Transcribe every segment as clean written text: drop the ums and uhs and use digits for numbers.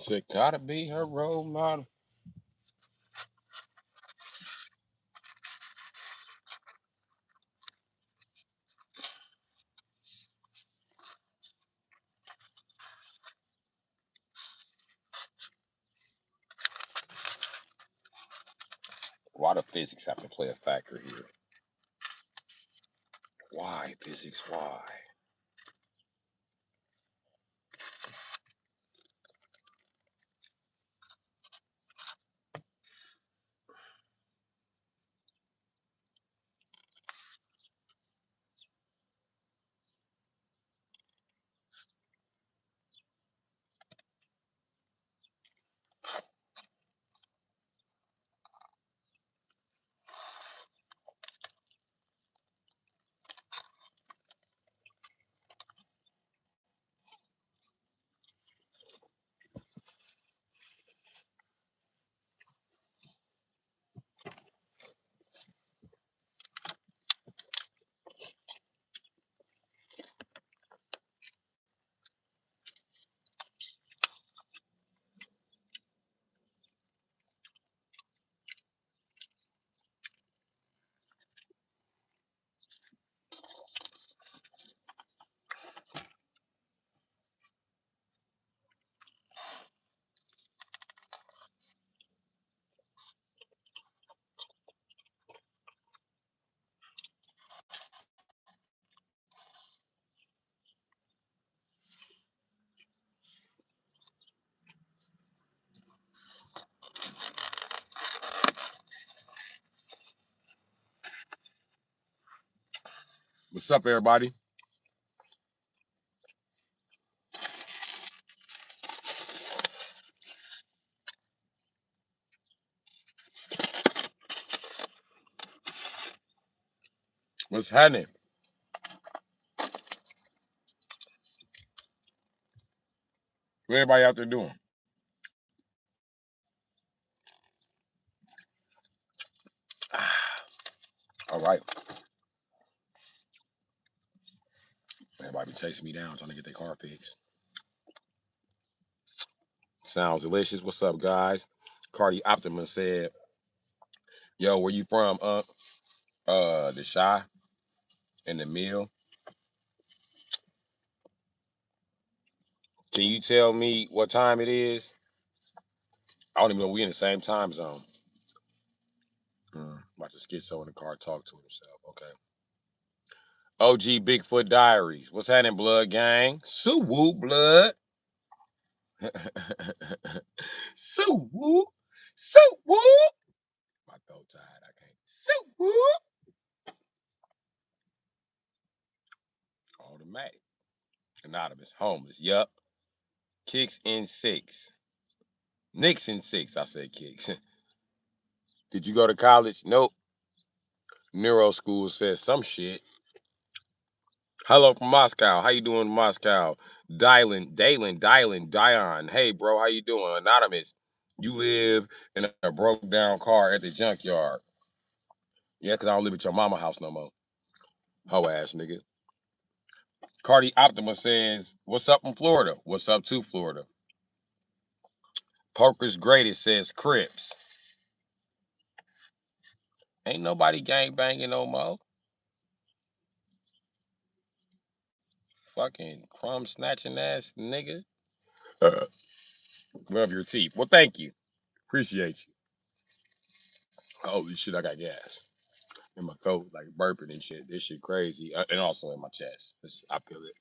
Said, gotta be her role model. Why do physics have to play a factor here? Why, physics? Why? What's up, everybody? What's happening? What everybody out there doing? All right. Everybody be chasing me down trying to get their car fixed. Sounds delicious. What's up, guys? Cardi Optimus said, yo, where you from? The Shy and the Mill. Can you tell me what time it is? I don't even know we in the same time zone. About to schizo in the car, talk to himself. Okay. OG Bigfoot Diaries. What's happening, blood gang? Sue woo, blood. Sue woo. Sue woo. My throat tired. I can't. Sue woo. Automatic. Anonymous. Homeless. Yup. Kicks in 6. Knicks in 6. I said kicks. Did you go to college? Nope. Neuro school says some shit. Hello from Moscow. How you doing, Moscow? Dion. Hey, bro, how you doing? Anonymous. You live in a broke down car at the junkyard. Yeah, because I don't live at your mama house no more. Ho ass nigga. Cardi Optima says, what's up in Florida? What's up to Florida? Poker's Greatest says Crips. Ain't nobody gang banging no more. Fucking crumb snatching ass nigga. Love your teeth. Well, thank you. Appreciate you. Holy shit, I got gas in my throat, like burping and shit. This shit crazy. And also in my chest. I feel it.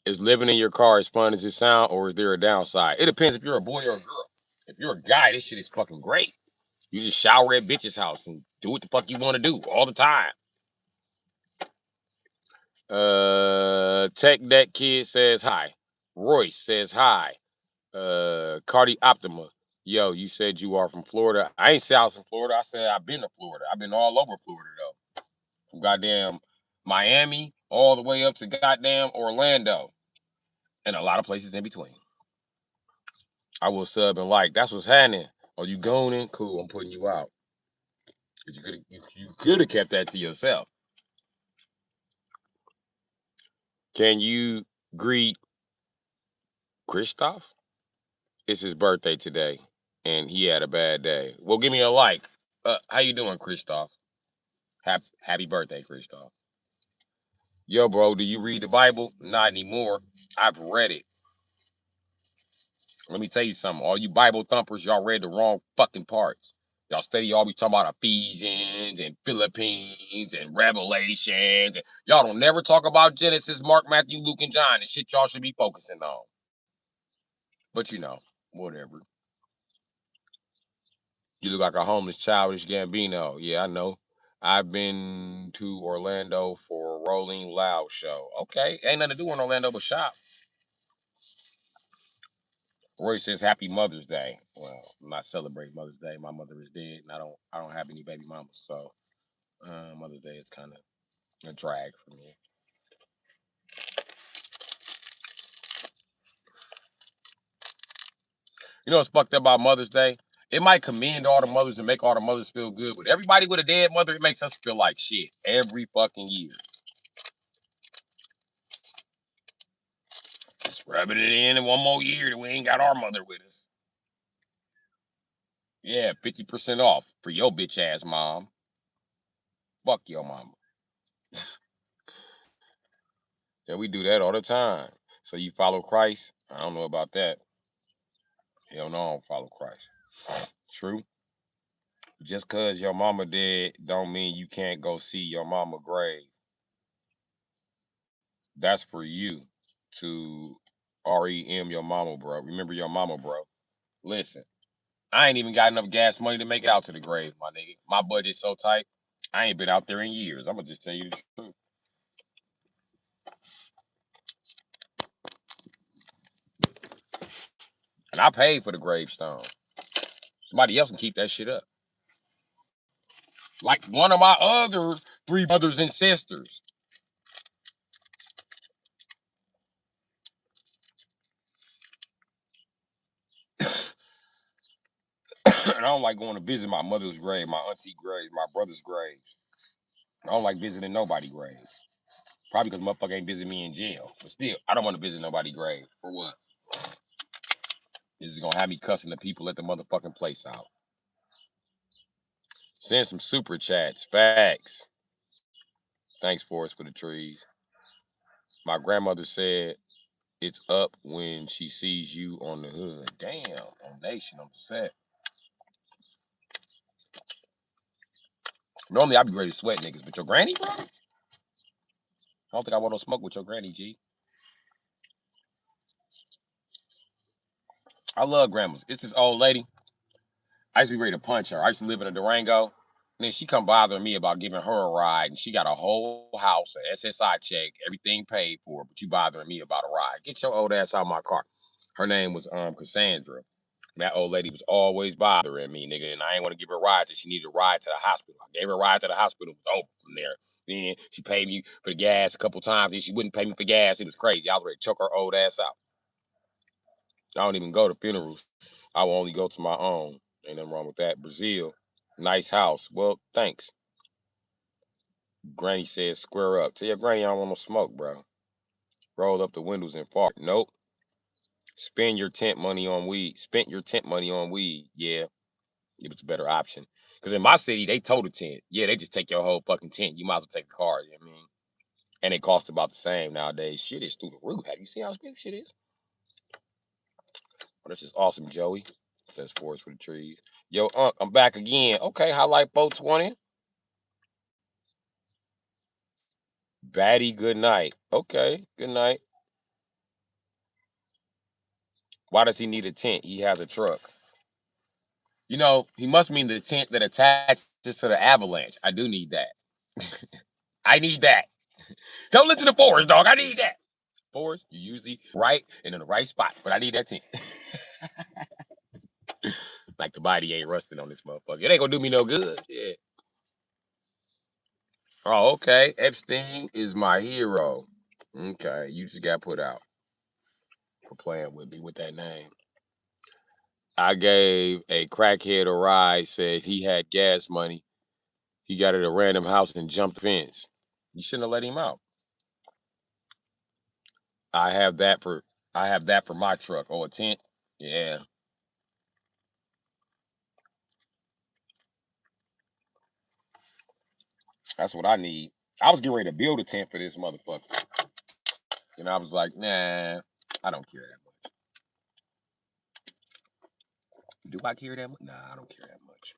Is living in your car as fun as it sound, or is there a downside? It depends if you're a boy or a girl. If you're a guy, this shit is fucking great. You just shower at bitch's house and do what the fuck you want to do all the time. Tech Deck Kid says hi. Royce says hi. Cardi Optima. Yo, you said you are from Florida. I ain't say I was from Florida. I said I've been to Florida. I've been all over Florida though. From goddamn Miami all the way up to goddamn Orlando. And a lot of places in between. I will sub and like. That's what's happening. Are you going? Cool, I'm putting you out. You could have kept that to yourself. Can you greet Christoph? It's his birthday today, and he had a bad day. Well, give me a like. How you doing, Christoph? Happy birthday, Christoph. Yo, bro, do you read the Bible? Not anymore. I've read it. Let me tell you something. All you Bible thumpers, y'all read the wrong fucking parts. Y'all steady always talking about Ephesians and Philippines and Revelations. And y'all don't never talk about Genesis, Mark, Matthew, Luke, and John. The shit y'all should be focusing on. But whatever. You look like a homeless childish Gambino. Yeah, I know. I've been to Orlando for a Rolling Loud show. Okay, ain't nothing to do in Orlando but shop. Roy says Happy Mother's Day. Well, I'm not celebrating Mother's Day. My mother is dead, and I don't have any baby mamas, so Mother's Day is kind of a drag for me. You know what's fucked up about Mother's Day? It might commend all the mothers and make all the mothers feel good, but everybody with a dead mother, it makes us feel like shit every fucking year. Just rubbing it in one more year that we ain't got our mother with us. Yeah, 50% off for your bitch ass mom. Fuck your mama. Yeah, we do that all the time. So you follow Christ? I don't know about that. Hell no, I don't follow Christ. True. Just cause your mama dead don't mean you can't go see your mama grave. That's for you to REM your mama, bro. Remember your mama, bro. Listen, I ain't even got enough gas money to make it out to the grave, my nigga. My budget's so tight. I ain't been out there in years. I'm gonna just tell you the truth. And I paid for the gravestone. Somebody else can keep that shit up. Like one of my other three brothers and sisters. And I don't like going to visit my mother's grave, my auntie grave, my brother's graves. I don't like visiting nobody's grave. Probably because motherfucker ain't visit me in jail. But still, I don't want to visit nobody's grave. For what? This is gonna have me cussing the people at the motherfucking place out. Send some super chats. Facts. Thanks, Forrest, for the trees. My grandmother said it's up when she sees you on the hood. Damn, on Nation, on the set. Normally I'd be ready to sweat niggas, but your granny, bro? I don't think I want to smoke with your granny, G. I love grandmas. It's this old lady. I used to be ready to punch her. I used to live in a Durango. And then she come bothering me about giving her a ride. And she got a whole house, an SSI check, everything paid for, but you bothering me about a ride. Get your old ass out of my car. Her name was Cassandra. And that old lady was always bothering me, nigga. And I ain't want to give her a ride till she needed a ride to the hospital. I gave her a ride to the hospital. It was over from there. Then she paid me for the gas a couple times. Then she wouldn't pay me for gas. It was crazy. I was ready to choke her old ass out. I don't even go to funerals. I will only go to my own. Ain't nothing wrong with that. Brazil, nice house. Well, thanks. Granny says square up. Tell your granny I don't want no smoke, bro. Roll up the windows and fart. Nope. Spend your tent money on weed. Spent your tent money on weed. Yeah, it was a better option. Because in my city, they tow the tent. Yeah, they just take your whole fucking tent. You might as well take a car. You know what I mean? And it costs about the same nowadays. Shit is through the roof. Have you seen how expensive shit is? Oh, this is awesome, Joey. Says Forest for the trees. Yo, I'm back again. Okay, highlight 420. Batty, good night. Okay, good night. Why does he need a tent? He has a truck. He must mean the tent that attaches to the avalanche. I do need that. I need that. Don't listen to Forrest, dog. I need that. Forrest, you usually right and in the right spot, but I need that tent. Like the body ain't rusted on this motherfucker. It ain't gonna do me no good. Yeah. Oh, okay. Epstein is my hero. Okay, you just got put out for playing with me with that name. I gave a crackhead a ride, said he had gas money. He got at a random house and jumped the fence. You shouldn't have let him out. I have that for I have that for my truck. Oh, a tent? Yeah. That's what I need. I was getting ready to build a tent for this motherfucker. And I was like, nah, I don't care that much. Do I care that much? Nah, I don't care that much.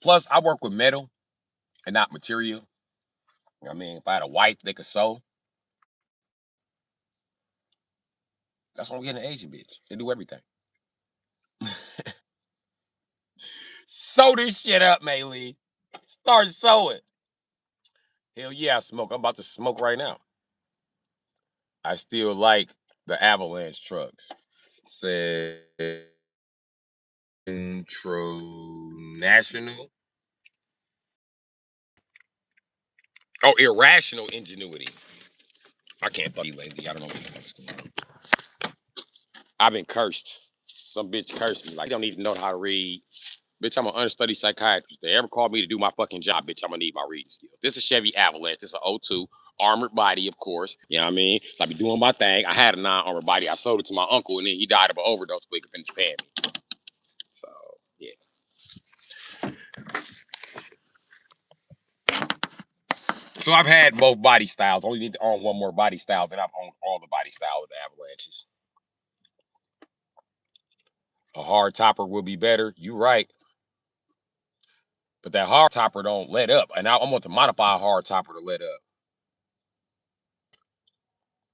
Plus, I work with metal and not material. You know what I mean? If I had a wife that could sew, that's why I'm getting an Asian bitch. They do everything. Sew this shit up, Maylee. Start sewing. Hell yeah, I smoke. I'm about to smoke right now. I still like the avalanche trucks. Centro National. Oh, irrational ingenuity. I can't fucking lately. I don't know what's going on. I've been cursed. Some bitch cursed me. Like, you don't even know how to read. Bitch, I'm an unstudied psychiatrist. If they ever call me to do my fucking job, bitch, I'm gonna need my reading skills. This is a Chevy Avalanche. This is an '02 armored body, of course. You know what I mean? So I be doing my thing. I had a non-armored body. I sold it to my uncle, and then he died of an overdose, but he could finish paying me. So yeah. So I've had both body styles. Only need to own one more body style, then I've owned all the body style of the Avalanches. A hard topper will be better. You right. But that hard topper don't let up. And I want to modify a hard topper to let up.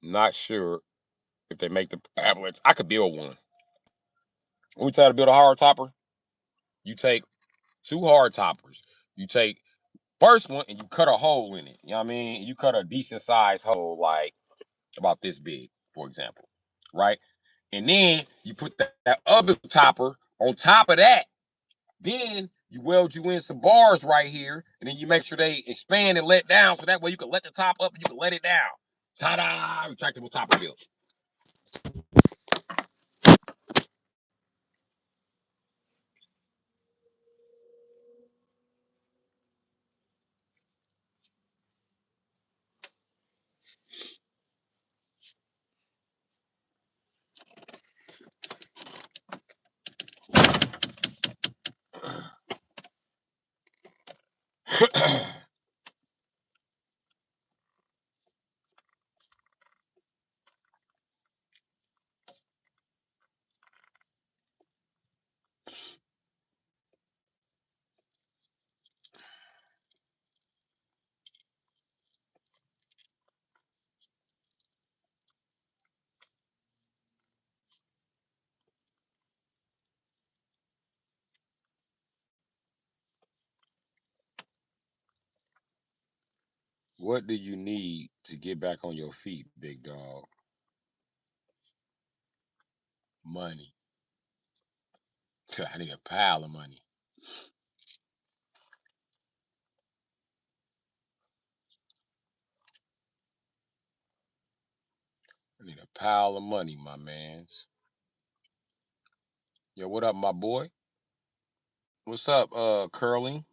Not sure if they make the Avalanche. I could build one. When we try to build a hard topper, you take two hard toppers. You take first one and you cut a hole in it. You know what I mean? You cut a decent sized hole, like about this big, for example. Right? And then you put that other topper on top of that. Then you weld you in some bars right here, and then you make sure they expand and let down, so that way you can let the top up and you can let it down. Ta-da! Retractable topper build. What do you need to get back on your feet, big dog? Money. I need a pile of money. I need a pile of money, my mans. Yo, what up, my boy? What's up, Curling?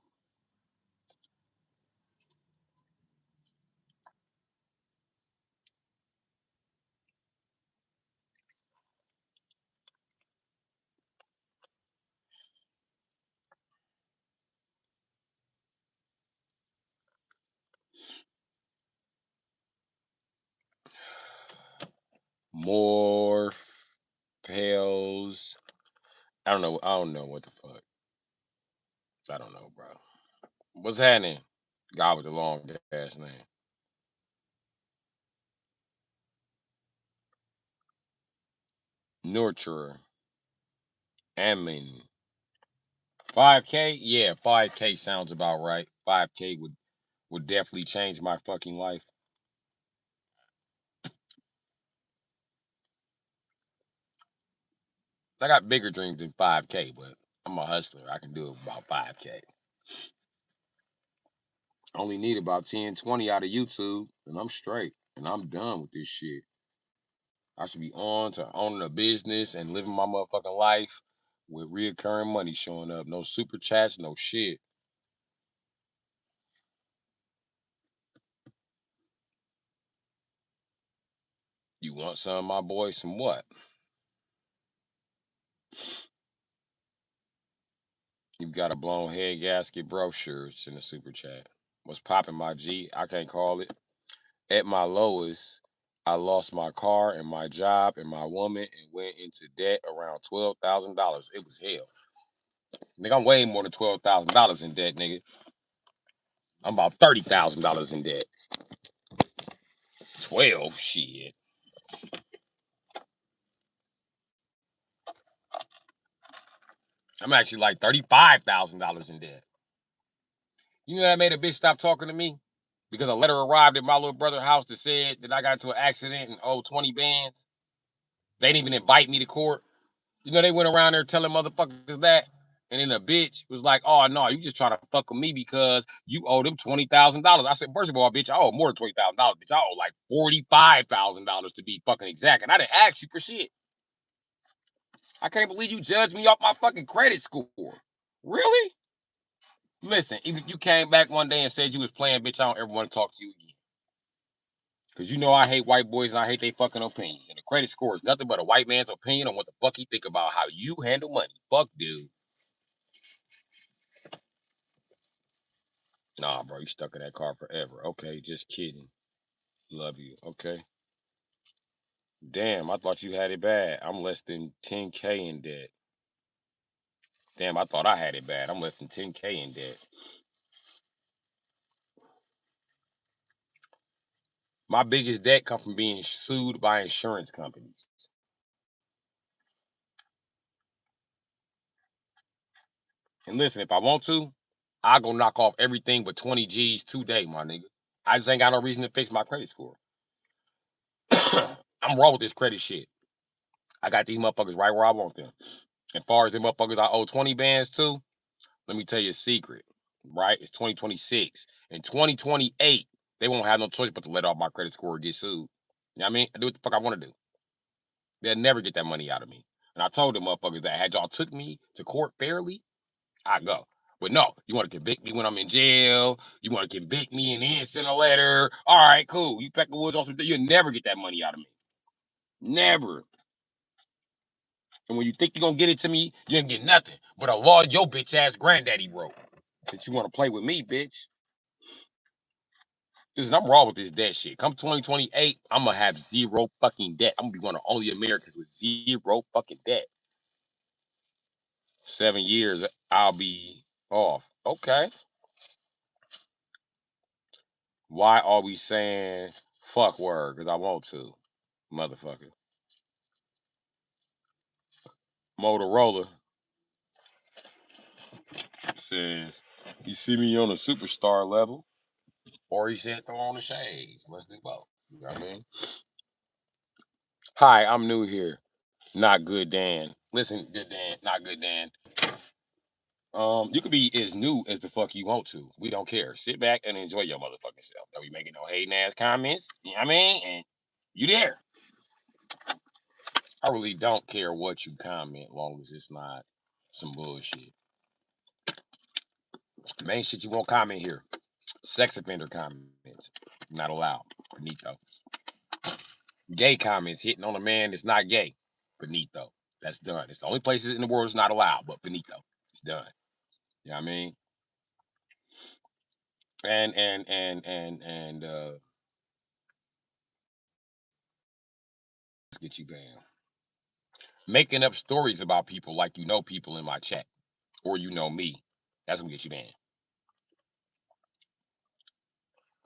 More pails. I don't know. I don't know what the fuck. I don't know, bro. What's happening? God with the long ass name. Nurturer. Amin. 5K? Yeah, 5K sounds about right. 5K would definitely change my fucking life. I got bigger dreams than 5K, but I'm a hustler. I can do about 5K. Only need about 10, 20 out of YouTube, and I'm straight. And I'm done with this shit. I should be on to owning a business and living my motherfucking life with reoccurring money showing up. No super chats, no shit. You want some, my boy? Some what? You got a blown head gasket, bro? Sure, it's in the super chat. What's popping, my G? I can't call it. At my lowest, I lost my car and my job and my woman and went into debt around $12,000. It was hell. Nigga, I'm way more than $12,000 in debt, nigga. I'm about $30,000 in debt. 12, shit. I'm actually like $35,000 in debt. You know that made a bitch stop talking to me? Because a letter arrived at my little brother's house that said that I got into an accident and owed 20 bands. They didn't even invite me to court. You know, they went around there telling motherfuckers that. And then a bitch was like, oh, no, you just trying to fuck with me because you owe them $20,000. I said, first of all, bitch, I owe more than $20,000. Bitch, I owe like $45,000 to be fucking exact. And I didn't ask you for shit. I can't believe you judged me off my fucking credit score. Really? Listen, even if you came back one day and said you was playing, bitch, I don't ever want to talk to you again. Because you know I hate white boys and I hate their fucking opinions. And the credit score is nothing but a white man's opinion on what the fuck he think about how you handle money. Fuck, dude. Nah, bro, you stuck in that car forever. Okay, just kidding. Love you. Okay. Damn, I thought you had it bad. I'm less than 10K in debt. Damn, I thought I had it bad. I'm less than 10K in debt. My biggest debt come from being sued by insurance companies. And listen, if I want to, I go knock off everything but 20 G's today, my nigga. I just ain't got no reason to fix my credit score. I'm wrong with this credit shit. I got these motherfuckers right where I want them. As far as the motherfuckers I owe 20 bands to, let me tell you a secret, right? It's 2026. In 2028, they won't have no choice but to let off my credit score or get sued. You know what I mean? I do what the fuck I want to do. They'll never get that money out of me. And I told them motherfuckers that had y'all took me to court fairly, I go. But no, you want to convict me when I'm in jail. You want to convict me and then send a letter. All right, cool. You Pecker Woods also, you'll never get that money out of me. Never. And when you think you're going to get it to me, you ain't get nothing but a law your bitch ass granddaddy wrote. That you want to play with me, bitch. Listen, I'm raw with this debt shit. Come 2028, I'm going to have zero fucking debt. I'm going to be one of the only Americans with zero fucking debt. 7 years, I'll be off. Okay. Why are we saying fuck word? Because I want to, motherfucker. Motorola says, you see me on a superstar level, or he said throw on the shades. Let's do both. You know what I mean? Hi, I'm new here. Not good, Dan. Listen, good Dan, not good, Dan. You could be as new as the fuck you want to. We don't care. Sit back and enjoy your motherfucking self. Don't be making no hating ass comments. You know what I mean? And you there. I really don't care what you comment, long as it's not some bullshit. Main shit you won't comment here. Sex offender comments. Not allowed. Benito. Gay comments hitting on a man that's not gay. Benito. That's done. It's the only places in the world it's not allowed, but Benito. It's done. You know what I mean? And let's get you banned. Making up stories about people like you know people in my chat. Or you know me. That's gonna get you banned.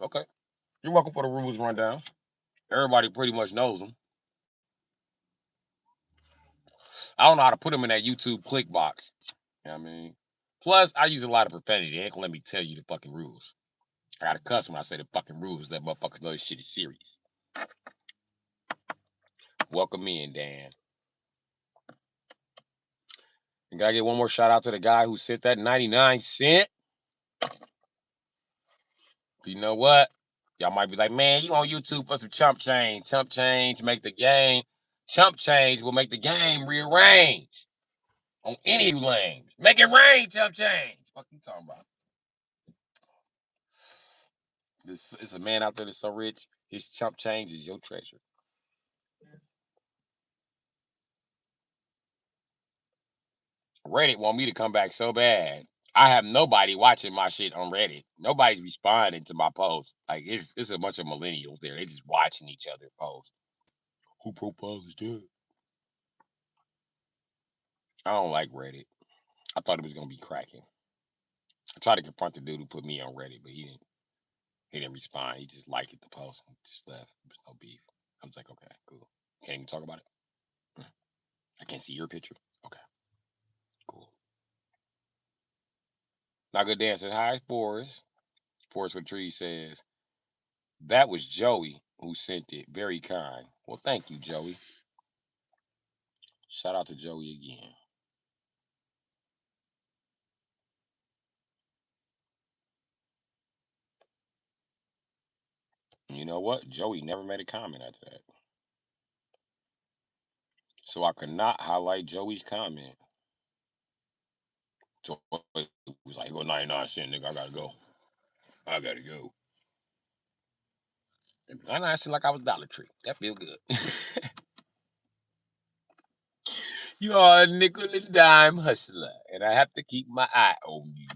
Okay. You're welcome for the rules rundown. Everybody pretty much knows them. I don't know how to put them in that YouTube click box. You know what I mean? Plus, I use a lot of profanity. They ain't gonna let me tell you the fucking rules. I gotta cuss when I say the fucking rules. Let motherfuckers know this shit is serious. Welcome in, Dan. And gotta get one more shout out to the guy who sent that 99 cent. You know what? Y'all might be like, man, you on YouTube for some chump change. Chump change, make the game. Chump change will make the game rearrange on any lanes. Make it rain, chump change. What you talking about? This is a man out there that's so rich, his chump change is your treasure. Reddit want me to come back so bad. I have nobody watching my shit on Reddit. Nobody's responding to my posts. Like it's a bunch of millennials there. They just watching each other post. Who profile is that? I don't like Reddit. I thought it was gonna be cracking. I tried to confront the dude who put me on Reddit, but he didn't. He didn't respond. He just liked the post and just left. There was no beef. I was like, okay, cool. Can't even talk about it. I can't see your picture. Okay, cool. Not good dancing. Hi, Forrest. Forrest for Tree says, that was Joey who sent it. Very kind. Well, thank you, Joey. Shout out to Joey again. You know what? Joey never made a comment after that. So I could not highlight Joey's comment. Joey was like, go 99 cent, nigga. I gotta go. I gotta go. 99 cent like I was Dollar Tree. That feel good. You are a nickel and dime hustler, and I have to keep my eye on you.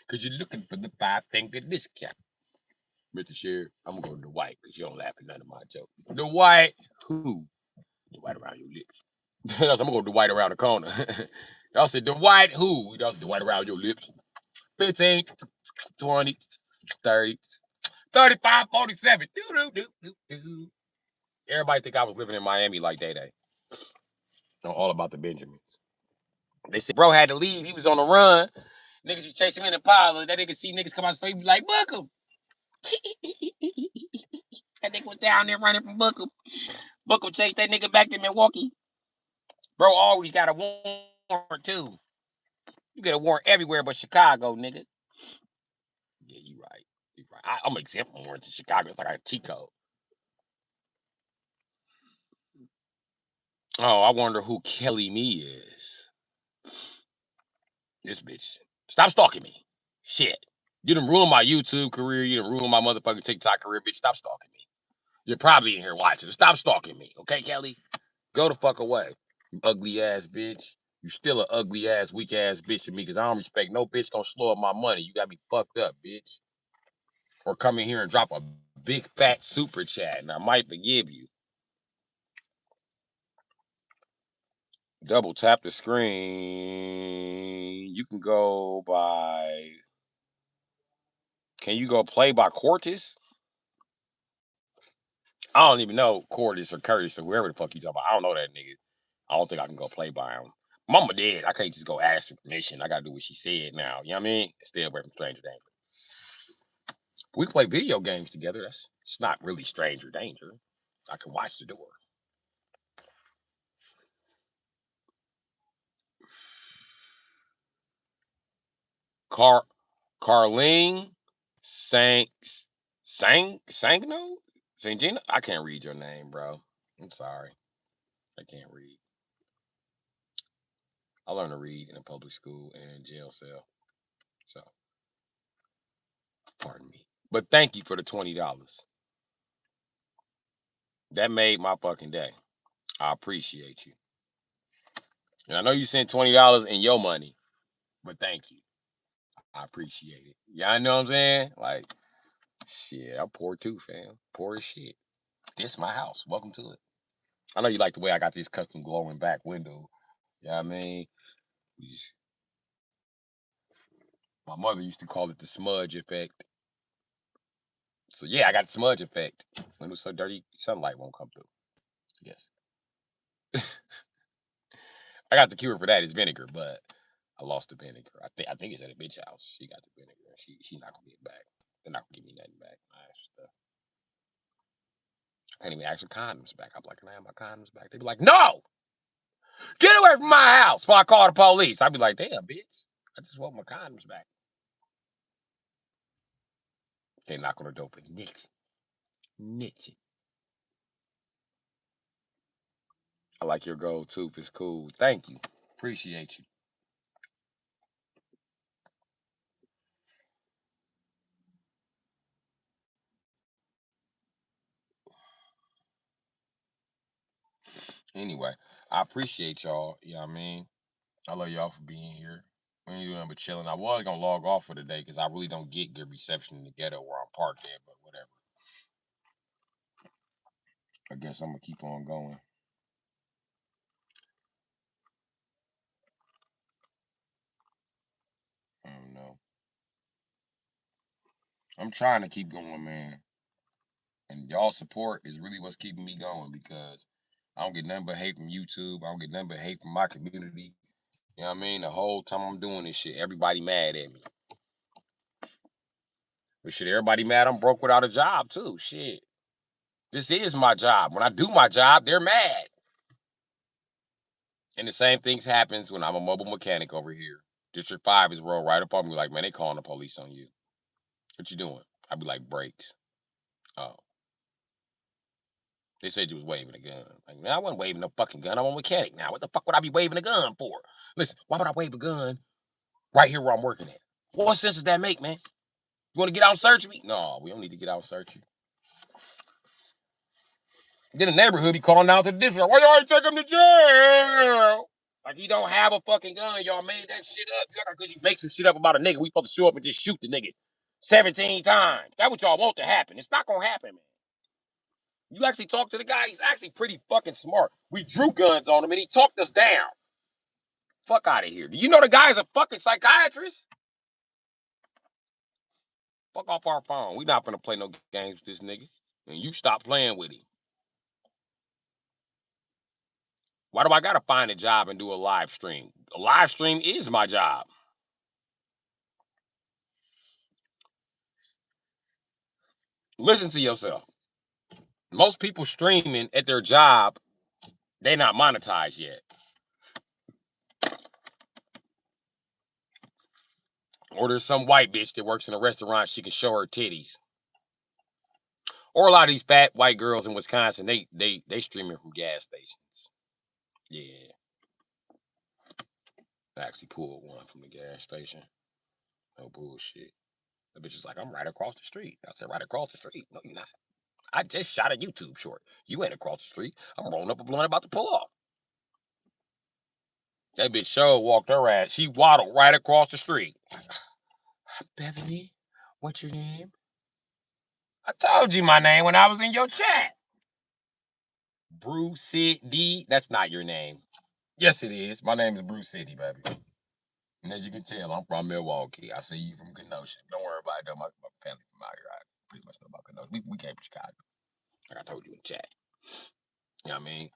Because you're looking for the five-finger discount. Mr. Sheriff, I'm going to go to the white because you don't laugh at none of my jokes. The white who? The white around your lips. I'm going to go to the white around the corner. Y'all said the white who? Y'all said the white around your lips. 15, 20, 30, 35, 47. Do. Everybody think I was living in Miami like Day. Know all about the Benjamins. They said bro had to leave. He was on the run. Niggas you chase him in the pile. That nigga see niggas come out the street, be like, book him. That nigga was down there running from Bookham. Bookham chased that nigga back to Milwaukee. Bro always got a warrant too. You get a warrant everywhere but Chicago, nigga. Yeah, you right. You right. I'm exempt from warrants in Chicago. It's like a cheat code. Oh, I wonder who Kelly Me is. This bitch. Stop stalking me. Shit. You done ruined my YouTube career. You done ruined my motherfucking TikTok career, bitch. Stop stalking me. You're probably in here watching. Stop stalking me. Okay, Kelly? Go the fuck away. You ugly ass bitch. You still a ugly ass, weak ass bitch to me because I don't respect no bitch gonna slow up my money. You got me fucked up, bitch. Or come in here and drop a big fat super chat and I might forgive you. Double tap the screen. You can go by. Can you go play by Cortis? I don't even know Cortis or Curtis or whoever the fuck you talking about. I don't know that nigga. I don't think I can go play by him. Mama dead. I can't just go ask for permission. I gotta do what she said now. You know what I mean? Stay away from stranger danger. We can play video games together. It's not really stranger danger. I can watch the door. Car Carlene Sangno? Saint Gina? I can't read your name, bro. I'm sorry. I can't read. I learned to read in a public school and in jail cell. So pardon me. But thank you for the $20. That made my fucking day. I appreciate you. And I know you sent $20 in your money, but thank you. I appreciate it. Yeah, I know what I'm saying? Like, shit, I'm poor too, fam. Poor as shit. This is my house. Welcome to it. I know you like the way I got this custom glowing back window. You know what I mean? Just, my mother used to call it the smudge effect. So yeah, I got the smudge effect. When it was so dirty, sunlight won't come through. Yes. I got the cure for that. It's vinegar, but I lost the vinegar. I think it's at a bitch house. She got the vinegar. She's not gonna get it back. They're not gonna give me nothing back. I can't even ask for condoms back. I'm like, can I have my condoms back? They be like, no! Get away from my house before I call the police. I'd be like, damn, bitch. I just want my condoms back. They knock on the door, but knit. I like your gold tooth. It's cool. Thank you. Appreciate you. Anyway, I appreciate y'all. You know what I mean? I love y'all for being here. We ain't doing but chilling. I was gonna log off for the day because I really don't get good reception in the ghetto where I'm parked at, but whatever. I guess I'm gonna keep on going. I don't know. I'm trying to keep going, man. And y'all support is really what's keeping me going because I don't get nothing but hate from YouTube. I don't get nothing but hate from my community. You know what I mean? The whole time I'm doing this shit, everybody mad at me. But shit, everybody mad I'm broke without a job too. Shit. This is my job. When I do my job, they're mad. And the same things happens when I'm a mobile mechanic over here. District 5 is rolled right up on me like, man, they calling the police on you. What you doing? I'd be like, brakes. Oh. They said you was waving a gun. Like, man, I wasn't waving no fucking gun. I'm a mechanic now. What the fuck would I be waving a gun for? Listen, why would I wave a gun right here where I'm working at? What sense does that make, man? You want to get out and search me? No, we don't need to get out and search you. Then the neighborhood be calling out to the district. Why y'all ain't take him to jail? Like he don't have a fucking gun. Y'all made that shit up. Because you make some shit up about a nigga. We supposed to show up and just shoot the nigga 17 times. That's what y'all want to happen. It's not gonna happen, man. You actually talk to the guy. He's actually pretty fucking smart. We drew guns on him and he talked us down. Fuck out of here. Do you know the guy's a fucking psychiatrist? Fuck off our phone. We not gonna play no games with this nigga. And you stop playing with him. Why do I gotta find a job and do a live stream? A live stream is my job. Listen to yourself. Most people streaming at their job, they not monetized yet. Or there's some white bitch that works in a restaurant, she can show her titties. Or a lot of these fat white girls in Wisconsin, they streaming from gas stations. Yeah. I actually pulled one from the gas station. No bullshit. The bitch was like, I'm right across the street. I said, right across the street? No, you're not. I just shot a YouTube short. You ain't across the street. I'm rolling up a blunt about to pull off. That bitch show walked her ass. She waddled right across the street. Beverly, what's your name? I told you my name when I was in your chat. Bru Sitdee. That's not your name. Yes, it is. My name is Bru Sitdee, baby. And as you can tell, I'm from Milwaukee. I see you from Kenosha. Don't worry about it, though. My family from out here. I pretty much know about Kenosha. We came from Chicago. Like I told you in the chat. You know what I mean?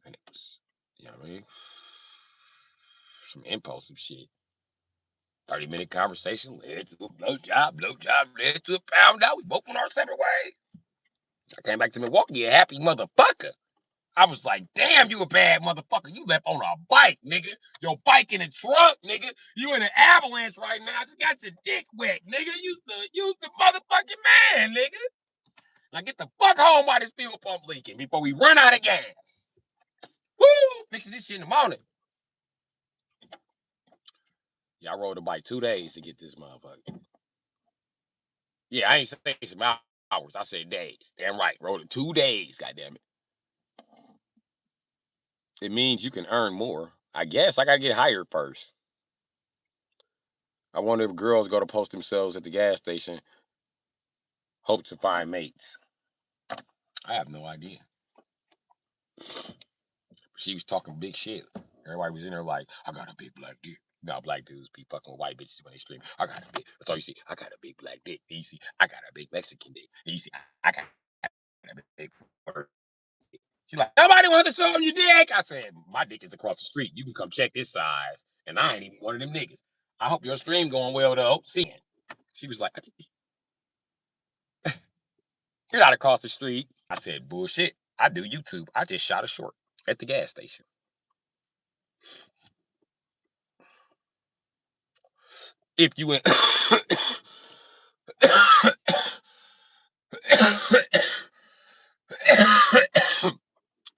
And it was, you know what I mean? Some impulsive shit. 30-minute conversation led to a blowjob led to a pound out. We both went our separate ways. I came back to Milwaukee a happy motherfucker. I was like, damn, you a bad motherfucker. You left on a bike, nigga. Your bike in the trunk, nigga. You in an avalanche right now. Just got your dick wet, nigga. Use the motherfucking man, nigga. Now get the fuck home while this fuel pump leaking before we run out of gas. Woo! Fixing this shit in the morning. Yeah, I rode a bike 2 days to get this motherfucker. Yeah, I ain't saying some hours. I said days. Damn right. Rode it 2 days, goddammit. It means you can earn more. I guess I gotta get hired first. I wonder if girls go to post themselves at the gas station, hope to find mates. I have no idea. She was talking big shit. Everybody was in there like, I got a big black dick. Now black dudes be fucking with white bitches when they stream. I got a big. That's all you see. I got a big black dick. And you see, I got a big Mexican dick. And you see, I got a big. She's like, nobody wants to show them your dick. I said, my dick is across the street. You can come check this size. And I ain't even one of them niggas. I hope your stream going well though. Seeing. She was like, you're not across the street. I said, bullshit. I do YouTube. I just shot a short at the gas station. If you went.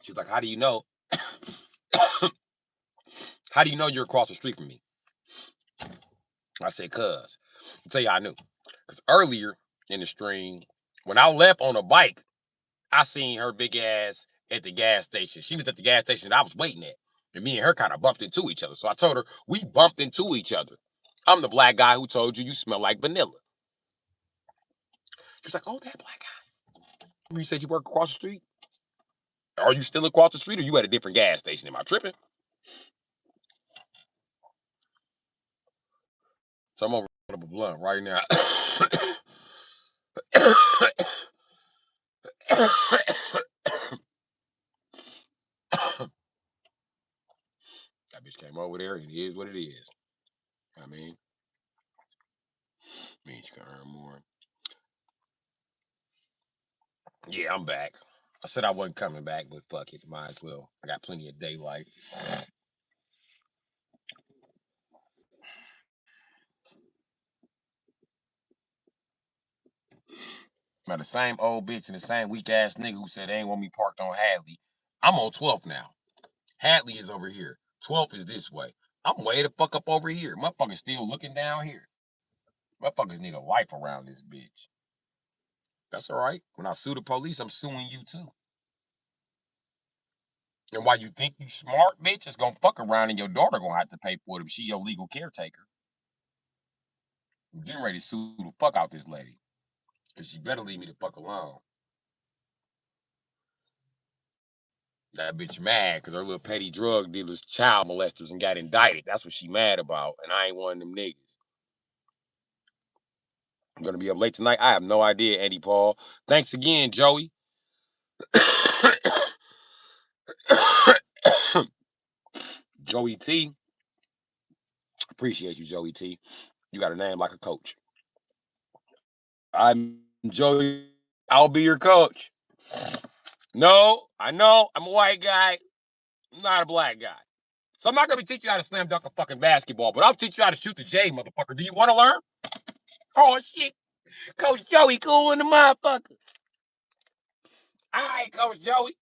She's like, how do you know? How do you know you're across the street from me? I said, cuz. I'll tell you how I knew. Because earlier in the stream, when I left on a bike, I seen her big ass at the gas station. She was at the gas station that I was waiting at. And me and her kind of bumped into each other. So I told her, we bumped into each other. I'm the black guy who told you smell like vanilla. She was like, oh, that black guy. You said you work across the street? Are you still across the street or you at a different gas station? Am I tripping? So I'm gonna roll up a blunt right now. That bitch came over there and it is what it is. I mean, means you can earn more. Yeah, I'm back. I said I wasn't coming back, but fuck it, might as well. I got plenty of daylight. Now the same old bitch and the same weak ass nigga who said they ain't want me parked on Hadley. I'm on 12th now. Hadley is over here. 12th is this way. I'm way the fuck up over here. Motherfuckers still looking down here. Motherfuckers need a life around this bitch. That's all right. When I sue the police, I'm suing you too. And while you think you smart, bitch, it's gonna fuck around and your daughter gonna have to pay for it if she your legal caretaker. I'm getting ready to sue the fuck out this lady. Cause she better leave me the fuck alone. That bitch mad because her little petty drug dealers, child molesters, and got indicted. That's what she mad about. And I ain't one of them niggas. I'm gonna be up late tonight. I have no idea, Eddie Paul. Thanks again, Joey. Joey T. Appreciate you, Joey T. You got a name like a coach. I'm Joey. I'll be your coach. No, I know. I'm a white guy. I'm not a black guy. So I'm not gonna be teaching you how to slam dunk a fucking basketball, but I'll teach you how to shoot the J, motherfucker. Do you want to learn? Oh shit. Coach Joey cool in the motherfucker. All right, Coach Joey.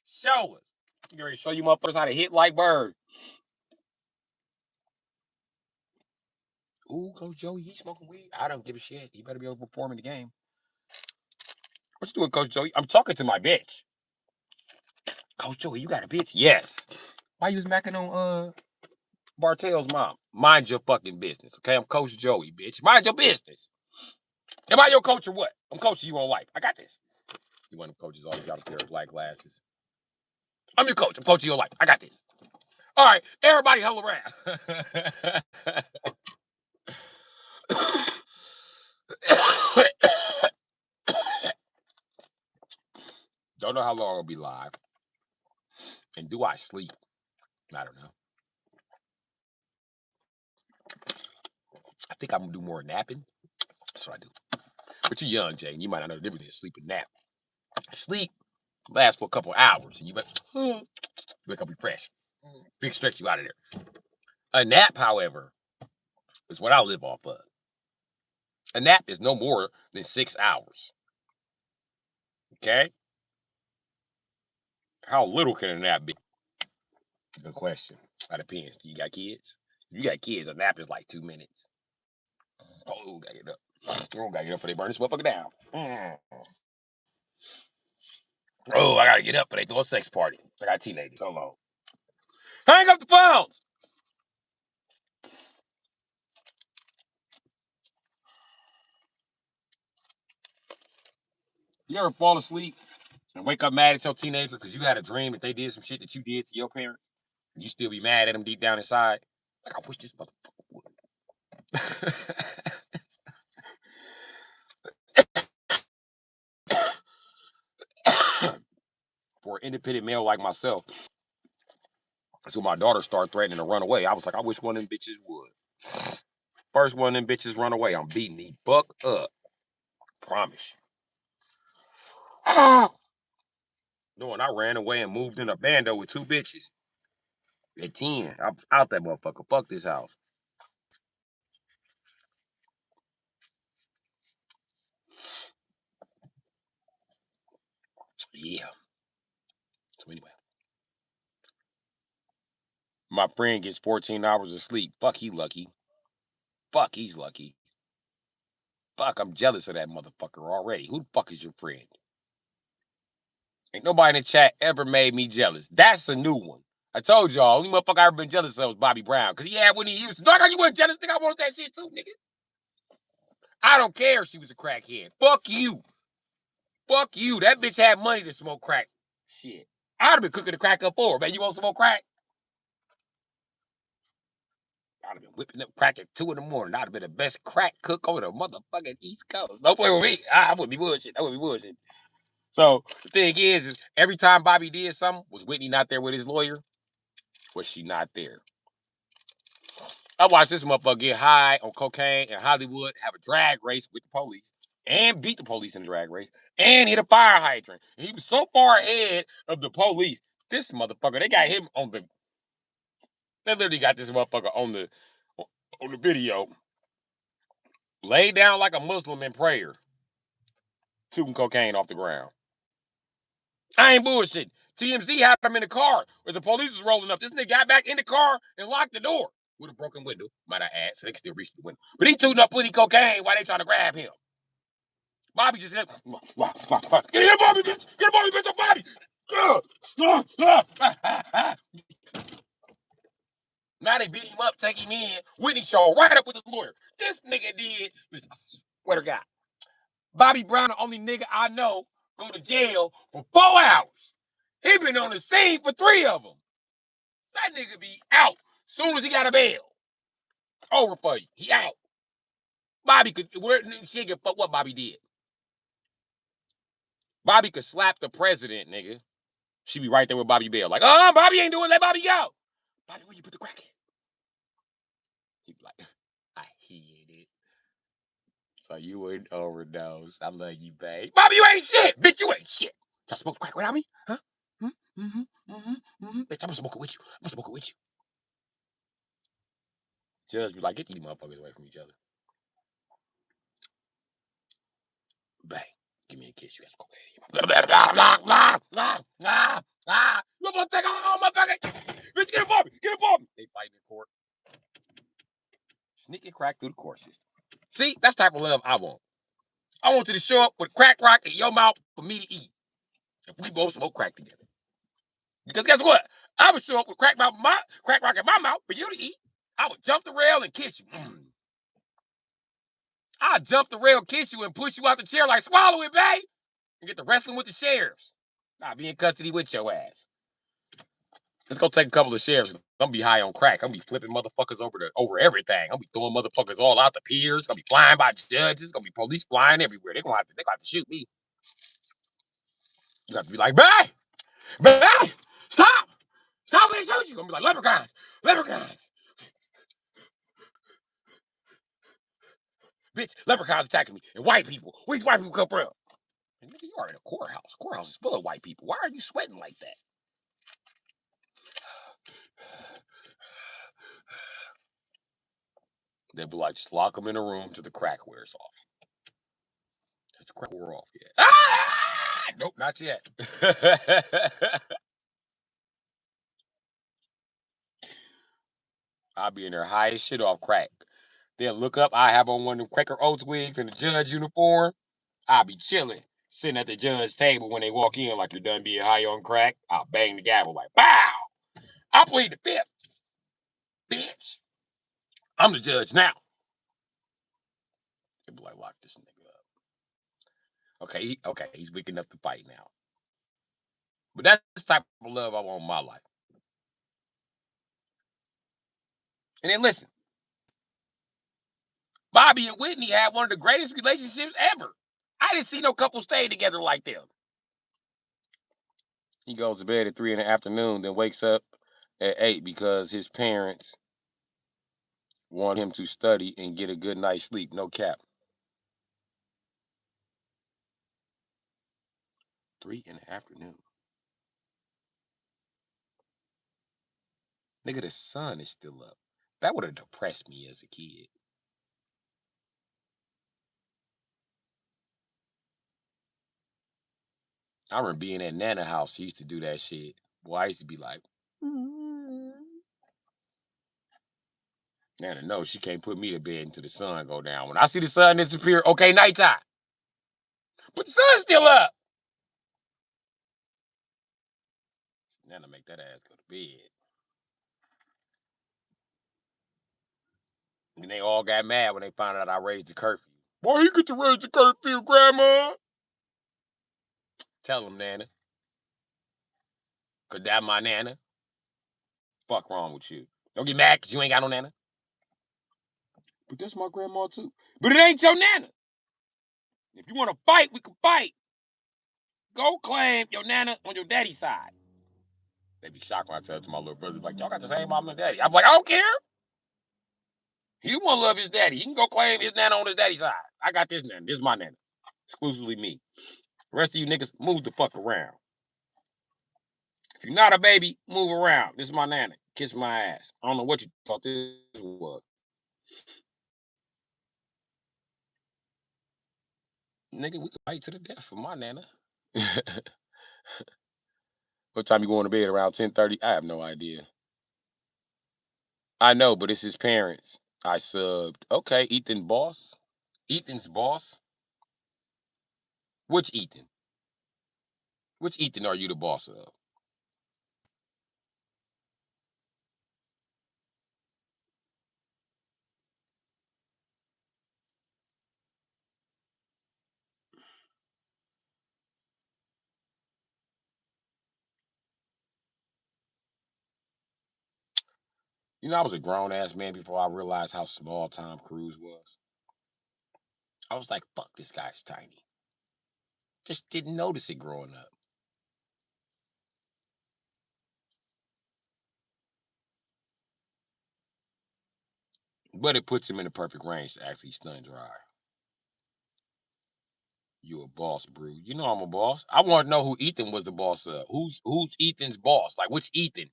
Show us. You ready to show you motherfuckers how to hit like bird. Ooh, Coach Joey, he smoking weed. I don't give a shit. He better be able to perform in the game. What you doing, Coach Joey? I'm talking to my bitch. Coach Joey, you got a bitch? Yes. Why you was macking on Bartel's mom? Mind your fucking business, okay? I'm Coach Joey, bitch. Mind your business. Am I your coach or what? I'm coaching you on life. I got this. You one of them coaches always got a pair of black glasses. I'm your coach. I'm coaching your life. I got this. All right, everybody huddle around. Don't know how long I'll be live. And do I sleep? I don't know. I think I'm gonna do more napping. That's what I do. But you're young, Jane. You might not know the difference between sleep and nap. Sleep lasts for a couple hours, and you wake up refreshed. Big stretch you out of there. A nap, however, is what I live off of. A nap is no more than 6 hours. Okay? How little can a nap be? Good question. That depends. Do you got kids? If you got kids, a nap is like 2 minutes. Oh, gotta get up. Oh, gotta get up before they burn this motherfucker down. Oh, I gotta get up, but they throw a sex party. I got teenagers. Hold on. Hang up the phones! You ever fall asleep and wake up mad at your teenager because you had a dream that they did some shit that you did to your parents? And you still be mad at them deep down inside? Like, I wish this motherfucker would. For an independent male like myself, so my daughter started threatening to run away. I was like, I wish one of them bitches would. First one of them bitches run away, I'm beating the fuck up. Promise. No, and I ran away and moved in a bando with 2 bitches. At 10. I'm out that motherfucker. Fuck this house. Yeah. So anyway. My friend gets 14 hours of sleep. Fuck, he lucky. Fuck, he's lucky. Fuck, I'm jealous of that motherfucker already. Who the fuck is your friend? Ain't nobody in the chat ever made me jealous. That's a new one. I told y'all, only motherfucker I ever been jealous of was Bobby Brown. Cause he had when he used to. Dog, you wasn't jealous, nigga. I wanted that shit too, nigga. I don't care if she was a crackhead. Fuck you. Fuck you. That bitch had money to smoke crack. Shit. I'd have been cooking the crack up for her, man. You want some more crack? I'd have been whipping up crack at 2 in the morning. I'd have been the best crack cook on the motherfucking East Coast. Don't play with me. I wouldn't be bullshit. I wouldn't be bullshit. So the thing is every time Bobby did something, was Whitney not there with his lawyer? Was she not there? I watched this motherfucker get high on cocaine in Hollywood, have a drag race with the police, and beat the police in the drag race, and hit a fire hydrant. And he was so far ahead of the police. This motherfucker, they got him on the. They literally got this motherfucker on the video, laid down like a Muslim in prayer, shooting cocaine off the ground. I ain't bullshit. TMZ had him in the car as the police was rolling up. This nigga got back in the car and locked the door with a broken window, might I add, so they can still reach the window. But he tooting up plenty cocaine while they trying to grab him. Bobby just said, get here, Bobby, bitch! Get here, Bobby, bitch! I'm Bobby! Now they beat him up, take him in. Whitney show right up with the lawyer. This nigga did, I swear to God. Bobby Brown, the only nigga I know, go to jail for 4 hours. He been on the scene for 3 of them. That nigga be out soon as he got a bail. Over for you. He out. Bobby could, she get fuck what Bobby did. Bobby could slap the president, nigga. She be right there with Bobby Bell. Like, Bobby ain't doing it. Let Bobby go. Bobby, where you put the crack at? He be like, I hid it. So you would overdose. I love you, babe. Bobby, you ain't shit. Bitch, you ain't shit. Y'all smoke crack without me? Huh? Bitch, I'm gonna smoke it with you. I'm gonna smoke it with you. Judge be like, get these motherfuckers away from each other. Bang. Give me a kiss. You got some cocaine. You gonna take all my fucking. Bitch, get above me. Get above me. They fighting in court. Sneaking crack through the court system. See, that's the type of love I want. I want you to show up with a crack rock in your mouth for me to eat. If we both smoke crack together. Because guess what? I would show up with crack rock in my mouth for you to eat. I would jump the rail and kiss you. I'd jump the rail, kiss you, and push you out the chair like, swallow it, babe. And get to wrestling with the sheriffs. I'll be in custody with your ass. Let's go take a couple of sheriffs. I'm gonna be high on crack. I'm gonna be flipping motherfuckers over everything. I'm gonna be throwing motherfuckers all out the piers. Gonna be flying by judges. Gonna be police flying everywhere. They're gonna have to shoot me. You have to be like, babe, stop! Stop when they shoot you. Gonna be like, leprechauns. Bitch, leprechauns attacking me. And white people. Where these white people come from? And nigga, you are in a courthouse. Courthouse is full of white people. Why are you sweating like that? They'd be like, just lock them in a room till the crack wears off. Has the crack wore off yet? Nope, not yet. I'll be in there high as shit off crack. They'll look up, I have on one of them Quaker Oats wigs and the judge uniform. I'll be chilling, sitting at the judge table when they walk in like you're done being high on crack. I'll bang the gavel like, bow! I plead the fifth. Bitch. I'm the judge now. They'll be like, lock this nigga up. Okay, he's weak enough to fight now. But that's the type of love I want in my life. And then listen, Bobby and Whitney had one of the greatest relationships ever. I didn't see no couple stay together like them. He goes to bed at 3 in the afternoon, then wakes up at 8 because his parents want him to study and get a good night's sleep. No cap. 3 in the afternoon. Nigga, the sun is still up. That would have depressed me as a kid. I remember being at Nana house. He used to do that shit. Boy, I used to be like, Nana, no, she can't put me to bed until the sun go down. When I see the sun disappear, okay, nighttime. But the sun's still up. Nana make that ass go to bed. And they all got mad when they found out I raised the curfew. Why you get to raise the curfew, Grandma? Tell them, Nana. Cause that my Nana. Fuck wrong with you? Don't get mad cause you ain't got no Nana. But that's my grandma too. But it ain't your Nana. If you want to fight, we can fight. Go claim your Nana on your daddy's side. They be shocked when I tell it to my little brother, like, y'all got the same mom and daddy. I'm like, I don't care. He want to love his daddy. He can go claim his Nana on his daddy's side. I got this Nana. This is my Nana. Exclusively me. The rest of you niggas, move the fuck around. If you're not a baby, move around. This is my Nana. Kiss my ass. I don't know what you thought this was. Nigga, we can fight to the death for my Nana. What time you going to bed? Around 10:30? I have no idea. I know, but it's his parents. I subbed. Okay, Ethan boss. Ethan's boss. Which Ethan? Which Ethan are you the boss of? You know, I was a grown ass man before I realized how small Tom Cruise was. I was like, fuck, this guy's tiny. Just didn't notice it growing up. But it puts him in the perfect range to actually stun dry. You a boss, Bru. You know I'm a boss. I want to know who Ethan was the boss of. Who's Ethan's boss? Like, which Ethan?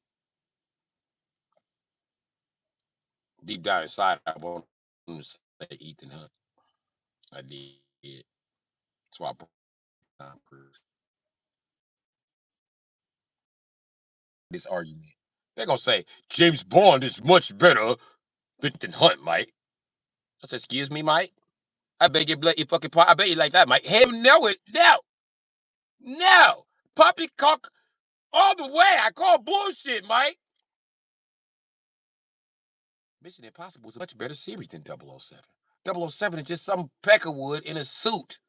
Deep down inside, I want to say Ethan Hunt. I did. That's why I brought Tom Cruise. This argument. They're gonna say James Bond is much better than Hunt, Mike. I said, excuse me, Mike. I beg your blood, you fucking I bet you like that, Mike. Hell no, no. Poppycock all the way. I call bullshit, Mike. Mission Impossible is a much better series than 007. 007 is just some peckerwood in a suit,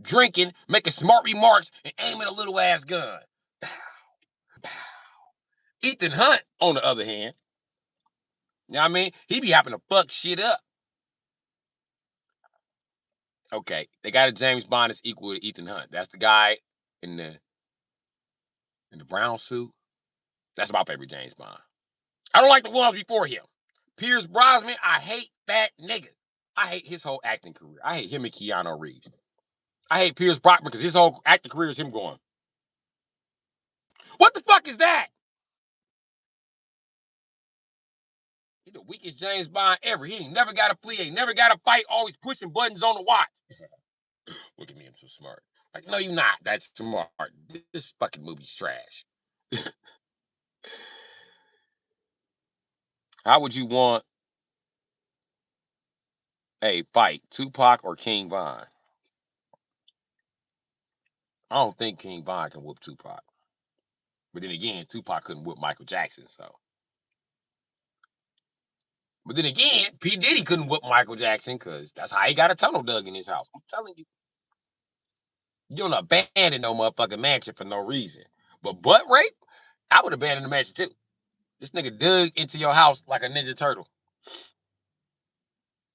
drinking, making smart remarks, and aiming a little ass gun. Ethan Hunt, on the other hand, you know what I mean? He be having to fuck shit up. Okay, they got a James Bond that's equal to Ethan Hunt. That's the guy in the brown suit. That's my favorite James Bond. I don't like the ones before him. Pierce Brosnan, I hate that nigga. I hate his whole acting career. I hate him and Keanu Reeves. I hate Pierce Brosnan because his whole acting career is him going, what the fuck is that? He the weakest James Bond ever. He ain't never got a plea, ain't never got a fight, always pushing buttons on the watch. Look at me, I'm so smart. Like, no, you're not. That's smart. This fucking movie's trash. How would you want a fight, Tupac or King Von? I don't think King Von can whoop Tupac. But then again, Tupac couldn't whoop Michael Jackson, so. But then again, P. Diddy couldn't whoop Michael Jackson because that's how he got a tunnel dug in his house. I'm telling you. You don't abandon no motherfucking mansion for no reason. But butt rape, I would abandon the mansion too. This nigga dug into your house like a Ninja Turtle.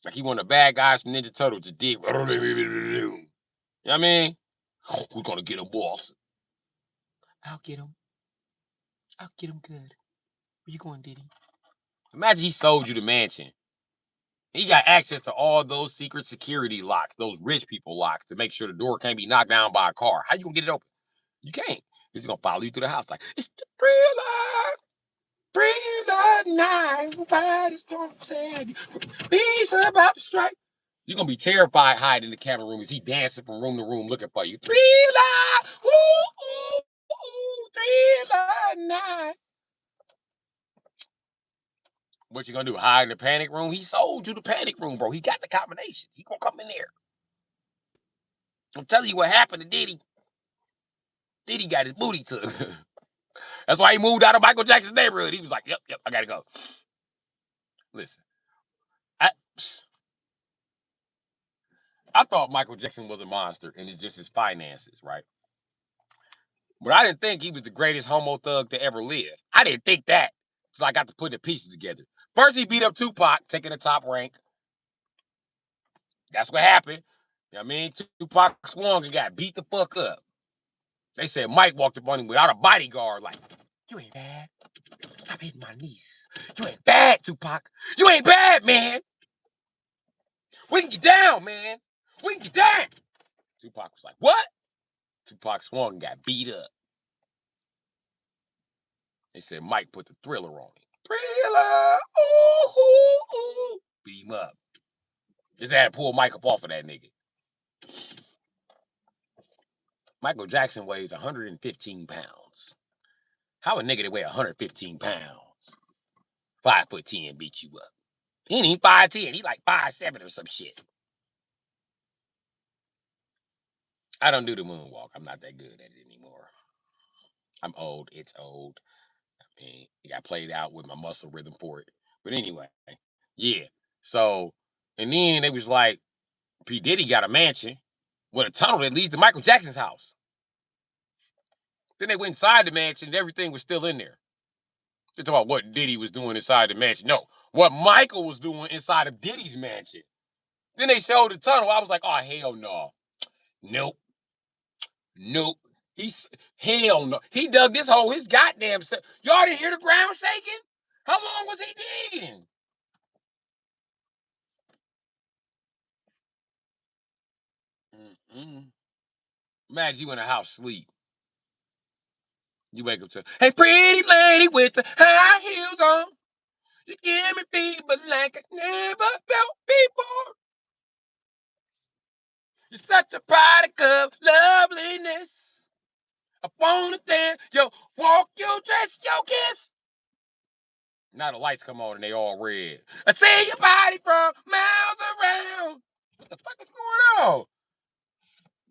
Like he one of the bad guys from Ninja Turtle to dig. You know what I mean? Who's gonna get him, boss? I'll get him. I'll get him good. Where you going, Diddy? Imagine he sold you the mansion. He got access to all those secret security locks, those rich people locks, to make sure the door can't be knocked down by a car. How you gonna get it open? You can't. He's gonna follow you through the house like, it's the thriller night. Nobody's gonna save you. Peace about to strike. You're gonna be terrified hiding in the camera room as he dancing from room to room looking for you. Thriller, thriller night. What you gonna do? Hide in the panic room? He sold you the panic room, bro. He got the combination. He gonna come in there. I'm telling you what happened to Diddy. Diddy got his booty took. That's why he moved out of Michael Jackson's neighborhood. He was like, yep, I gotta go. Listen, I thought Michael Jackson was a monster and it's just his finances, right? But I didn't think he was the greatest homo thug to ever live. I didn't think that. So I got to put the pieces together. First, he beat up Tupac, taking the top rank. That's what happened. You know what I mean? Tupac swung and got beat the fuck up. They said Mike walked up on him without a bodyguard, like, you ain't bad. Stop hitting my niece. You ain't bad, Tupac. You ain't bad, man. We can get down, man. We can get down. Tupac was like, what? Tupac swung and got beat up. They said Mike put the Thriller on him. Thriller! Ooh, ooh, ooh. Beat him up. Just had to pull Mike up off of that nigga. Michael Jackson weighs 115 pounds. How a nigga that weigh 115 pounds, 5'10", beat you up? He ain't even 5'10", he like 5'7" or some shit. I don't do the moonwalk. I'm not that good at it anymore. I'm old. It's old. I mean, it got played out with my muscle rhythm for it. But anyway, yeah. So, and then they was like, P. Diddy got a mansion with a tunnel that leads to Michael Jackson's house. Then they went inside the mansion and everything was still in there. They're talking about what Diddy was doing inside the mansion. No, what Michael was doing inside of Diddy's mansion. Then they showed the tunnel. I was like, oh, hell no. Nope. He's hell no. He dug this hole his goddamn self. Y'all didn't hear the ground shaking? How long was he digging? Imagine you in a house sleep. You wake up to, hey, pretty lady with the high heels on. You give me fever like I never felt before. You're such a product of loveliness. I wanna dance, yo, walk, yo, dress, yo, kiss. Now the lights come on and they all red. I see your body from miles around. What the fuck is going on?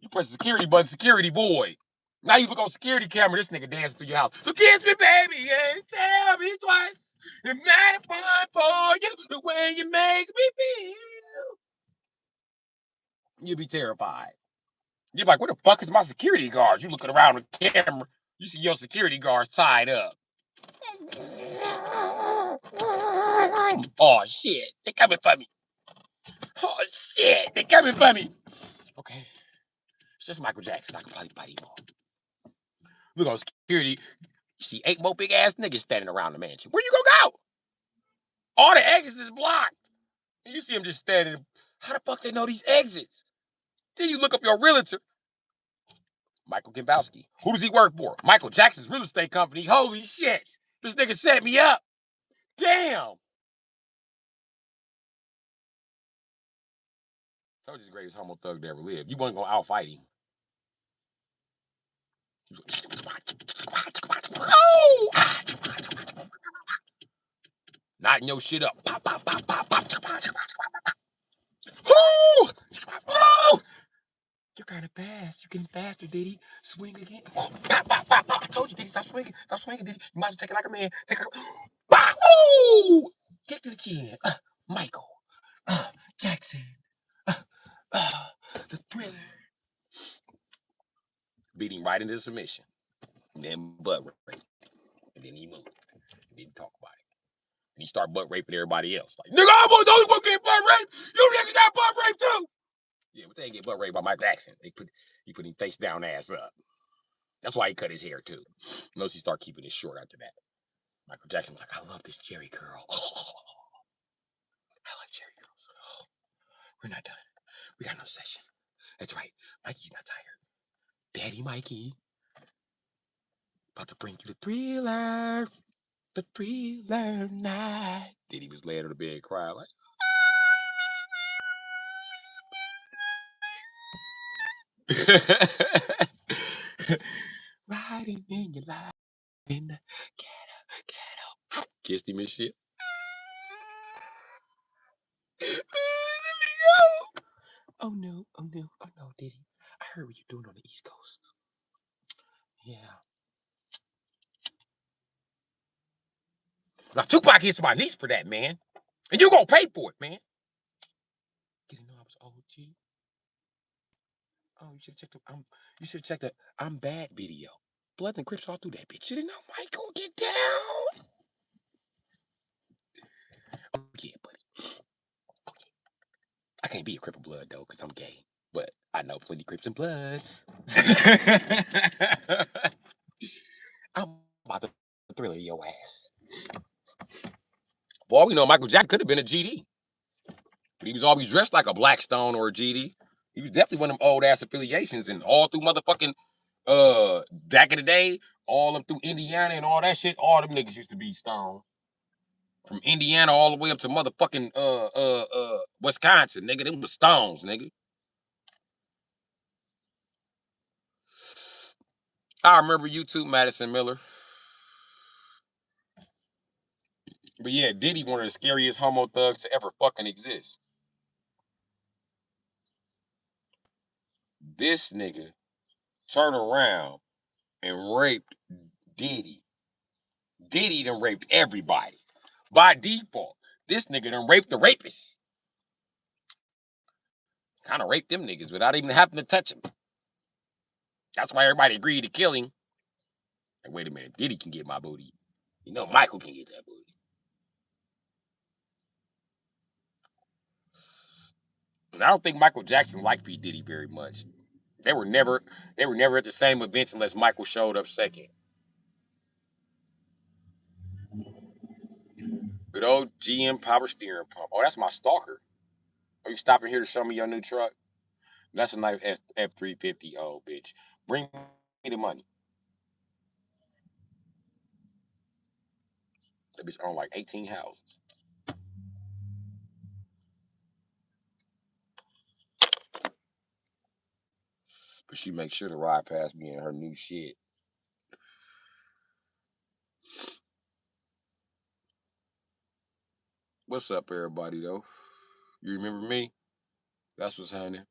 You press the security button, security boy. Now you look on security camera, this nigga dancing through your house. So kiss me, baby, and tell me twice. It mighty fun for you the way you make me feel. You'll be terrified. You're like, where the fuck is my security guard? You looking around the camera, you see your security guards tied up. Oh shit, they coming for me. Oh shit, they coming for me. Okay, it's just Michael Jackson. I can probably bite him off. Look on security. You see 8 more big ass niggas standing around the mansion. Where you gonna go? All the exits is blocked. And you see them just standing. How the fuck they know these exits? Then you look up your realtor. Michael Kimbowski. Who does he work for? Michael Jackson's real estate company. Holy shit. This nigga set me up. Damn. Told you the greatest homo thug to ever live. You wasn't gonna outfight him. Oh! Knotting your shit up. Pop, pop, pop, pop, pop. Ooh! Ooh! You're kind of fast. You're getting faster, Diddy. Swing again. Pop, pop, pop, pop. I told you, Diddy, stop swinging. Stop swinging, Diddy. You might as well take it like a man. Take it. Pop! Ooh! Get to the chin. Michael. Jackson. The Thriller. Beat him right into submission. And then butt rape. And then he moved. And didn't talk about it. And he started butt raping everybody else. Like, nigga, I was the only one getting butt raped. You niggas got butt raped too. Yeah, but they ain't get butt raped by Michael Jackson. He put him face down, ass up. That's why he cut his hair too. Notice he started keeping it short after that. Michael Jackson was like, I love this Jerry girl. I like Jerry girls. We're not done. We got no session. That's right. Mikey's not tired. Daddy Mikey. About to bring you the Thriller. The Thriller night. Then he was laying on the bed crying like, riding in your life in the ghetto. Kissed him and shit. Oh no, Diddy. I heard what you're doing on the East Coast. Yeah. Now Tupac hits my niece for that, man. And you gonna pay for it, man. Didn't know I was OG. Oh, you should check the I'm Bad video. Bloods and Crips all through that bitch. You didn't know Michael get down. Oh yeah, buddy. Oh yeah. I can't be a Crip or Blood though, because I'm gay. But I know plenty Crips and Bloods. I'm about to thriller your ass. For all we know, Michael Jackson could have been a GD. But he was always dressed like a Blackstone or a GD. He was definitely one of them old ass affiliations, and all through motherfucking back in the day, all up through Indiana and all that shit, all them niggas used to be Stone. From Indiana all the way up to motherfucking Wisconsin, nigga. Them was Stones, nigga. I remember you too, Madison Miller. But yeah, Diddy one of the scariest homo thugs to ever fucking exist. This nigga turned around and raped Diddy. Diddy done raped everybody. By default, this nigga done raped the rapists. Kind of raped them niggas without even having to touch him. That's why everybody agreed to kill him. Like, wait a minute, Diddy can get my booty. You know Michael can get that booty. And I don't think Michael Jackson liked P. Diddy very much. They were never at the same events unless Michael showed up second. Good old GM power steering pump. Oh, that's my stalker. Are you stopping here to show me your new truck? That's a nice F350. Oh, bitch. Bring me the money. That bitch owned like 18 houses. But she makes sure to ride past me in her new shit. What's up, everybody, though? You remember me? That's what's happening.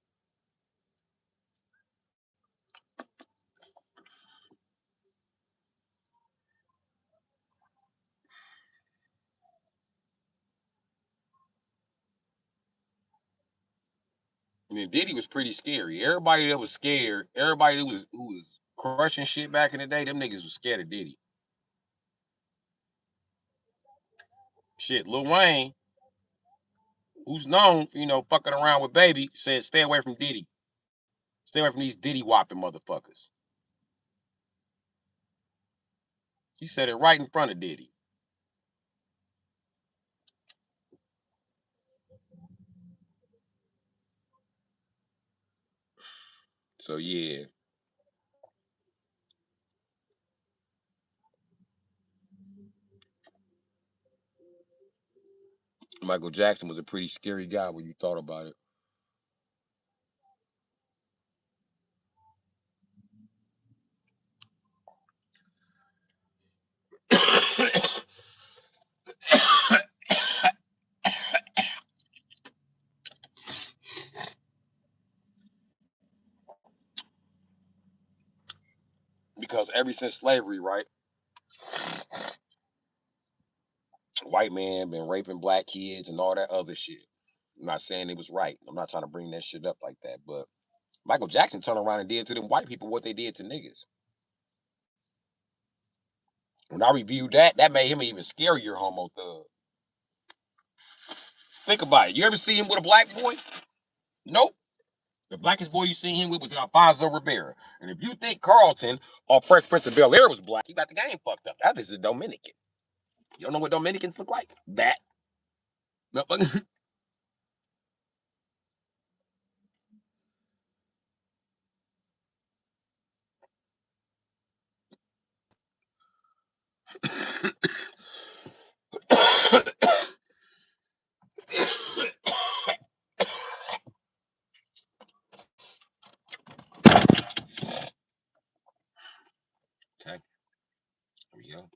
And then Diddy was pretty scary. Everybody that was scared, everybody who was crushing shit back in the day, them niggas was scared of Diddy. Shit, Lil Wayne, who's known for, fucking around with Baby, said stay away from Diddy. Stay away from these Diddy whopping motherfuckers. He said it right in front of Diddy. So yeah, Michael Jackson was a pretty scary guy when you thought about it. Because ever since slavery, right, white man been raping black kids and all that other shit. I'm not saying it was right. I'm not trying to bring that shit up like that. But Michael Jackson turned around and did to them white people what they did to niggas. When I reviewed that, that made him an even scarier homo thug. Think about it. You ever see him with a black boy? Nope. The blackest boy you seen him with was Alfonso Rivera. And if you think Carlton or Fresh Prince of Bel Air was black, you got the game fucked up. That is a Dominican. You don't know what Dominicans look like? That. Okay. Here we go.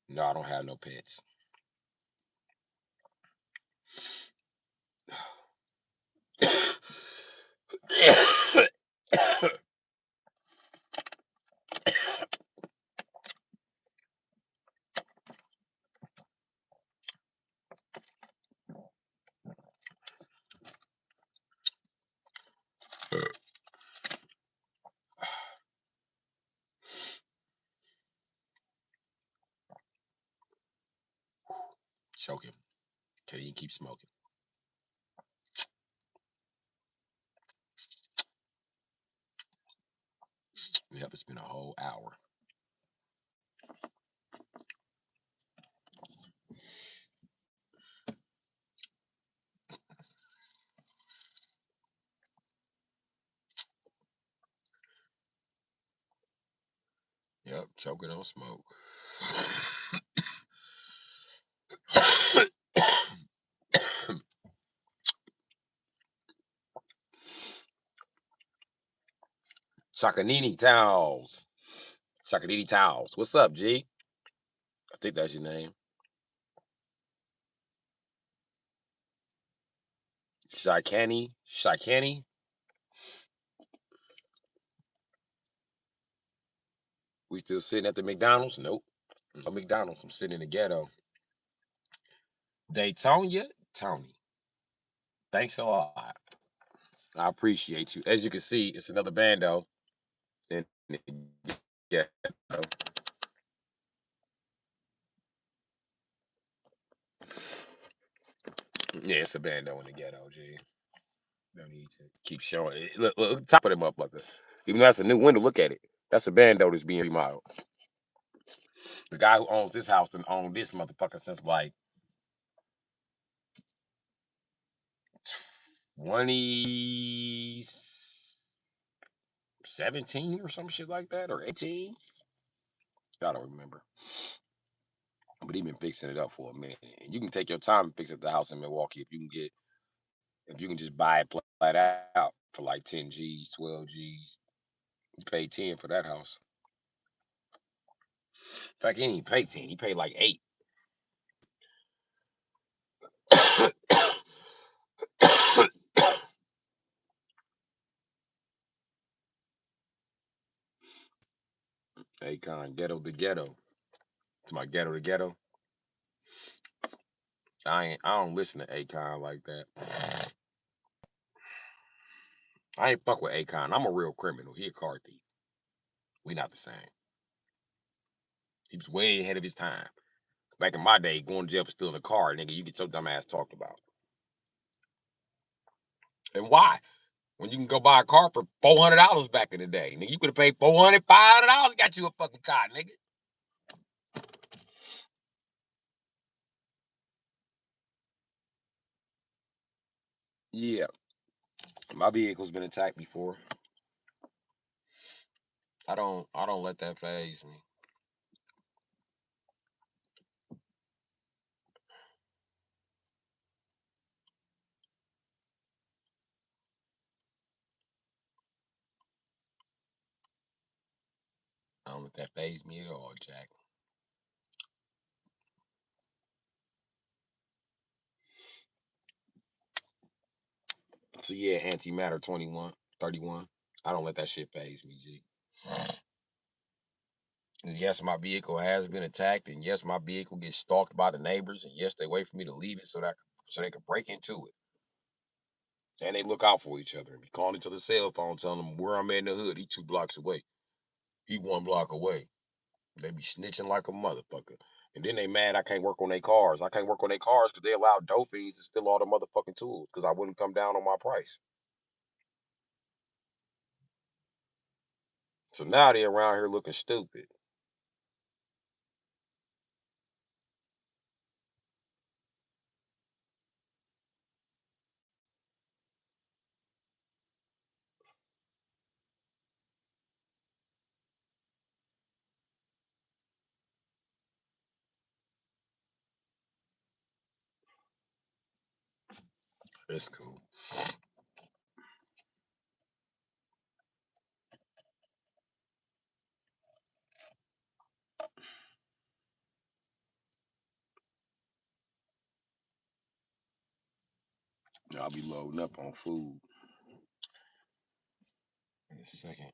No, I don't have no pets. can keep smoking. Yep, it's been a whole hour. Yep, choking on smoke. Chakanini Towels. Chakanini Towels. What's up, G? I think that's your name. Shikani. We still sitting at the McDonald's? Nope. No McDonald's. I'm sitting in the ghetto. Daytona, Tony. Thanks a lot. I appreciate you. As you can see, it's another bando in the ghetto. Yeah, it's a bando in the ghetto, G. No need to keep showing it. Look, top of them up like that. Even though that's a new window, look at it. That's a bando that's being remodeled. The guy who owns this house done owned this motherfucker since like 2017 or some shit like that, or 18. I don't remember. But he been fixing it up for a minute. And you can take your time and fix up the house in Milwaukee if you can just buy it flat out for like 10 G's, 12 G's. You pay 10 for that house. In fact, he didn't even pay 10. He paid like 8. Akon, ghetto to ghetto. To my ghetto to ghetto. I don't listen to Akon like that. I ain't fuck with Akon. I'm a real criminal. He a car thief. We not the same. He was way ahead of his time. Back in my day, going to jail for stealing a car, nigga, you get your dumb ass talked about. And why? When you can go buy a car for $400 back in the day, nigga, you could have paid $400, $500, got you a fucking car, nigga. Yeah, my vehicle's been attacked before. I don't let that phase me. I don't let that phase me at all, Jack. So yeah, antimatter 21, 31. I don't let that shit phase me, G. And yes, my vehicle has been attacked, and yes, my vehicle gets stalked by the neighbors, and yes, they wait for me to leave it so they can break into it. And they look out for each other and be calling each other's cell phone, telling them where I'm at in the hood. He 2 blocks away. He 1 block away. They be snitching like a motherfucker. And then they mad I can't work on their cars. I can't work on their cars because they allow dope fiends to steal all the motherfucking tools because I wouldn't come down on my price. So now they around here looking stupid. It's cool. I'll be loading up on food in a second.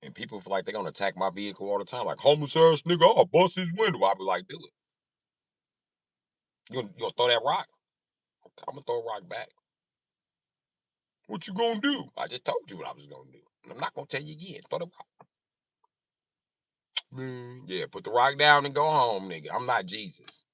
And people feel like they're gonna attack my vehicle all the time. Like, homeless ass nigga, I'll bust his window. I'll be like, do it. You gonna throw that rock? I'm gonna throw a rock back. What you gonna do? I just told you what I was gonna do. And I'm not gonna tell you again. Throw the rock. Man, yeah, put the rock down and go home, nigga. I'm not Jesus.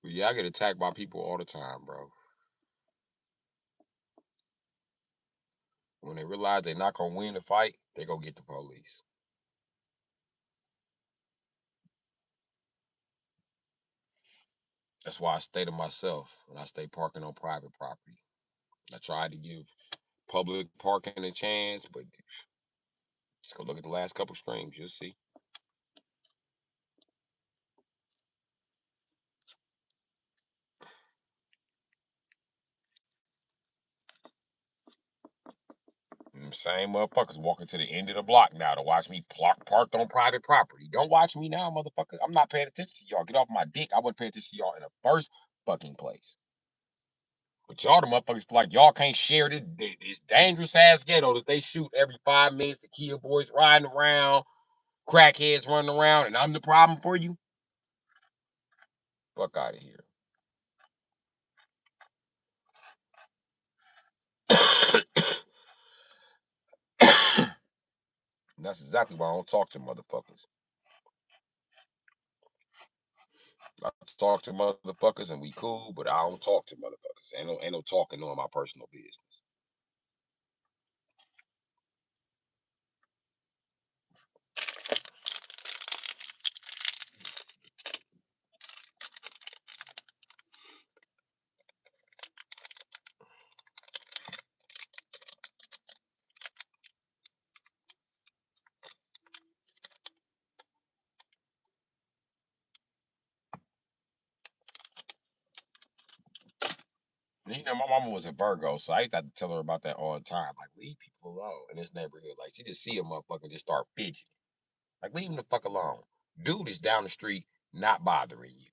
But yeah, I get attacked by people all the time, bro. When they realize they're not gonna win the fight, they go get the police. That's why I stay to myself and I stay parking on private property. I tried to give public parking a chance, but just go look at the last couple streams. You'll see. Them same motherfuckers walking to the end of the block now to watch me parked on private property. Don't watch me now, motherfucker. I'm not paying attention to y'all. Get off my dick. I wasn't paying attention to y'all in the first fucking place. But y'all, the motherfuckers, feel like y'all can't share this dangerous ass ghetto that they shoot every 5 minutes. The Kia boys riding around, crackheads running around, and I'm the problem for you. Fuck out of here. That's exactly why I don't talk to motherfuckers. I talk to motherfuckers and we cool, but I don't talk to motherfuckers. Ain't no talking on my personal business. You know, my mama was a Virgo, so I used to have to tell her about that all the time. Like, leave people alone in this neighborhood. Like, she just see a motherfucker and just start fidgeting. Like, leave him the fuck alone. Dude is down the street, not bothering you.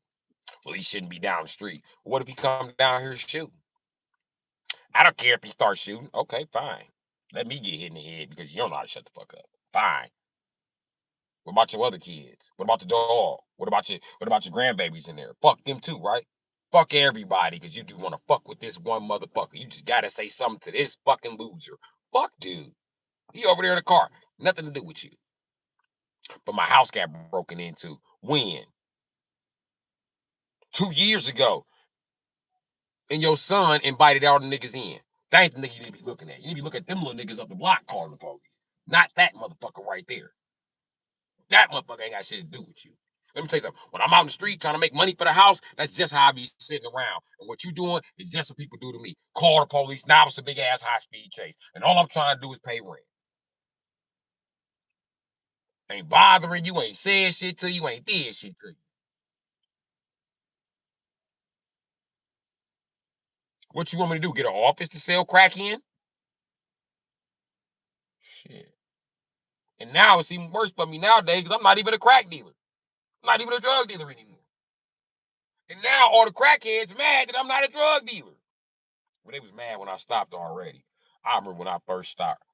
Well, he shouldn't be down the street. What if he come down here shooting? I don't care if he starts shooting. Okay, fine. Let me get hit in the head because you don't know how to shut the fuck up. Fine. What about your other kids? What about the dog? What about your grandbabies in there? Fuck them too, right? Fuck everybody because you do want to fuck with this one motherfucker. You just gotta say something to this fucking loser. Fuck dude. He over there in the car. Nothing to do with you. But my house got broken into. When? 2 years ago. And your son invited all the niggas in. That ain't the nigga you need to be looking at. You need to be looking at them little niggas up the block calling the police. Not that motherfucker right there. That motherfucker ain't got shit to do with you. Let me tell you something. When I'm out in the street trying to make money for the house, that's just how I be sitting around. And what you doing is just what people do to me. Call the police. Now it's a big ass high speed chase. And all I'm trying to do is pay rent. Ain't bothering you, ain't saying shit to you, ain't did shit to you. What you want me to do? Get an office to sell crack in? Shit. And now it's even worse for me nowadays because I'm not even a crack dealer. I'm not even a drug dealer anymore. And now all the crackheads mad that I'm not a drug dealer. Well, they was mad when I stopped already. I remember when I first stopped,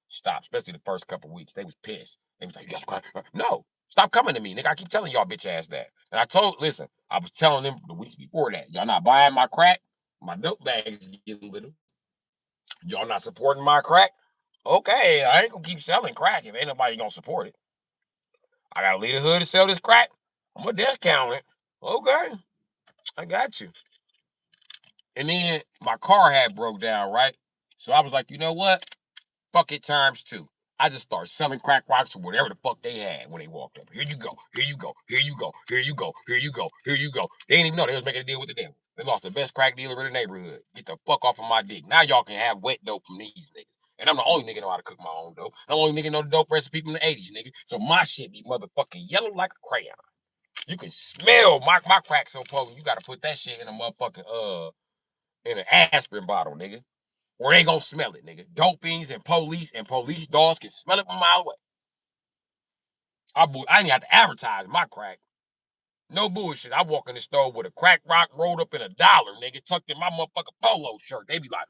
especially the first couple weeks. They was pissed. They was like, "You guys crack?" No, stop coming to me, nigga. I keep telling y'all bitch ass that. And listen, I was telling them the weeks before that. Y'all not buying my crack. My dope bags getting little. Y'all not supporting my crack. Okay, I ain't gonna keep selling crack if ain't nobody gonna support it. I gotta leave the hood to sell this crack. I'm gonna discount it. Okay, I got you. And then my car had broke down, right? So I was like, you know what? Fuck it times two. I just started selling crack rocks or whatever the fuck they had when they walked up. Here you go, here you go, here you go, here you go, here you go, here you go. They didn't even know they was making a deal with the devil. They lost the best crack dealer in the neighborhood. Get the fuck off of my dick. Now y'all can have wet dope from these niggas. And I'm the only nigga know how to cook my own dope. I'm the only nigga know the dope recipe from the 80s, nigga. So my shit be motherfucking yellow like a crayon. You can smell my crack so potent. You gotta put that shit in a motherfucking in an aspirin bottle, nigga. Or they gonna smell it, nigga. Dope fiends and police dogs can smell it from a mile away. I didn't have to advertise my crack. No bullshit. I walk in the store with a crack rock rolled up in $1, nigga, tucked in my motherfucking polo shirt. They be like,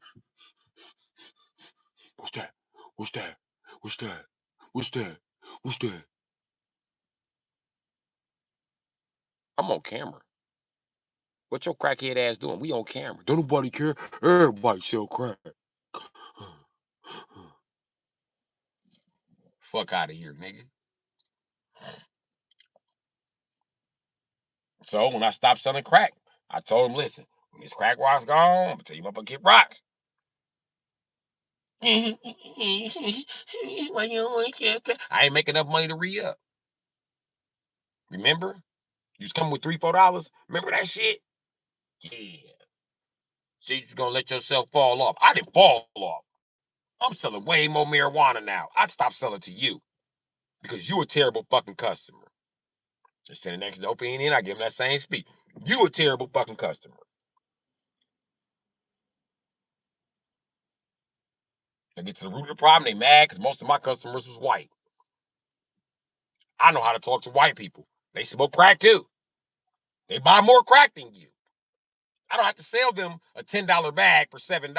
what's that? What's that? What's that? What's that? What's that? I'm on camera. What your crackhead ass doing? We on camera. Don't nobody care. Everybody sell crack. Fuck out of here, nigga. So when I stopped selling crack, I told him, listen, when this crack rock's gone, I'm gonna tell you motherfucker get rocks. I ain't making enough money to re-up. Remember? You was coming with $3, $4. Remember that shit? Yeah. See, you're gonna let yourself fall off. I didn't fall off. I'm selling way more marijuana now. I'd stop selling to you because you a terrible fucking customer. Just send the next dope in, I give him that same speech. You a terrible fucking customer. They get to the root of the problem, they mad because most of my customers was white. I know how to talk to white people. They smoke crack too. They buy more crack than you. I don't have to sell them a $10 bag for $7.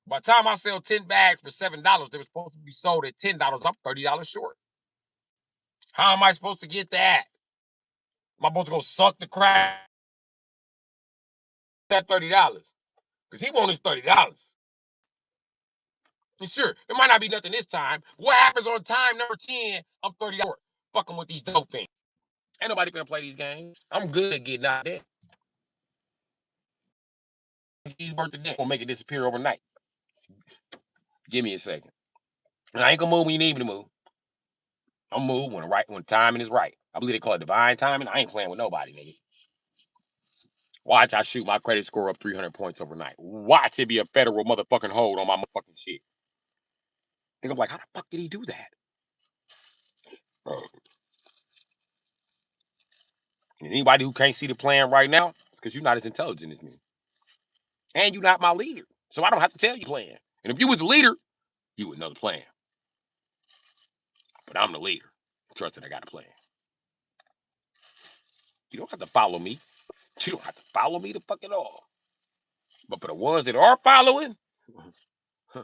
By the time I sell 10 bags for $7, they were supposed to be sold at $10. I'm $30 short. How am I supposed to get that? Am I supposed to go suck the crack at $30? Because he wants his $30. And sure, it might not be nothing this time. What happens on time number 10? I'm $30 short. Fucking with these dope things. Ain't nobody gonna play these games. I'm good at getting out there. He's worth the day. Gonna make it disappear overnight. Give me a second. And I ain't gonna move when you need me to move. I'm move when timing is right. I believe they call it divine timing. I ain't playing with nobody, nigga. Watch I shoot my credit score up 300 points overnight. Watch it be a federal motherfucking hold on my motherfucking shit. And I'm like, how the fuck did he do that? And anybody who can't see the plan right now, it's because you're not as intelligent as me. And you're not my leader. So I don't have to tell you plan. And if you was the leader, you would know the plan. But I'm the leader. Trust that I got a plan. You don't have to follow me. You don't have to follow me the fuck at all. But for the ones that are following, I'm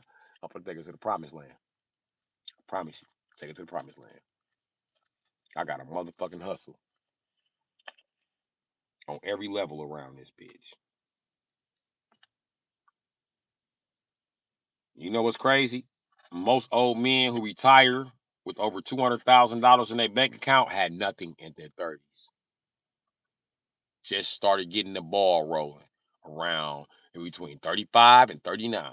gonna take us to the promised land. I promise you. Take it to the promised land. I got a motherfucking hustle on every level around this bitch. You know what's crazy? Most old men who retire with over $200,000 in their bank account had nothing in their 30s. Just started getting the ball rolling around in between 35 and 39.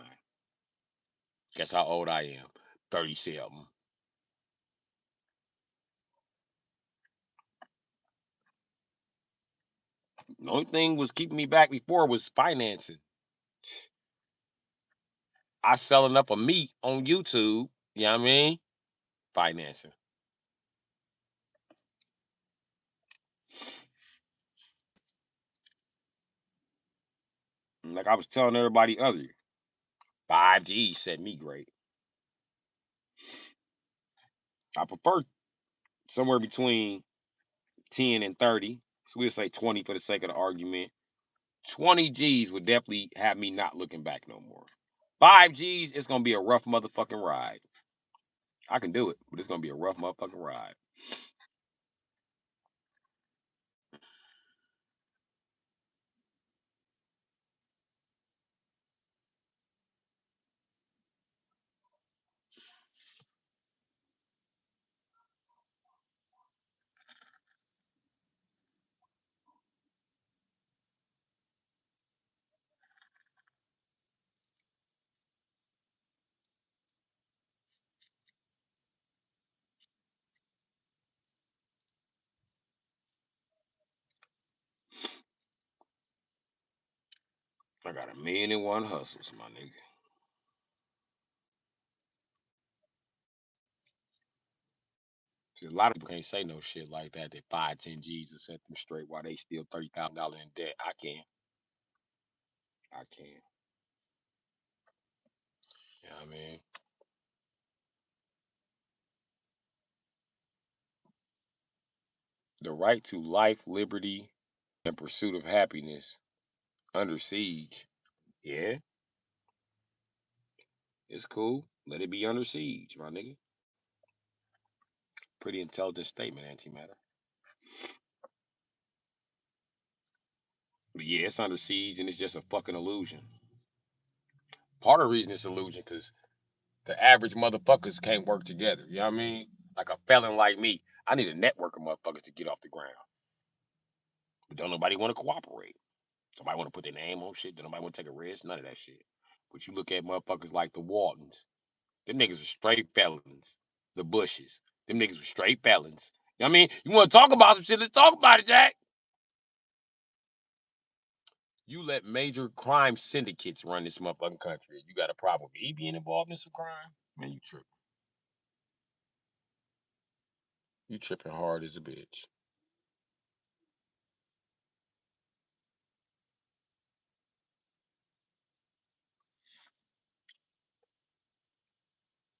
Guess how old I am? 37. The only thing was keeping me back before was financing. I selling up a meat on YouTube, you know what I mean? Financing. Like I was telling everybody earlier, 5G set me great. I prefer somewhere between 10 and 30. So we'll say 20 for the sake of the argument. 20 G's would definitely have me not looking back no more. 5 G's, it's gonna be a rough motherfucking ride. I can do it, but it's gonna be a rough motherfucking ride. I got 1,000,001 hustles, my nigga. See, a lot of people can't say no shit like that. That 5, 10 G's to set them straight while they still $30,000 in debt. I can. I can. You know what I mean? The right to life, liberty, and pursuit of happiness under siege. Yeah, it's cool. Let it be under siege, my nigga. Pretty intelligent statement, antimatter. But yeah, it's under siege and it's just a fucking illusion. Part of the reason it's illusion because the average motherfuckers can't work together. You know what I mean? Like a felon like me, I need a network of motherfuckers to get off the ground. But don't nobody want to cooperate. Nobody want to put their name on shit. Don't nobody want to take a risk. None of that shit. But you look at motherfuckers like the Waltons. Them niggas are straight felons. The Bushes. Them niggas were straight felons. You know what I mean? You want to talk about some shit? Let's talk about it, Jack. You let major crime syndicates run this motherfucking country. You got a problem with me being involved in some crime? Man, you tripping. You tripping hard as a bitch.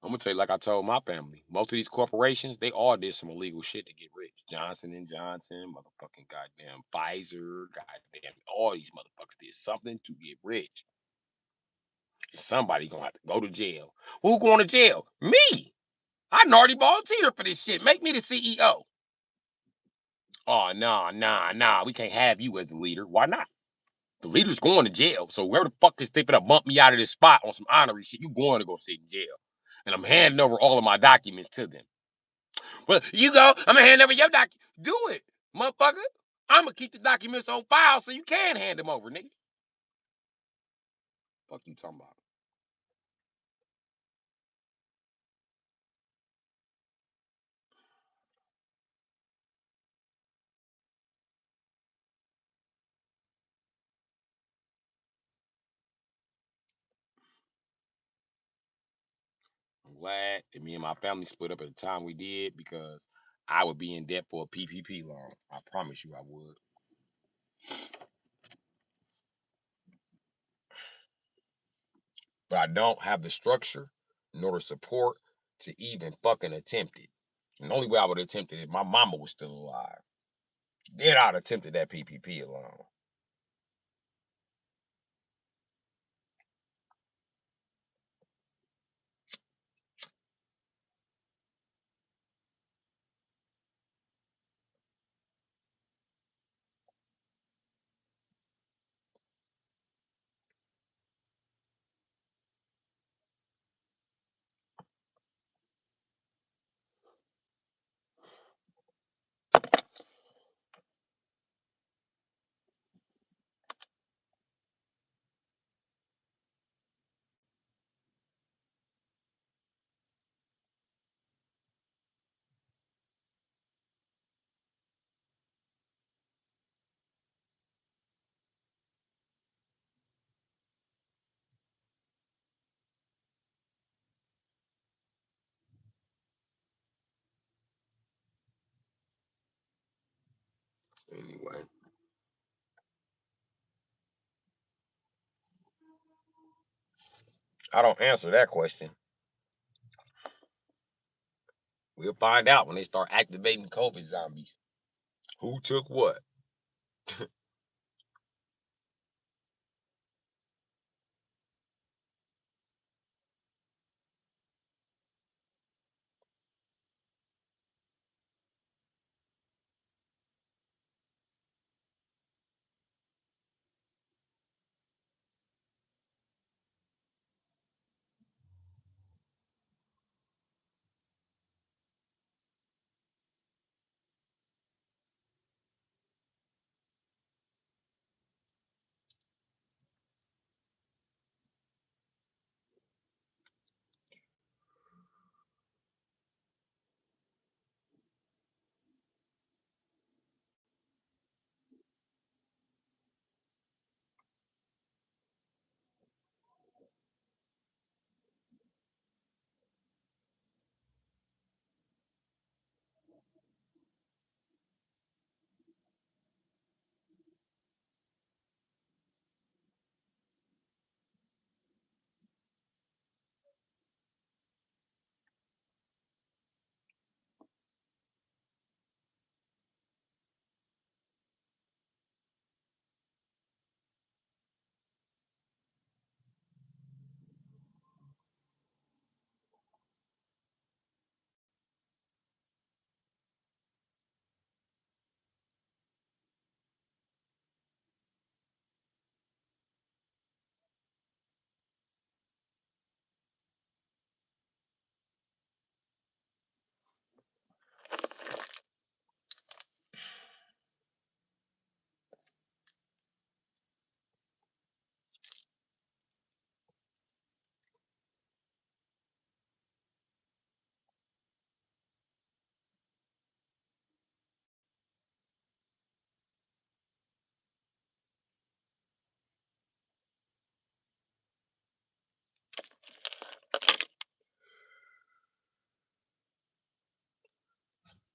I'm gonna tell you, like I told my family, most of these corporations, they all did some illegal shit to get rich. Johnson and Johnson, motherfucking goddamn Pfizer, goddamn, all these motherfuckers did something to get rich. Somebody gonna have to go to jail. Who going to jail? Me. I already volunteered for this shit. Make me the CEO. Oh, nah. We can't have you as the leader. Why not? The leader's going to jail. So whoever the fuck is thinking to bump me out of this spot on some honorary shit, you going to go sit in jail. And I'm handing over all of my documents to them. Well, you go, I'm gonna hand over your document. Do it, motherfucker. I'm gonna keep the documents on file so you can hand them over, nigga. Fuck you talking about? I'm glad that me and my family split up at the time we did because I would be in debt for a PPP loan. I promise you I would. But I don't have the structure nor the support to even fucking attempt it. And the only way I would attempt it if my mama was still alive. Then I'd attempted that PPP alone. Anyway, I don't answer that question. We'll find out when they start activating COVID zombies. Who took what?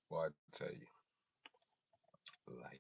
Well, I tell you, life.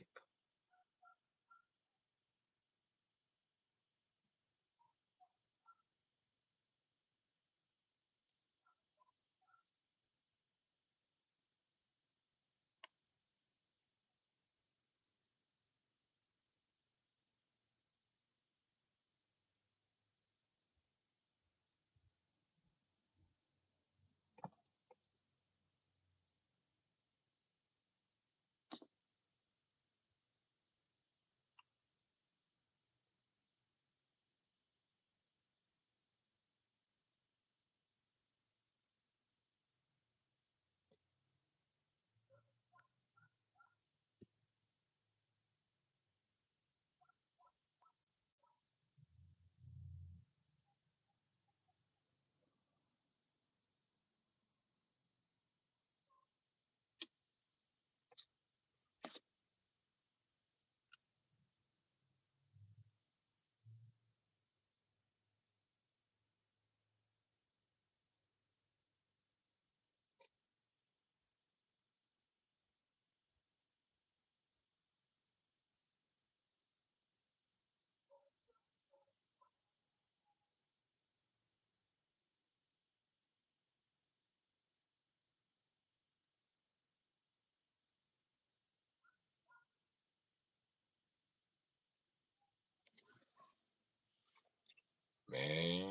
Man,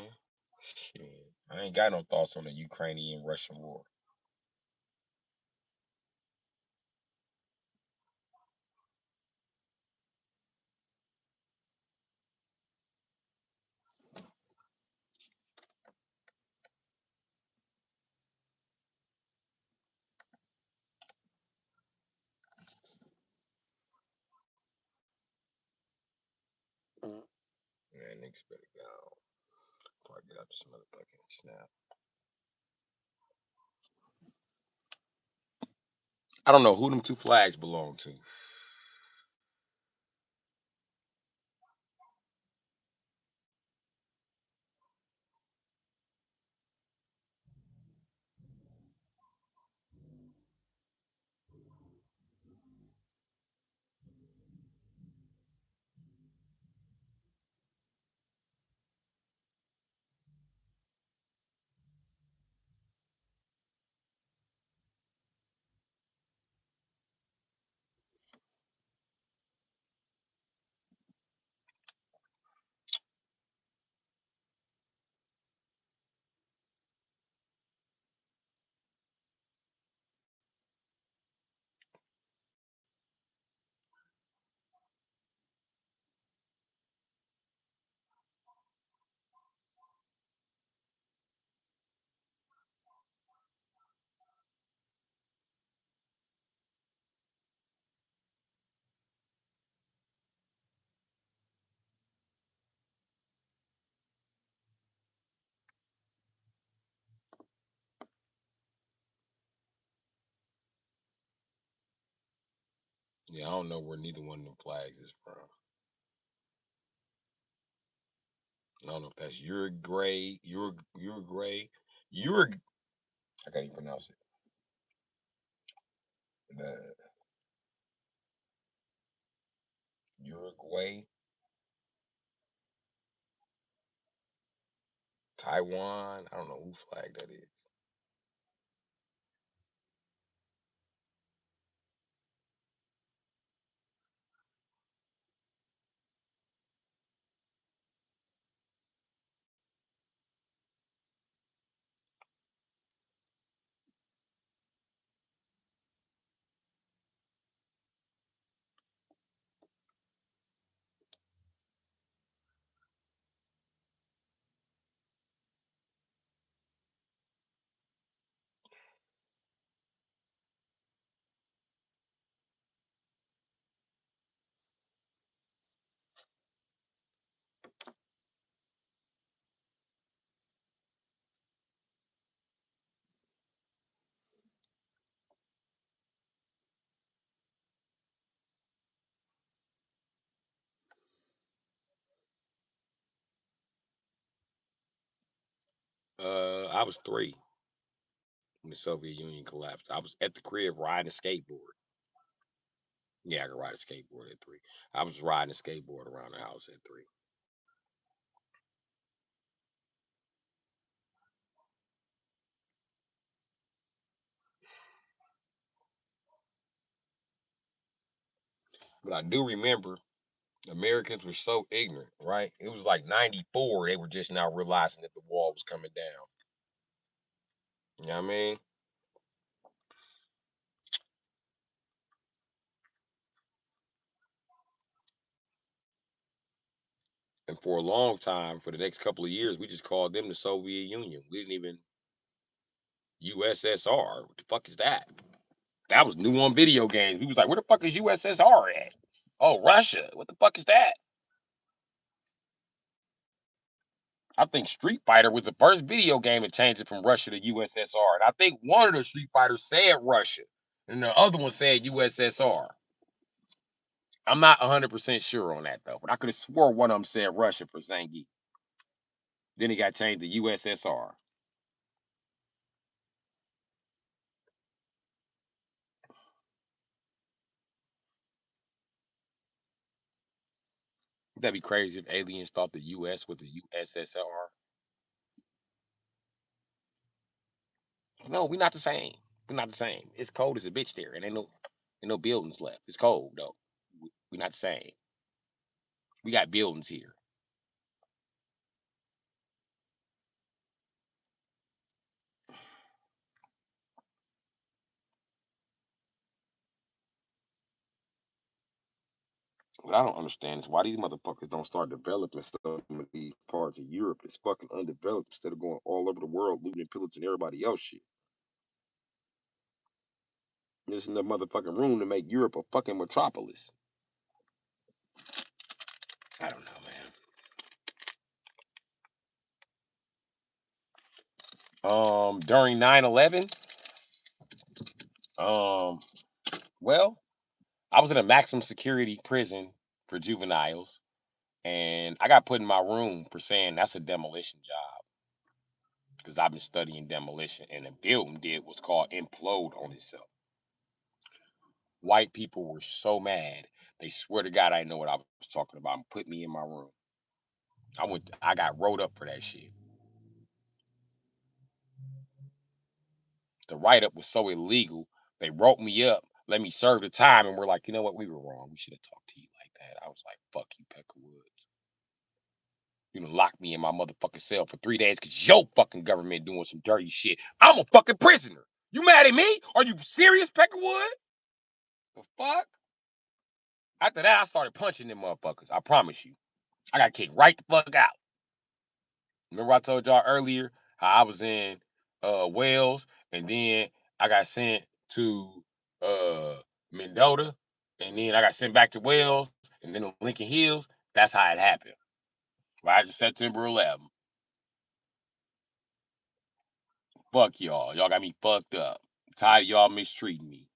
shit. I ain't got no thoughts on the Ukrainian Russian war. Man, niggas better go. Before I get out this motherfucking snap. I don't know who them two flags belong to. Yeah, I don't know where neither one of them flags is from. I don't know if that's Uruguay. I can't even pronounce it. The Uruguay, Taiwan. I don't know who flag that is. I was 3 when the Soviet Union collapsed. I was at the crib riding a skateboard. Yeah, I could ride a skateboard at 3. I was riding a skateboard around the house at 3. But I do remember Americans were so ignorant, right? It was like 94, they were just now realizing that the wall was coming down. You know what I mean? And for a long time, for the next couple of years, we just called them the Soviet Union. We didn't even USSR. What the fuck is that? That was new on video games. We was like, where the fuck is USSR at? Oh, Russia. What the fuck is that? I think Street Fighter was the first video game to change it from Russia to USSR. And I think one of the Street Fighters said Russia, and the other one said USSR. I'm not 100% sure on that, though. But I could have swore one of them said Russia for Zangief. Then it got changed to USSR. That'd be crazy if aliens thought the US was the USSR. No, we're not the same. We're not the same. It's cold as a bitch there, and ain't no buildings left. It's cold though. We're not the same. We got buildings here. What I don't understand is why these motherfuckers don't start developing some of these parts of Europe that's fucking undeveloped instead of going all over the world looting and pillaging everybody else shit. There's enough motherfucking room to make Europe a fucking metropolis. I don't know, man. During 9/11, um, well, I was in a maximum security prison for juveniles, and I got put in my room for saying that's a demolition job because I've been studying demolition, and the building did what's called implode on itself. White people were so mad they swear to God I didn't know what I was talking about and put me in my room. I got rolled up for that shit. The write up was so illegal. They wrote me up, let me serve the time, and we're like, you know what? We were wrong. We should have talked to you like that. I was like, fuck you, Pecker Woods. You know, lock me in my motherfucking cell for 3 days because your fucking government doing some dirty shit. I'm a fucking prisoner. You mad at me? Are you serious, Peckerwood? The fuck? After that, I started punching them motherfuckers. I promise you. I got kicked right the fuck out. Remember I told y'all earlier how I was in Wales and then I got sent to uh Mendota and then I got sent back to Wales and then to Lincoln Hills. That's how it happened. Right? September 11th. Fuck y'all. Y'all got me fucked up. I'm tired of y'all mistreating me.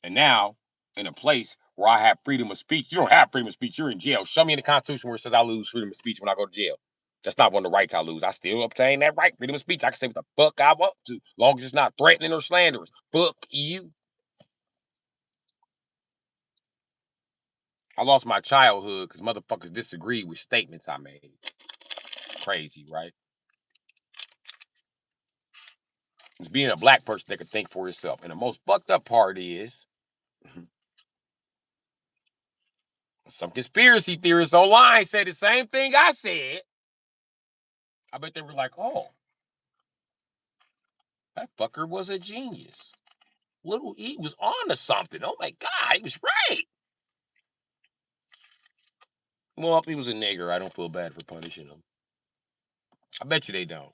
And now, in a place where I have freedom of speech, you don't have freedom of speech. You're in jail. Show me in the Constitution where it says I lose freedom of speech when I go to jail. That's not one of the rights I lose. I still obtain that right, freedom of speech. I can say what the fuck I want to, long as it's not threatening or slanderous. Fuck you. I lost my childhood because motherfuckers disagreed with statements I made. Crazy, right? It's being a black person that can think for itself. And the most fucked up part is some conspiracy theorists online said the same thing I said. I bet they were like, oh, that fucker was a genius. Little E was on to something. Oh my God, he was right. Well, if he was a nigger, I don't feel bad for punishing him. I bet you they don't.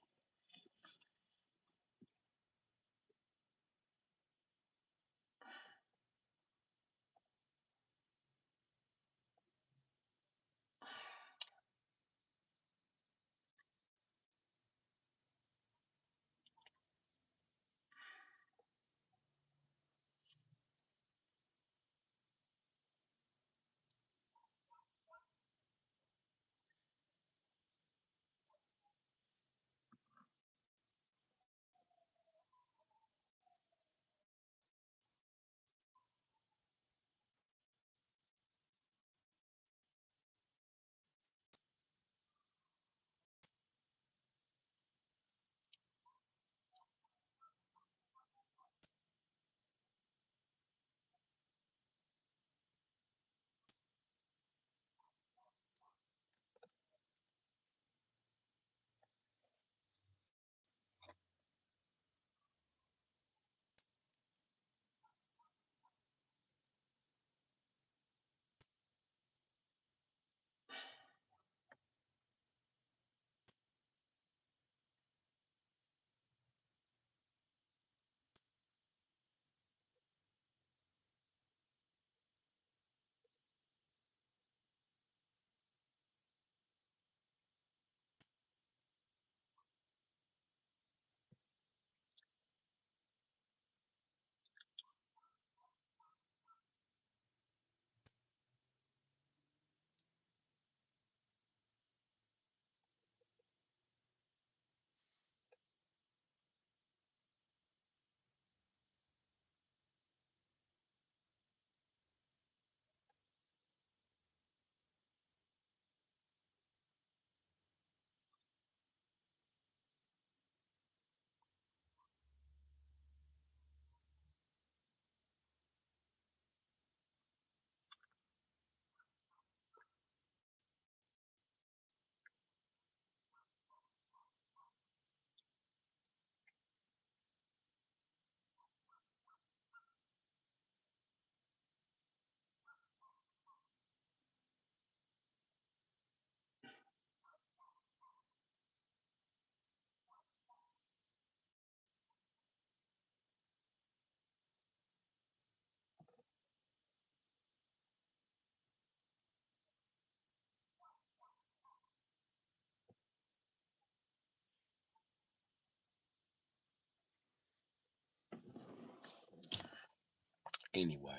Anyway,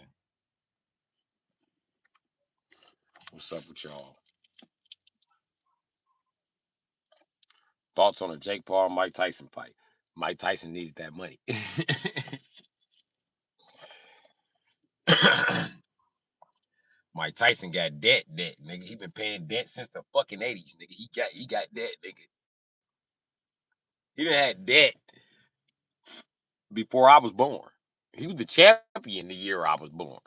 what's up with y'all? Thoughts on the Jake Paul Mike Tyson fight? Mike Tyson needed that money. Mike Tyson got debt, nigga. He been paying debt since the fucking 80s, nigga. He got debt, nigga. He done had debt before I was born. He was the champion the year I was born.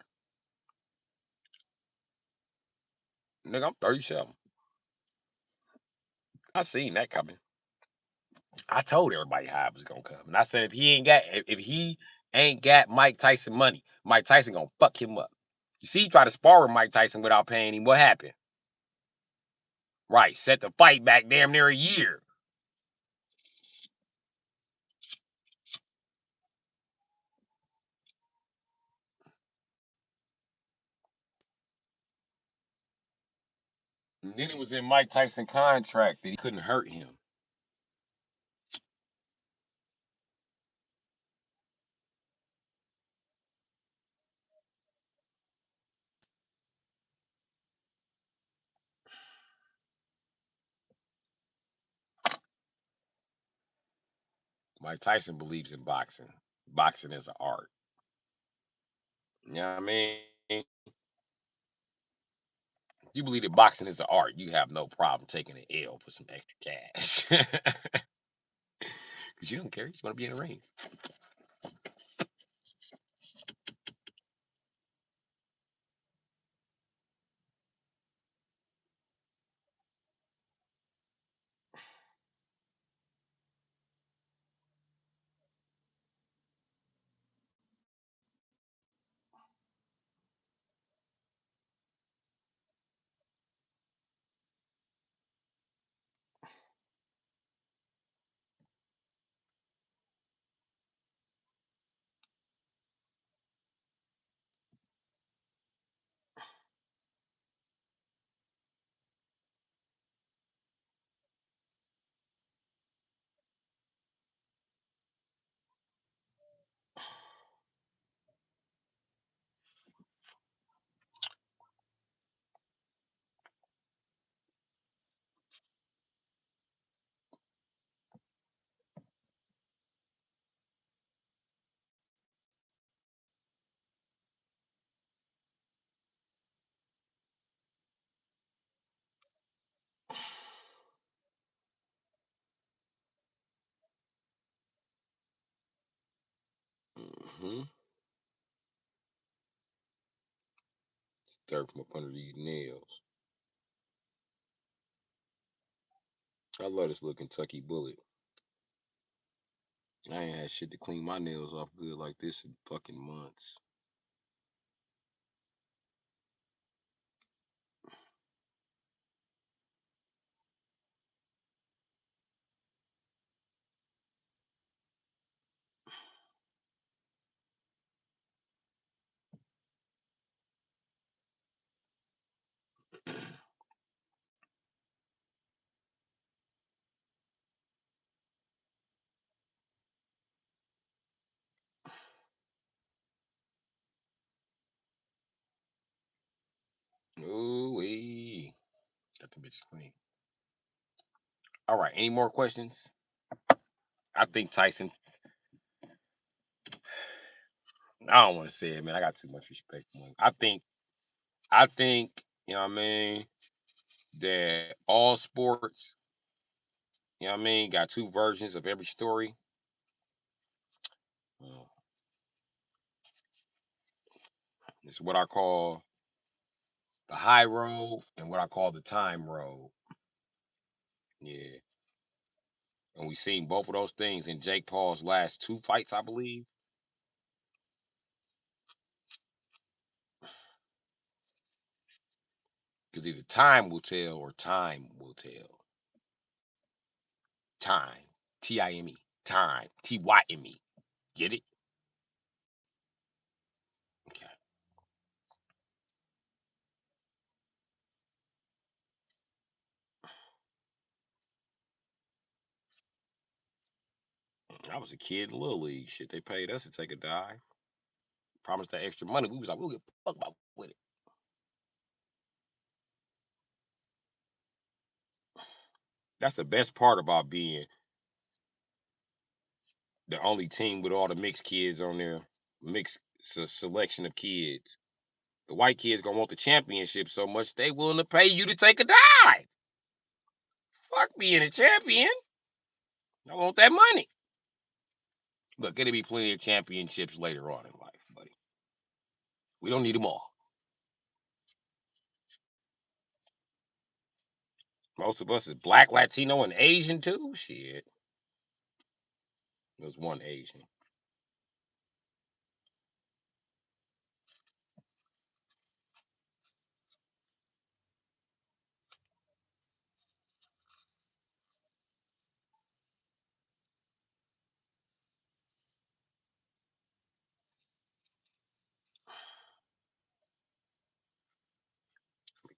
Nigga, I'm 37. I seen that coming. I told everybody how it was gonna come. And I said if he ain't got Mike Tyson money, Mike Tyson gonna fuck him up. You see, he tried to spar with Mike Tyson without paying him. What happened? Right, set the fight back damn near a year. And then it was in Mike Tyson contract that he couldn't hurt him. Mike Tyson believes in boxing. Boxing is an art. You know what I mean? If you believe that boxing is an art, you have no problem taking an L for some extra cash. Because you don't care. You just want to be in the ring. Mm-hmm. Dirt from up under these nails. I love this little Kentucky bullet. I ain't had shit to clean my nails off good like this in fucking months. Ooh wee. Got the bitch clean. All right. Any more questions? I think Tyson. I don't want to say it, man. I got too much respect for him. I think, you know what I mean, that all sports, you know what I mean, got two versions of every story. Uh, It's what I call the high road and what I call the time road. Yeah. And we seen both of those things in Jake Paul's last two fights, I believe. Because either time will tell or time will tell. Time. Time. Time. Time. Get it? Okay. I was a kid in Little League. Shit, they paid us to take a dive. Promised that extra money. We was like, we'll get fuck about with it. That's the best part about being the only team with all the mixed kids on there. Mixed selection of kids. The white kids gonna want the championship so much they willing to pay you to take a dive. Fuck being a champion. I want that money. Look, it'll be plenty of championships later on in life, buddy. We don't need them all. Most of us is black, Latino, and Asian too. Shit. There's one Asian.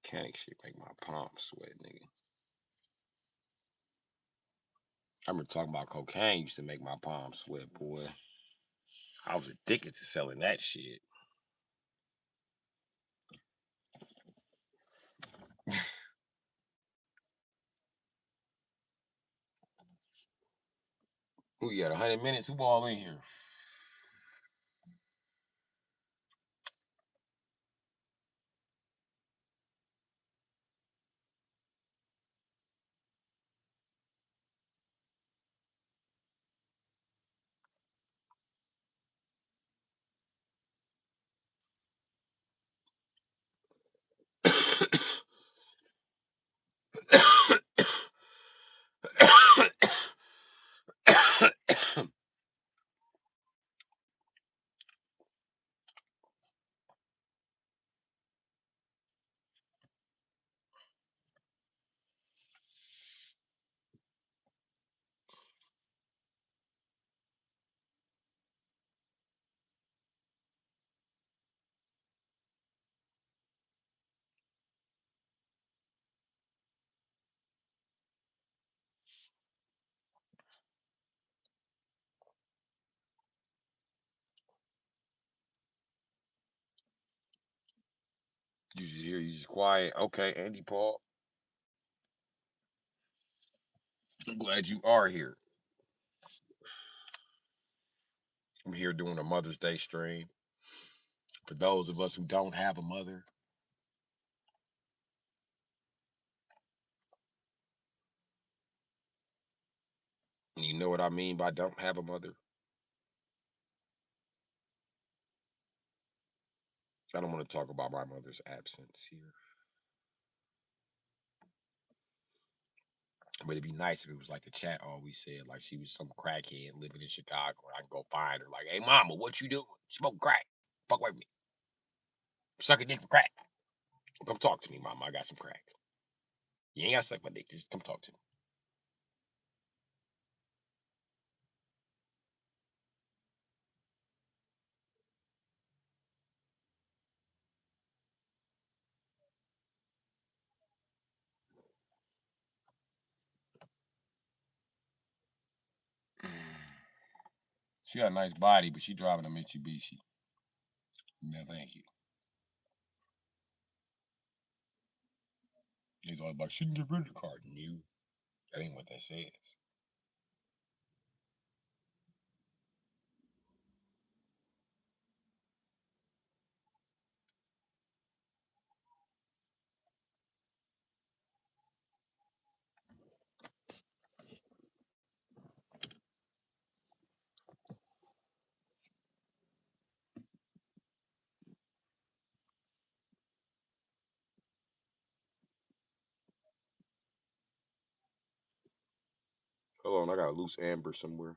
Mechanic shit make my palms sweat, nigga. I remember talking about cocaine used to make my palms sweat, boy. I was addicted to selling that shit. We got 100 minutes. Who all in here? You just hear, you just quiet. Okay, Andy Paul. I'm glad you are here. I'm here doing a Mother's Day stream. For those of us who don't have a mother, you know what I mean by don't have a mother. I don't want to talk about my mother's absence here. But it'd be nice if it was like the chat always said, like she was some crackhead living in Chicago, and I can go find her. Like, hey, mama, what you doing? Smoke crack. Fuck away with me. Suck a dick for crack. Come talk to me, mama. I got some crack. You ain't got to suck my dick. Just come talk to me. She got a nice body, but she driving a Mitsubishi. No, thank you. He's always like, she can get rid of the car. No, that ain't what that says. Hold on, I got a loose amber somewhere.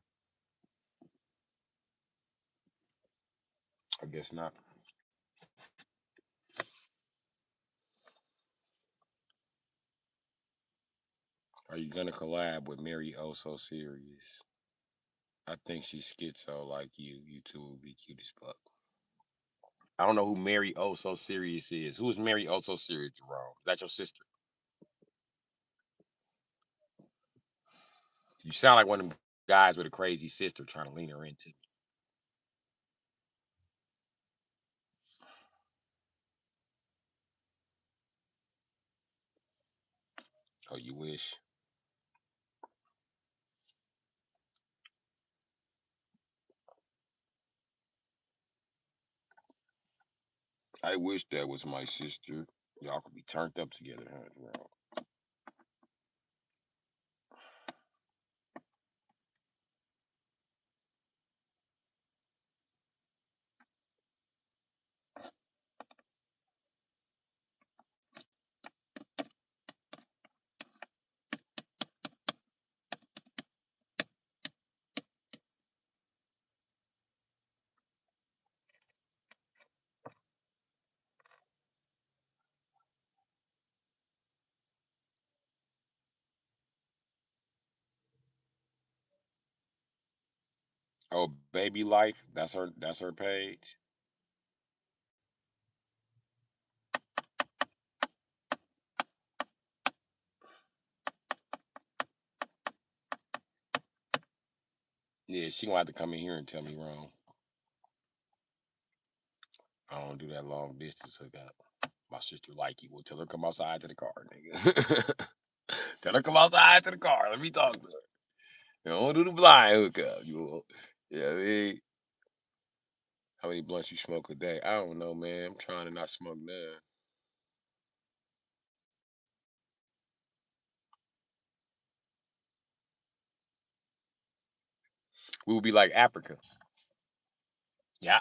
I guess not. Are you gonna collab with Mary Oh So Serious? I think she's schizo like you. You two will be cute as fuck. I don't know who Mary Oh So Serious is. Who is Mary Oh So Serious, Jerome? Is that your sister? You sound like one of them guys with a crazy sister trying to lean her into me. Oh, you wish? I wish that was my sister. Y'all could be turned up together, huh, Jerome? Oh, baby life. That's her. That's her page. Yeah, she gonna have to come in here and tell me wrong. I don't do that long distance hookup. My sister like you. Well, tell her come outside to the car, nigga. Tell her come outside to the car. Let me talk to her. You don't do the blind hookup. You know, yeah, I mean, how many blunts you smoke a day? I don't know, man. I'm trying to not smoke none. We would be like Africa. Yeah,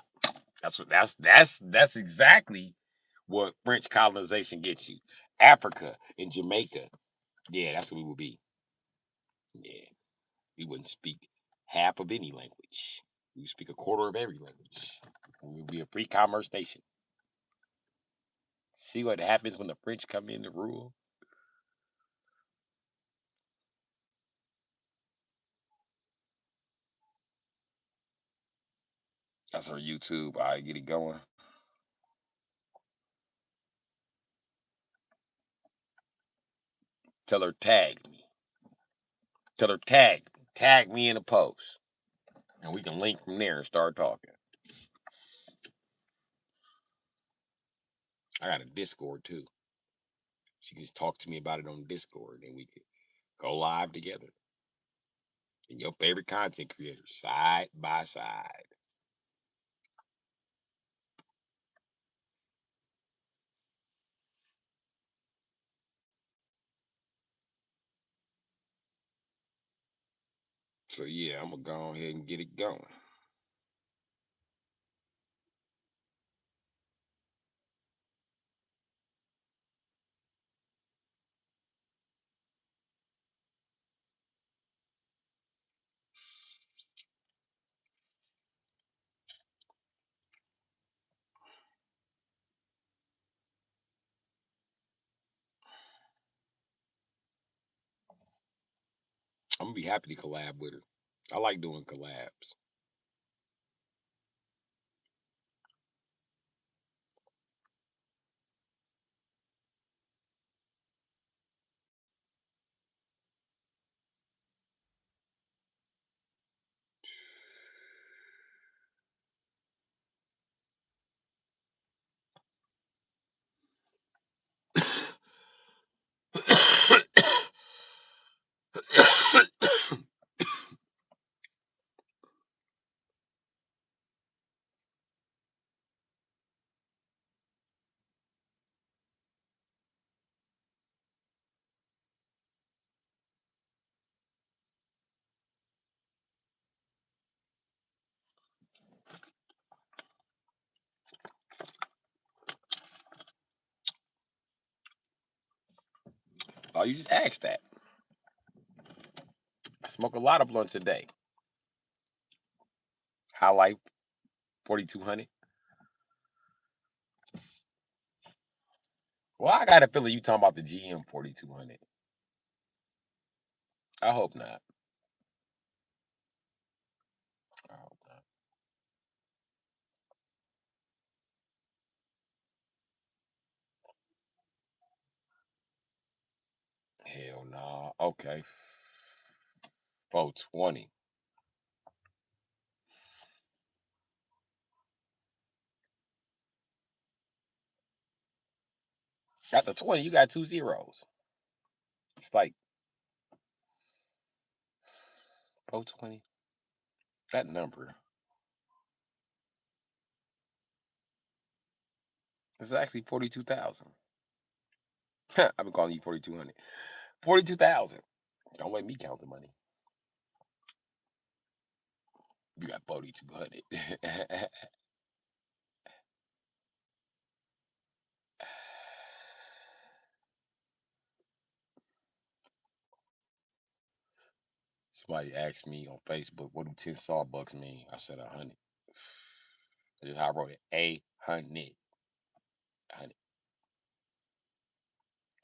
that's exactly what French colonization gets you. Africa and Jamaica. Yeah, that's what we would be. Yeah, we wouldn't speak half of any language. We would speak a quarter of every language. We would be a free commerce nation. See what happens when the French come in to rule? That's on YouTube. I get it going. Tell her tag me. Tell her tag me in a post, and we can link from there and start talking. I got a Discord too. She can just talk to me about it on Discord, and we could go live together. And your favorite content creators side by side. So yeah, I'm gonna go ahead and get it going. I'm gonna be happy to collab with her. I like doing collabs. Oh, you just asked that. I smoke a lot of blunts a day. Highlight 4200. Well, I got a feeling you talking about the GM 4200. I hope not. I hope not. Hell no. Okay. 420. Got the 20, you got two zeros. It's like 420. That number is actually 42,000. I've been calling you 4,200. 42,000. Don't let me count the money. You got 4,200. Somebody asked me on Facebook, what do 10 Starbucks mean? I said 100. That's just how I wrote it. 100. 100.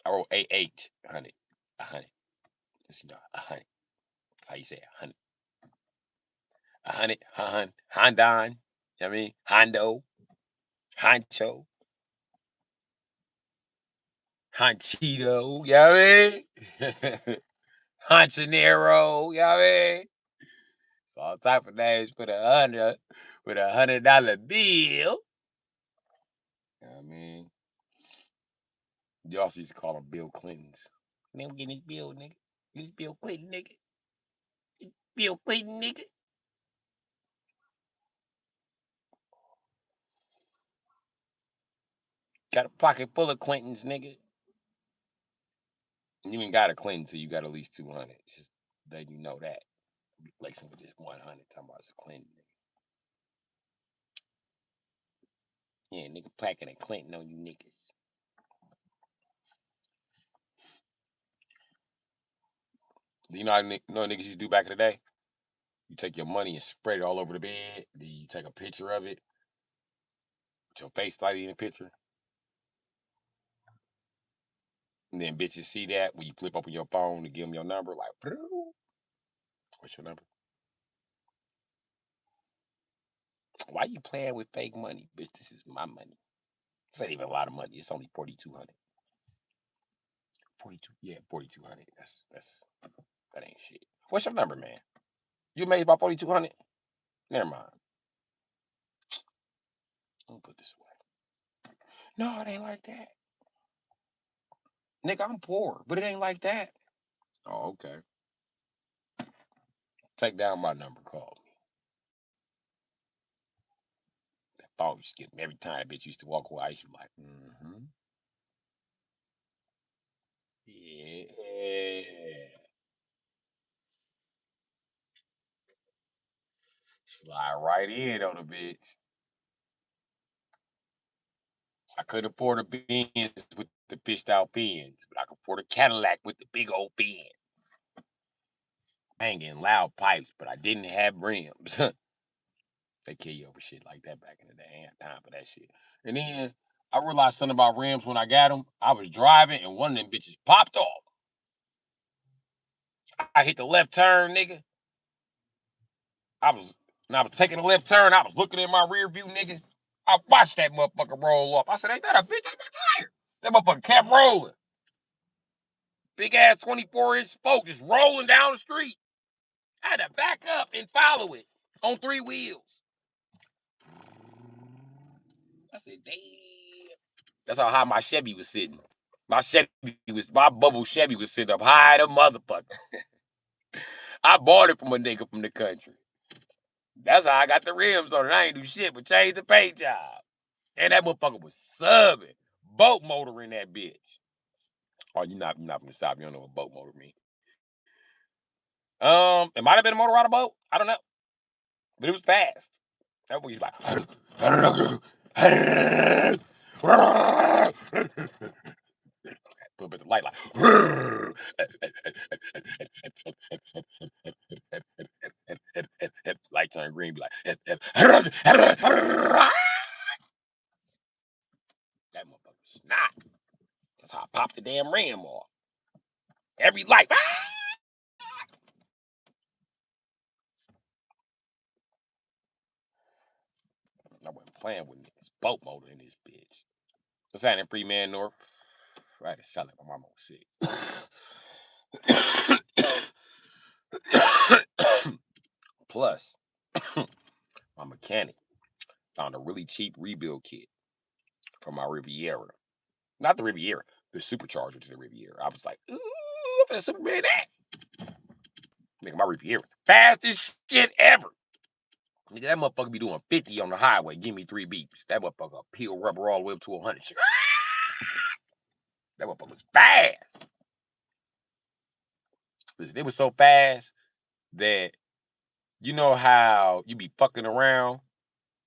I wrote AH 100. 100. Just, 100. That's how you say it. 100. 100. Hondan. You know what I mean? Hondo. Honcho. Honchito. You know what I mean? Honchanero. You know what I mean? So all type of names with $100 bill. You know what I mean? You also used to call them Bill Clintons. Man, we getting this bill, nigga. This Bill Clinton, nigga. Bill Clinton, nigga. Got a pocket full of Clintons, nigga. You ain't got a Clinton till you got at least 200. Just letting you know that. Like someone just 100 talking about it's a Clinton, nigga. Yeah, nigga packing a Clinton on you niggas. You know how niggas used to do back in the day? You take your money and spread it all over the bed. Then you take a picture of it with your face slightly in the picture. And then bitches see that when you flip open your phone to give them your number. Like, what's your number? Why you playing with fake money, bitch? This is my money. This ain't even a lot of money. It's only 4,200. 42, yeah, 4,200. That ain't shit. What's your number, man? You made about 4,200? Never mind. Let me put this away. No, it ain't like that. Nigga, I'm poor, but it ain't like that. Oh, okay. Take down my number, call me. That thought used to get me every time that bitch used to walk away. I used to be like, mm-hmm. Yeah. Slide right in on the bitch. I couldn't afford a Benz with the fished out fins, but I could afford a Cadillac with the big old fins. Banging loud pipes, but I didn't have rims. They kill you over shit like that back in the day. I ain't had time for that shit. And then I realized something about rims when I got them. I was driving and one of them bitches popped off. I hit the left turn, nigga. I was taking a left turn. I was looking in my rear view, nigga. I watched that motherfucker roll up. I said, ain't that a bitch? That's my tire. That motherfucker kept rolling. Big ass 24-inch spoke just rolling down the street. I had to back up and follow it on 3 wheels. I said, damn. That's how high my Chevy was sitting. My bubble Chevy was sitting up high the motherfucker. I bought it from a nigga from the country. That's how I got the rims on it. I ain't do shit but change the paint job. And that motherfucker was subbing. Boat motor in that bitch. Oh, you're not gonna stop. You don't know what boat motor mean. It might have been a motor on a boat. I don't know. But it was fast. That boy was like, put up at the light like light turn green, be like that motherfucker snot. That's how I popped the damn ram off. Every light. I wasn't playing with niggas. Boat motor in this bitch. What's happening, free man North? I had to sell it. My mama was sick. Plus, my mechanic found a really cheap rebuild kit for my Riviera. Not the Riviera, the supercharger to the Riviera. I was like, ooh. I'm finna Superman that. Nigga, my Riviera was the fastest shit ever. Nigga, that motherfucker be doing 50 on the highway. Give me 3 beeps. That motherfucker peel rubber all the way up to 100. That motherfucker was fast. Listen, it was so fast that you know how you be fucking around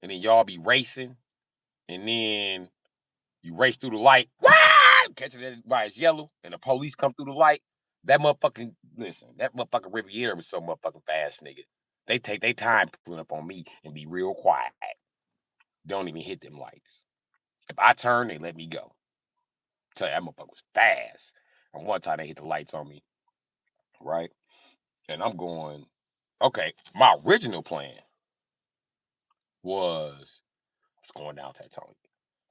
and then y'all be racing and then you race through the light, catch it while it's yellow and the police come through the light. That motherfucking, listen, that motherfucking Riviera was so motherfucking fast, nigga. They take their time pulling up on me and be real quiet. Don't even hit them lights. If I turn, they let me go. Tell you, that motherfucker was fast. And one time they hit the lights on me, right? And I'm going, okay, my original plan was going down Tatonia.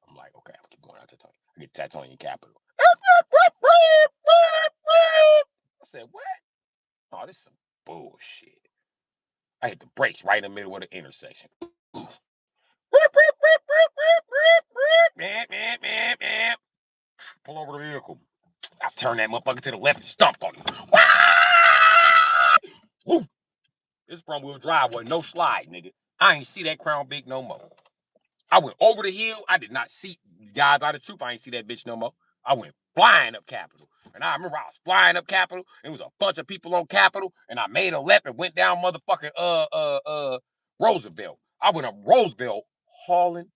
I'm like, okay, I'm keep going down Tatonia. I get Tatonia Capital. I said, what? Oh, this is some bullshit. I hit the brakes right in the middle of the intersection. Pull over the vehicle. I turn that motherfucker to the left and stomp on him. Woo! This front wheel drive wasn't no slide, nigga. I ain't see that Crown Vic no more. I went over the hill. I did not see, guys out of the truth, I ain't see that bitch no more. I went flying up Capitol. And I remember I was flying up Capitol. It was a bunch of people on Capitol. And I made a left and went down motherfucking Roosevelt. I went up Roosevelt hauling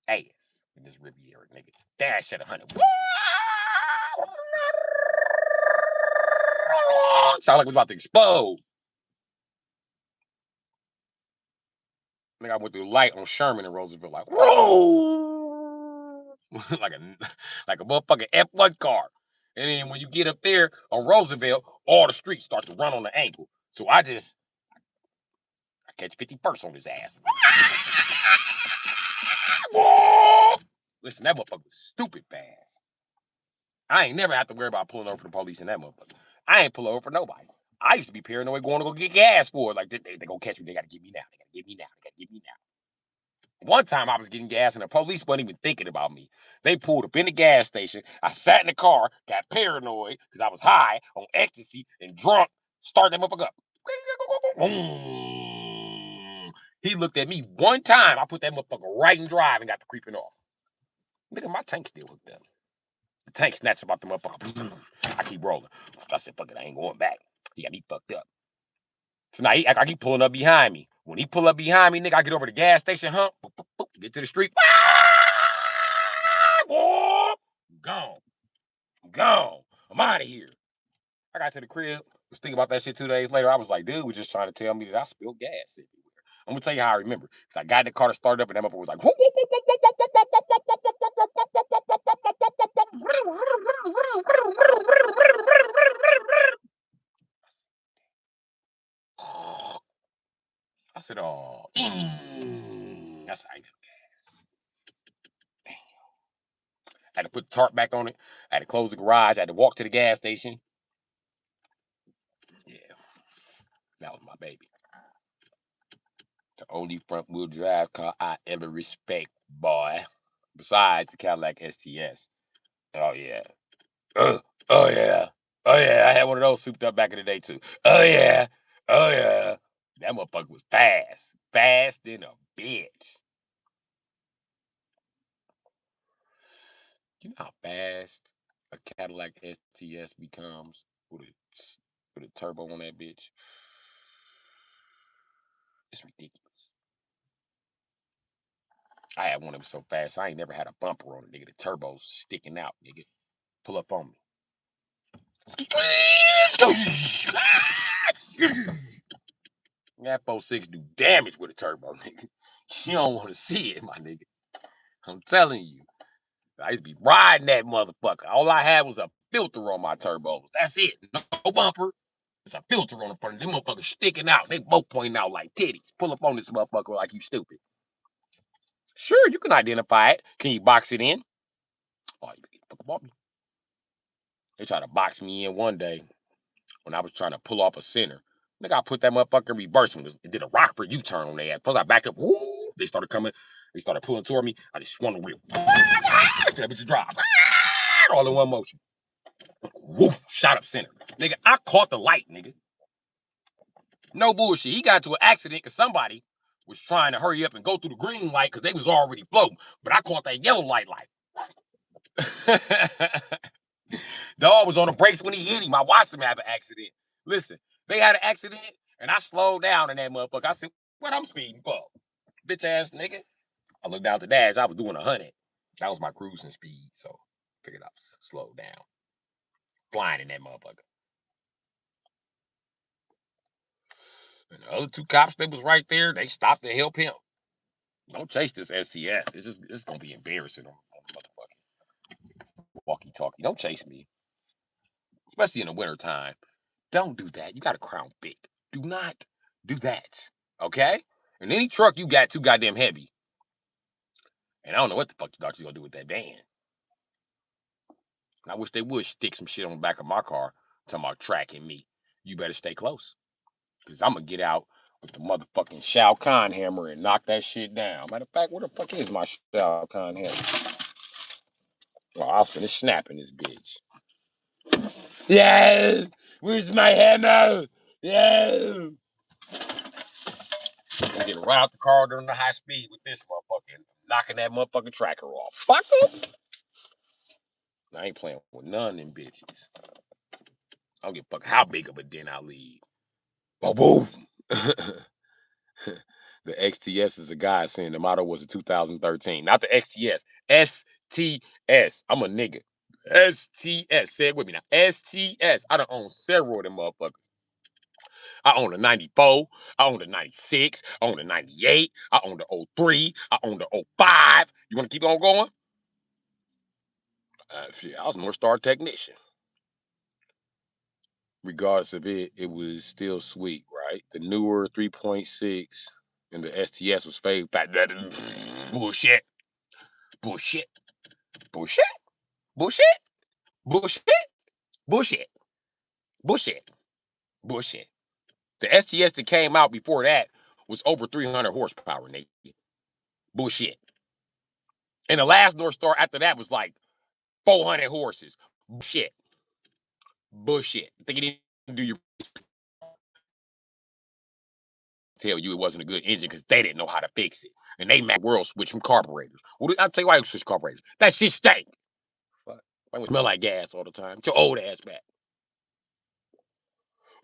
ass in this Riviera, nigga. Dash at 100. Sound like we about to explode. Nigga, I went through the light on Sherman and Roosevelt like, whoa! like a motherfucking F1 car. And then when you get up there on Roosevelt, all the streets start to run on the angle. So I catch 51st on his ass. Listen, that motherfucker was stupid fast. I ain't never have to worry about pulling over for the police in that motherfucker. I ain't pull over for nobody. I used to be paranoid going to go get gas for it. Like, they gonna catch me. They gotta get me now. They gotta get me now. They gotta get me now. One time I was getting gas and the police wasn't even thinking about me. They pulled up in the gas station. I sat in the car, got paranoid because I was high on ecstasy and drunk. Started that motherfucker up. He looked at me one time. I put that motherfucker right in drive and got the creeping off. Look at my tank still hooked up. The tank snatched about the motherfucker. I keep rolling. I said, fuck it, I ain't going back. He got me fucked up. So now I keep pulling up behind me. When he pull up behind me, nigga, I get over the gas station hump, boop, boop, boop, get to the street. Gone. I'm gone. I'm out of here. I got to the crib. Was thinking about that shit 2 days later. I was like, dude was just trying to tell me that I spilled gas everywhere. I'm gonna tell you how I remember. Cause I got in the car to start up and that motherfucker was like, I said, oh, that's how I get gas. Damn. I had to put the tarp back on it. I had to close the garage. I had to walk to the gas station. Yeah, that was my baby. The only front wheel drive car I ever respect, boy. Besides the Cadillac STS. Oh yeah. Oh yeah. Oh yeah. I had one of those souped up back in the day too. Oh yeah. Oh yeah. That motherfucker was fast. Fast in a bitch. You know how fast a Cadillac STS becomes with a turbo on that bitch? It's ridiculous. I had one that was so fast, I ain't never had a bumper on it, nigga. The turbo's sticking out, nigga. Pull up on me. That 4.6 do damage with a turbo, nigga. You don't want to see it, my nigga. I'm telling you. I used to be riding that motherfucker. All I had was a filter on my turbos. That's it. No bumper. It's a filter on the front. Them motherfuckers sticking out. They both pointing out like titties. Pull up on this motherfucker like you stupid. Sure, you can identify it. Can you box it in? Oh, you get the fuck about me. They tried to box me in one day when I was trying to pull off a center. Nigga, I put that motherfucker in reverse and it did a Rockford U-turn on their ass. Plus I backed up. Woo! They started coming. They started pulling toward me. I just swung the wheel. That bitch drive. All in one motion. Woo! Shot up center. Nigga, I caught the light, nigga. No bullshit. He got into an accident because somebody was trying to hurry up and go through the green light because they was already floating. But I caught that yellow light. Dog was on the brakes when he hit him. I watched him have an accident. Listen, they had an accident and I slowed down in that motherfucker. I said, what I'm speeding for? Bitch ass nigga. I looked down at the dash. I was doing 100. That was my cruising speed. So figured I was slowed down. Flying in that motherfucker. And the other two cops that was right there, they stopped to help him. Don't chase this STS. It's gonna be embarrassing on motherfucking walkie-talkie. Don't chase me. Especially in the wintertime. Don't do that. You got a Crown Vic. Do not do that. Okay? And any truck you got too goddamn heavy. And I don't know what the fuck you thought you gonna do with that van. And I wish they would stick some shit on the back of my car talking about tracking me. You better stay close. Because I'm gonna get out with the motherfucking Shao Kahn hammer and knock that shit down. Matter of fact, where the fuck is my Shao Kahn hammer? Well, I was finna snap in this bitch. Yeah! Where's my hammer? Yeah! I'm getting right out the car during the high speed with this motherfucker and knocking that motherfucking tracker off. Fuck up! I ain't playing with none of them bitches. I don't give a fuck how big of a den I leave. Oh, boom! The XTS is a guy saying the model was a 2013. Not the XTS. STS. I'm a nigga. STS. Say it with me now. STS. I done own several of them motherfuckers. I own a 94. I own a 96. I own a 98. I own the 03. I own the 05. You want to keep on going? Shit, I was a North Star technician. Regardless of it, it was still sweet, right? The newer 3.6 and the STS was fake. Bullshit. Bullshit. Bullshit. Bullshit. Bullshit. Bullshit. Bullshit. Bullshit. The STS that came out before that was over 300 horsepower, Nate. Bullshit. And the last North Star after that was like 400 horses. Bullshit. Bullshit. Think you didn't do your tell you it wasn't a good engine because they didn't know how to fix it. And they made the world switch from carburetors. Well, I'll tell you why they switch carburetors. That shit stank. Fuck. Why would smell like gas all the time? Get your old ass back.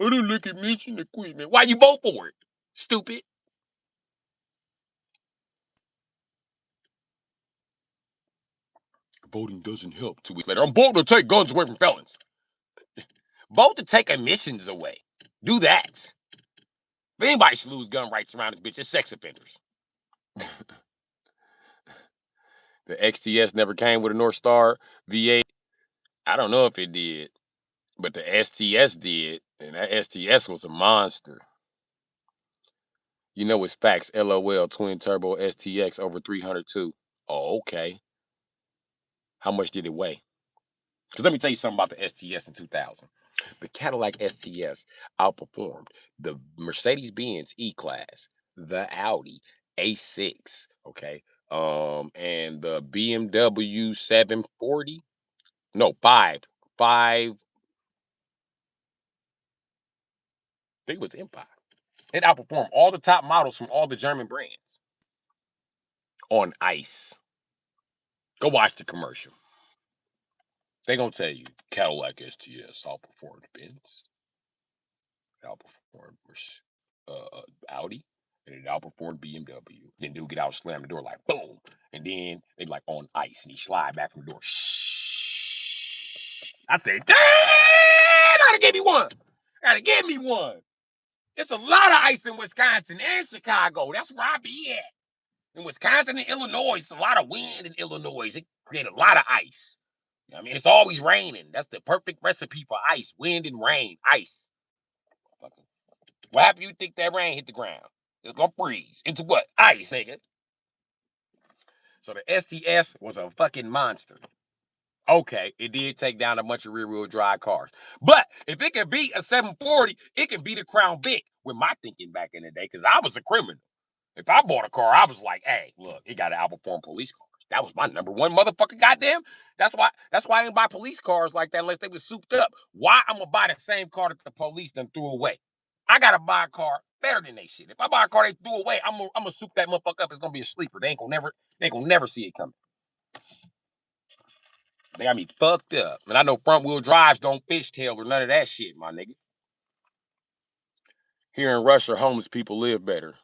I didn't look at mission equipment. Why you vote for it? Stupid. Voting doesn't help. 2 weeks later, I'm voting to take guns away from felons. Vote to take emissions away. Do that. If anybody should lose gun rights around this bitch, it's sex offenders. The XTS never came with a North Star V8. I don't know if it did, but the STS did, and that STS was a monster. You know it's facts. LOL, twin turbo STX over 302. Oh, okay. How much did it weigh? Because let me tell you something about the STS in 2000. The Cadillac STS outperformed the Mercedes-Benz E-Class, the Audi A6, okay, and the BMW 740. No, five. I think it was Empire. It outperformed all the top models from all the German brands on ice. Go watch the commercial. They gonna tell you Cadillac STS outperformed Benz, outperformed Audi, and it outperformed BMW. Then dude get out, slam the door like boom, and then they be like on ice, and he slide back from the door. Shh. I said, damn! Gotta give me one. Gotta give me one. There's a lot of ice in Wisconsin and Chicago. That's where I be at. In Wisconsin and Illinois, it's a lot of wind in Illinois. It creates a lot of ice. I mean, it's always raining. That's the perfect recipe for ice. Wind and rain, ice. What happened? You think that rain hit the ground? It's gonna freeze into what? Ice, nigga. So the STS was a fucking monster. Okay, it did take down a bunch of rear-wheel drive cars. But if it can beat a 740, it can beat a Crown Vic with my thinking back in the day, because I was a criminal. If I bought a car, I was like, hey, look, it got to outperform police cars. That was my number one motherfucking goddamn. That's why I didn't buy police cars like that unless they was souped up. Why I'm gonna buy the same car that the police done threw away? I gotta buy a car better than they shit. If I buy a car they threw away, I'm gonna soup that motherfucker up. It's gonna be a sleeper. They ain't gonna never see it coming. They got me fucked up. And I know front wheel drives don't fishtail or none of that shit, my nigga. Here in Russia, homeless people live better.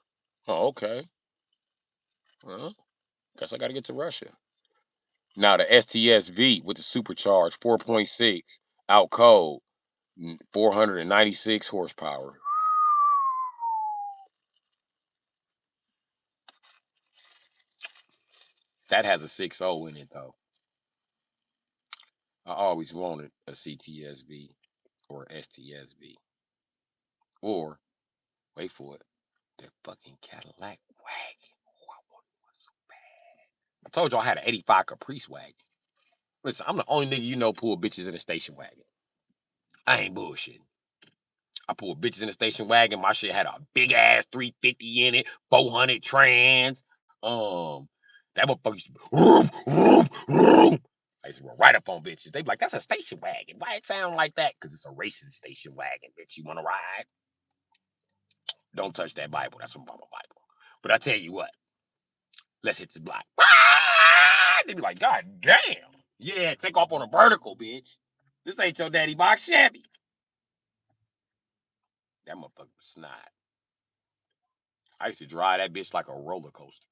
Oh, okay. Well, guess I gotta get to Russia. Now the STSV with the supercharged 4.6 out cold, 496 horsepower. That has a 6.0 in it though. I always wanted a CTSV or STSV. Or, wait for it, that fucking Cadillac wagon. Oh, I wanted one so bad. I told you I had an 85 Caprice wagon. Listen, I'm the only nigga you know pull bitches in a station wagon. I ain't bullshitting. I pulled bitches in the station wagon. My shit had a big ass 350 in it, 400 trans. That motherfucker used to be, vroom, vroom, vroom. I used to run right up on bitches. They be like, that's a station wagon. Why it sound like that? Because it's a racing station wagon, bitch. You want to ride? Don't touch that Bible. That's from Mama Bible. But I tell you what, let's hit this block. They be like, God damn. Yeah, take off on a vertical, bitch. This ain't your daddy box Chevy. That motherfucker was snot. I used to drive that bitch like a roller coaster.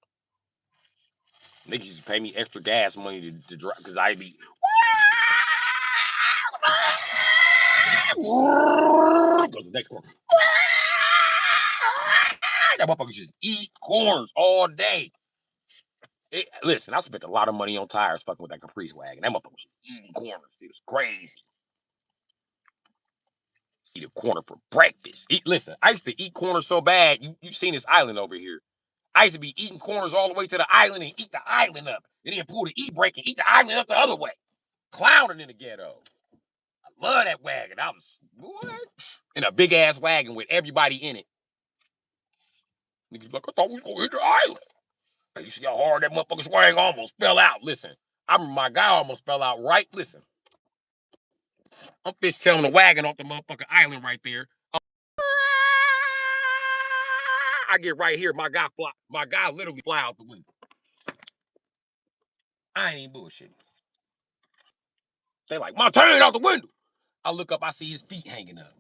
Niggas used to pay me extra gas money to drive because I'd be. Go to the next corner. That motherfucker just eat corners all day. Listen, I spent a lot of money on tires fucking with that Caprice wagon. That motherfucker was eating corners. It was crazy. Eat a corner for breakfast. Listen, I used to eat corners so bad. You've seen this island over here. I used to be eating corners all the way to the island and eat the island up. And then pull the e-brake and eat the island up the other way. Clowning in the ghetto. I love that wagon. I was, what? In a big ass wagon with everybody in it. Niggas like, I thought we was gonna hit the island. You see how hard that motherfucker swang almost fell out. Listen, I remember my guy almost fell out right. Listen, I'm fishtailing the wagon off the motherfucking island right there. I get right here. My guy literally fly out the window. I ain't even bullshitting. They like, Montaigne out the window. I look up, I see his feet hanging up.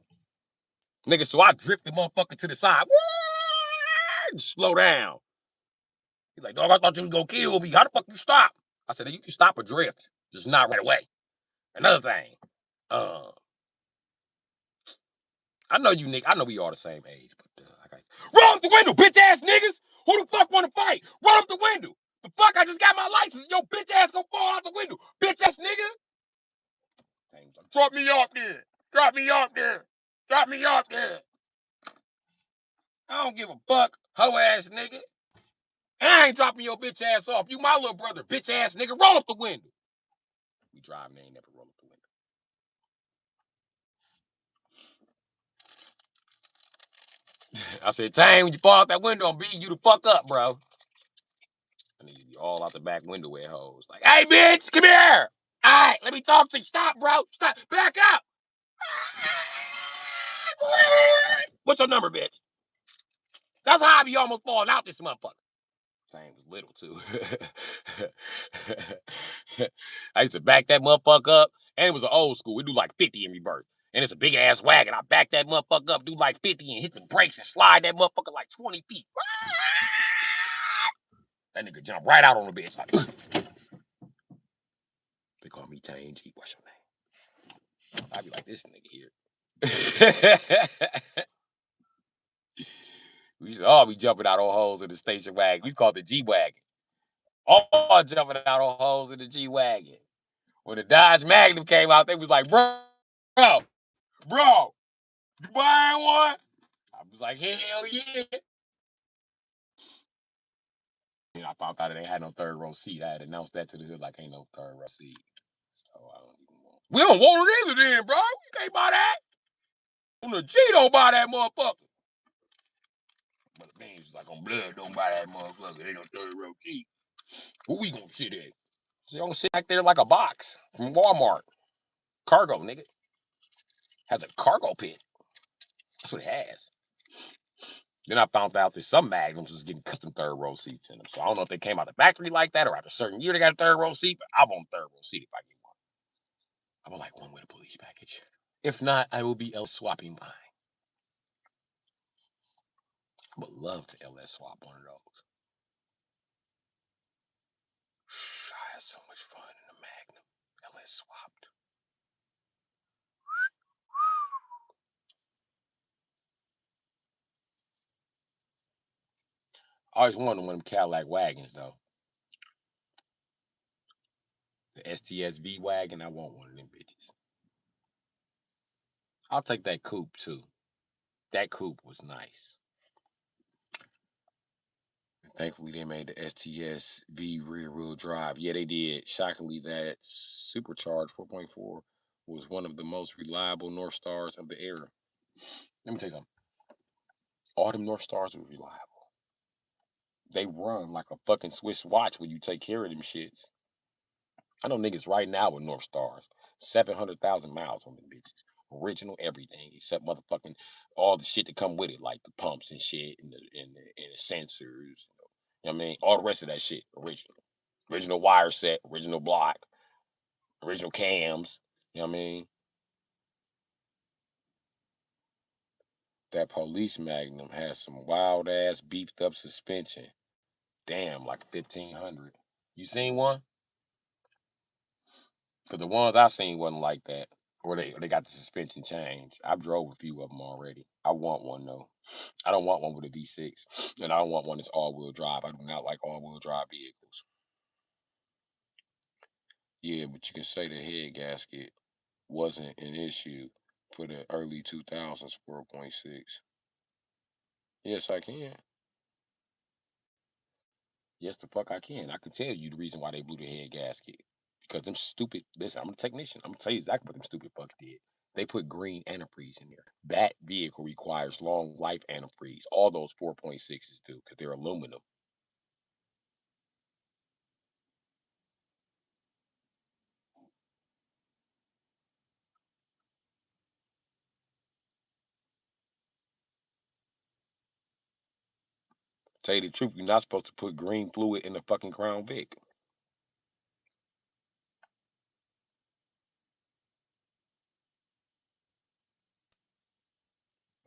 Nigga, so I drift the motherfucker to the side. Slow down. He's like, dog, I thought you was gonna kill me. How the fuck you stop? I said, you can stop a drift, just not right away. Another thing, I know you niggas, I know we all the same age, but like I said, roll up the window, bitch ass niggas. Who the fuck wanna fight? Roll up the window. The fuck, I just got my license. Yo, bitch ass gonna fall out the window. Bitch ass nigga. Like, drop me off there. Drop me off there. Drop me off there. I don't give a fuck, hoe ass nigga. And I ain't dropping your bitch ass off. You my little brother, bitch ass nigga. Roll up the window. We driving, they ain't never roll up the window. I said, Tang, when you fall out that window, I'm beating you the fuck up, bro. I need to be all out the back window at hoes. Like, hey, bitch, come here. All right, let me talk to you. Stop, bro. Stop. Back up. What's your number, bitch? That's how I be almost falling out this motherfucker. Thing was little too. I used to back that motherfucker up, and it was an old school. We do like 50 in reverse, and it's a big ass wagon. I back that motherfucker up, do like 50, and hit the brakes and slide that motherfucker like 20 feet. That nigga jump right out on the bitch like. They call me Tang G. What's your name? I be like this nigga here. We used to all be jumping out on holes in the station wagon. We called it the G wagon. All jumping out on holes in the G wagon. When the Dodge Magnum came out, they was like, bro, you buying one? I was like, hell yeah. And I popped out and they had no third row seat. I had announced that to the hood like ain't no third row seat. So I don't even want it. We don't want it either then, bro. We can't buy that. On the G don't buy that motherfucker. But the man was like, on blood, don't buy that motherfucker. Ain't no third row seat. Where we gonna sit at? So you don't sit back there like a box from Walmart. Cargo, nigga. Has a cargo pit. That's what it has. Then I found out that some Magnums was getting custom third row seats in them. So I don't know if they came out the factory like that or after a certain year they got a third row seat, but I want third row seat if I get one. I would like one with a police package. If not, I will be LS swapping mine. I would love to LS swap one of those. I had so much fun in the Magnum. LS swapped. I always wanted one of them Cadillac wagons though. The STSV wagon, I want one of them bitches. I'll take that coupe too. That coupe was nice. And thankfully, they made the STSV rear wheel drive. Yeah, they did. Shockingly, that supercharged 4.4 was one of the most reliable North Stars of the era. Let me tell you something. All them North Stars were reliable. They run like a fucking Swiss watch when you take care of them shits. I know niggas right now with North Stars, 700,000 miles on them bitches. Original everything except motherfucking all the shit that come with it, like the pumps and shit and the sensors. You know what I mean? All the rest of that shit, original. Original wire set, original block, original cams. You know what I mean? That police Magnum has some wild ass beefed up suspension. Damn, like 1,500. You seen one? Because the ones I seen wasn't like that. Or they got the suspension changed. I've drove a few of them already. I want one though. I don't want one with a V6, and I don't want one that's all-wheel drive. I do not like all-wheel drive vehicles. Yeah, but you can say the head gasket wasn't an issue for the early 2000s 4.6. Yes, I can. Yes, the fuck I can. I can tell you the reason why they blew the head gasket. Because them stupid, listen, I'm a technician. I'm gonna tell you exactly what them stupid fucks did. They put green antifreeze in there. That vehicle requires long life antifreeze. All those 4.6s do because they're aluminum. Tell you the truth, you're not supposed to put green fluid in the fucking Crown Vic.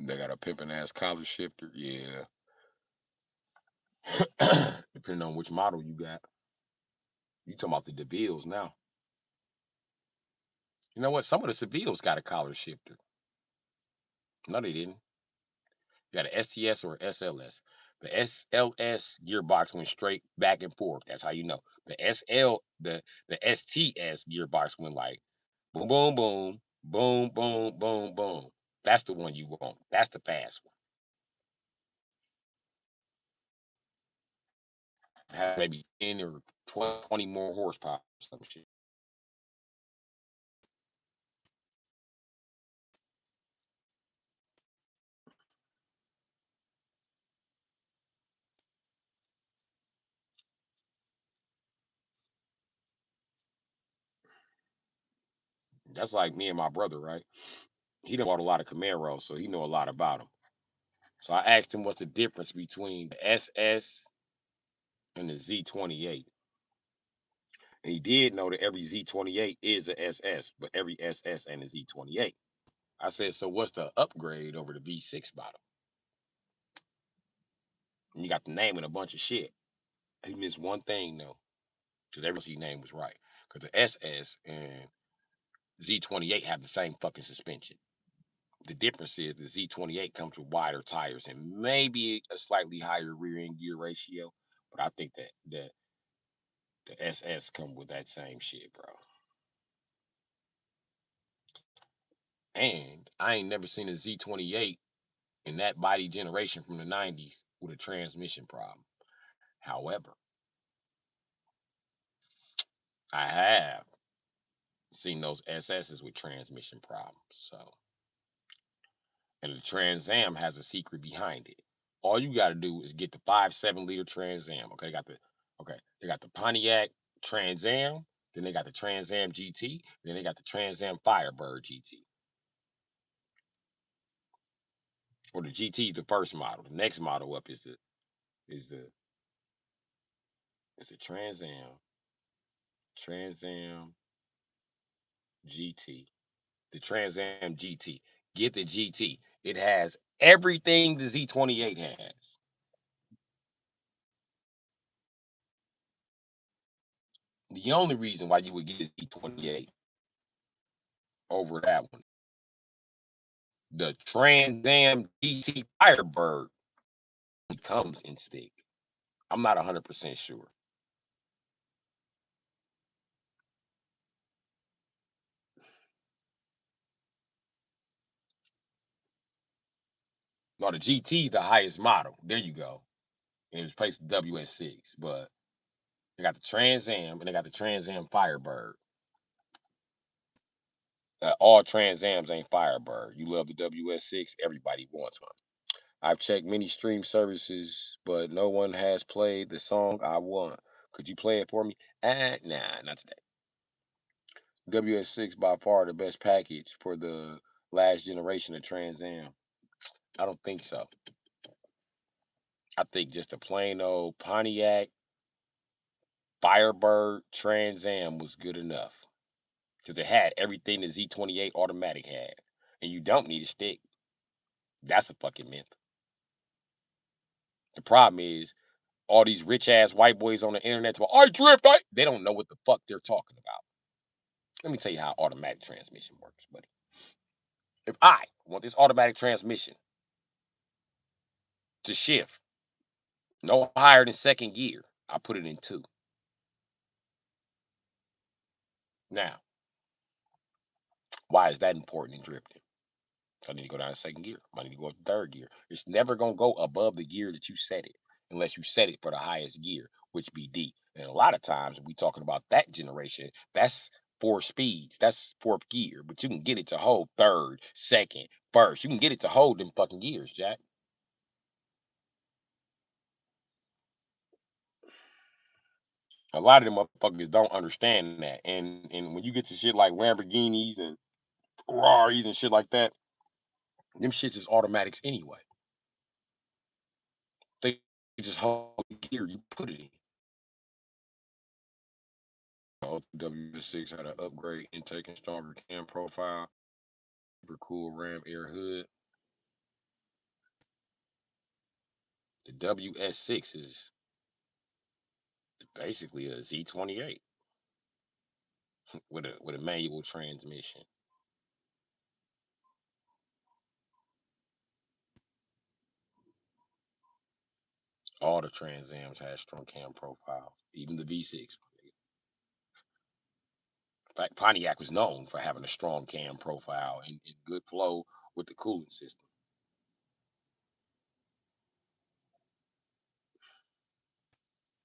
They got a pimping ass collar shifter. Yeah. Depending on which model you got. You talking about the DeVille's now. You know what? Some of the Sevilles got a collar shifter. No, they didn't. You got an STS or SLS. The SLS gearbox went straight back and forth. That's how you know. The STS gearbox went like boom, boom, boom, boom, boom, boom, boom. That's the one you want. That's the fast one. Have maybe 10 or 20 more horsepower or some shit. That's like me and my brother, right? He done bought a lot of Camaros, so he know a lot about them. So I asked him what's the difference between the SS and the Z28. And he did know that every Z28 is a SS, but every SS and a Z28. I said, so what's the upgrade over the V6 model? And you got the name and a bunch of shit. He missed one thing though, because every name was right. Because the SS and Z28 have the same fucking suspension. The difference is the Z28 comes with wider tires and maybe a slightly higher rear end gear ratio. But I think that the SS come with that same shit, bro. And I ain't never seen a Z28 in that body generation from the 90s with a transmission problem. However, I have seen those SSs with transmission problems. So, and the Trans Am has a secret behind it. All you got to do is get the 5.7 liter Trans Am. Okay, got the Okay, they got the Pontiac Trans Am, then they got the Trans Am GT, then they got the Trans Am Firebird GT. Or the GT is the first model. The next model up is the is the Trans Am GT. The Trans Am GT. Get the GT. It has everything the Z28 has. The only reason why you would get a Z28 over that one, the Trans Am GT Firebird comes in stick. I'm not 100% sure. No, the GT is the highest model. There you go. And it was placed with WS6, but they got the Trans Am and they got the Trans Am Firebird. All Trans Ams ain't Firebird. You love the WS6, everybody wants one. I've checked many stream services, but no one has played the song I want. Could you play it for me? Nah, not today. WS6 by far the best package for the last generation of Trans Am. I don't think so. I think just a plain old Pontiac Firebird Trans Am was good enough because it had everything the Z28 automatic had, and you don't need a stick. That's a fucking myth. The problem is all these rich ass white boys on the internet talk, I drift. They don't know what the fuck they're talking about. Let me tell you how automatic transmission works, buddy. If I want this automatic transmission to shift no higher than second gear, I put it in two. Now, why is that important in drifting? I need to go down to second gear. I need to go up to third gear. It's never gonna go above the gear that you set it, unless you set it for the highest gear, which be D. And a lot of times we talking about that generation, that's four speeds, that's fourth gear, but you can get it to hold third, second, first. You can get it to hold them fucking gears, Jack. A lot of them motherfuckers don't understand that. And when you get to shit like Lamborghinis and Ferraris and shit like that, them shits is automatics anyway. They just hold the gear you put it in. WS6 had an upgrade intake and stronger cam profile, super cool Ram air hood. The WS6 is basically a Z28 with a manual transmission. All the Trans Ams had strong cam profile, even the V6. In fact, Pontiac was known for having a strong cam profile and good flow with the cooling system.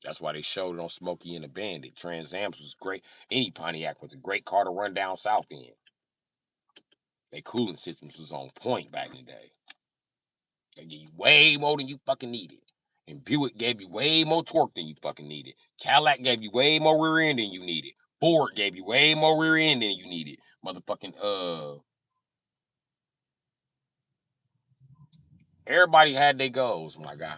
That's why they showed it on Smokey and the Bandit. Trans Ams was great. Any Pontiac was a great car to run down south in. Their cooling systems was on point back in the day. They gave you way more than you fucking needed. And Buick gave you way more torque than you fucking needed. Cadillac gave you way more rear end than you needed. Ford gave you way more rear end than you needed. Motherfucking everybody had their goals, my guy.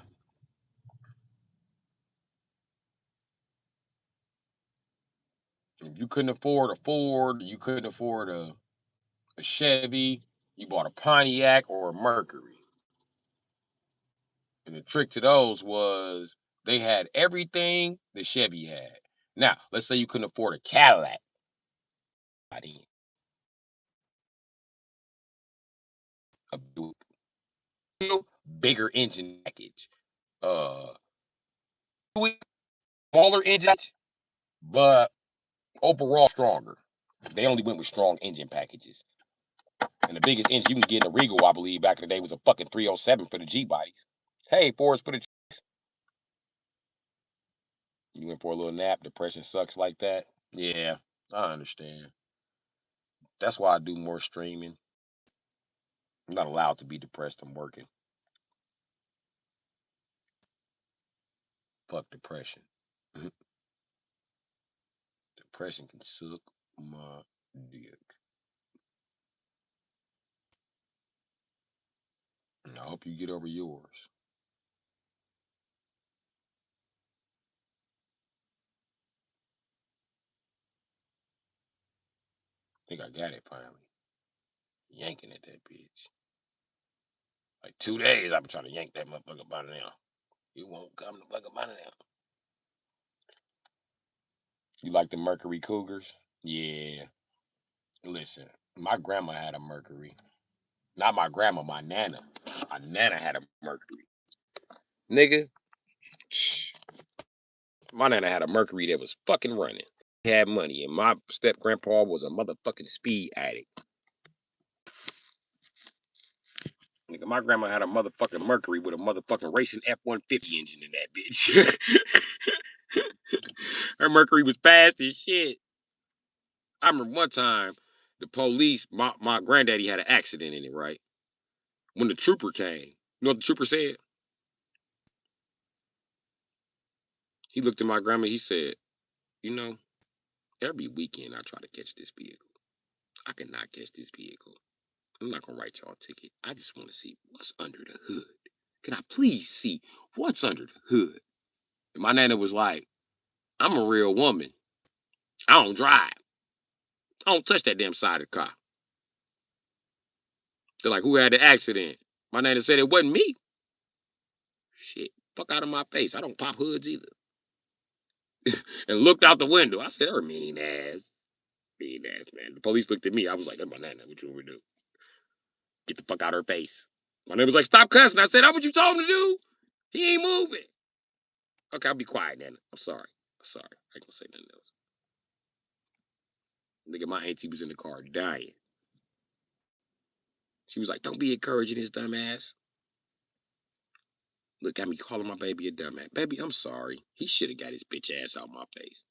If you couldn't afford a Ford, you couldn't afford a Chevy, you bought a Pontiac or a Mercury. And the trick to those was they had everything the Chevy had. Now, let's say you couldn't afford a Cadillac. A bigger engine package. Uh, smaller engine, but overall stronger. They only went with strong engine packages. And the biggest engine you can get in a Regal, I believe, back in the day was a fucking 307 for the G bodies. Hey, Forrest for the. You went for a little nap. Depression sucks like that. Yeah, I understand. That's why I do more streaming. I'm not allowed to be depressed. I'm working. Fuck depression. Depression can suck my dick. And I hope you get over yours. Think I got it finally. Yanking at that bitch. Like 2 days I've been trying to yank that motherfucker by now. It won't come the fuck up out of now. You like the Mercury Cougars? Yeah. Listen, my grandma had a Mercury. Not my grandma, my nana. My nana had a Mercury. Nigga, my nana had a Mercury that was fucking running. Had money, and my step grandpa was a motherfucking speed addict. Nigga, my grandma had a motherfucking Mercury with a motherfucking racing F-150 engine in that bitch. Her Mercury was fast as shit. I remember one time the police, my granddaddy had an accident in it, right? When the trooper came, you know what the trooper said? He looked at my grandma, he said, you know, every weekend I try to catch this vehicle. I cannot catch this vehicle. I'm not gonna write y'all a ticket. I just want to see what's under the hood. Can I please see what's under the hood? And my nana was like, I'm a real woman. I don't drive. I don't touch that damn side of the car. They're like, who had the accident? My nana said it wasn't me. Shit, fuck out of my face. I don't pop hoods either. And looked out the window. I said, her mean ass. Mean ass, man. The police looked at me. I was like, that's my nana. What you want me to do? Get the fuck out of her face. My nana was like, stop cussing. I said, that's what you told him to do? He ain't moving. Okay, I'll be quiet, Nana. I'm sorry. I'm sorry. I ain't gonna say nothing else. Nigga, my auntie was in the car dying. She was like, don't be encouraging this dumbass. Look at me calling my baby a dumbass. Baby, I'm sorry. He should have got his bitch ass out my face.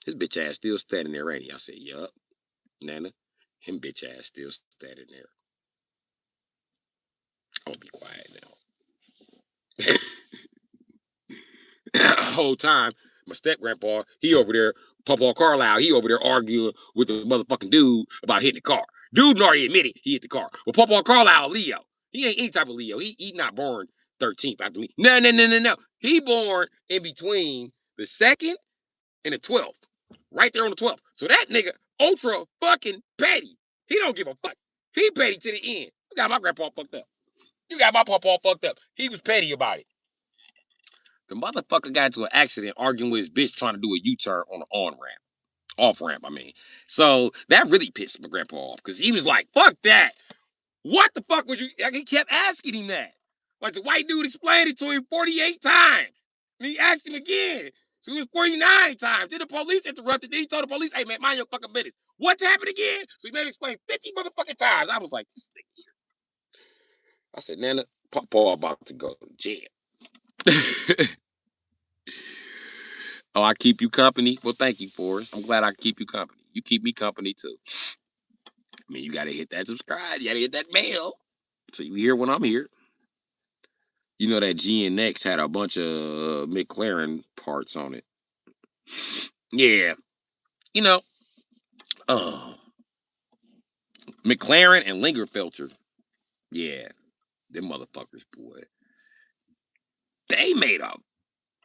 His bitch ass still standing there, ain't he? I said, yup, Nana. Him bitch ass still standing there. I'm gonna be quiet now. Whole time, my step grandpa, he over there, Papa Carlisle, he over there arguing with the motherfucking dude about hitting the car. Dude already admitted he hit the car. Well, Papa Carlisle, Leo, he ain't any type of Leo. He not born 13th after me. No, no, no, no, no. He born in between the 2nd and the 12th. Right there on the 12th. So that nigga, ultra fucking petty. He don't give a fuck. He petty to the end. You got my grandpa fucked up. You got my papa fucked up. He was petty about it. The motherfucker got into an accident arguing with his bitch trying to do a U-turn on the on ramp. Off ramp, I mean. So that really pissed my grandpa off because he was like, fuck that. What the fuck was you? Like, he kept asking him that. Like the white dude explained it to him 48 times. And he asked him again. So it was 49 times. Then the police interrupted. Then he told the police, hey man, mind your fucking business. What's happened again? So he made him explain 50 motherfucking times. I was like, this thing here. I said, Nana, Papa about to go to jail. Oh, I keep you company. Well, thank you, Forrest. I'm glad I keep you company. You keep me company too. I mean, you gotta hit that subscribe. You gotta hit that bell. So you hear when I'm here. You know that GNX had a bunch of McLaren parts on it. Yeah. You know, uh, McLaren and Lingerfelter. Yeah. Them motherfuckers, boy. They made a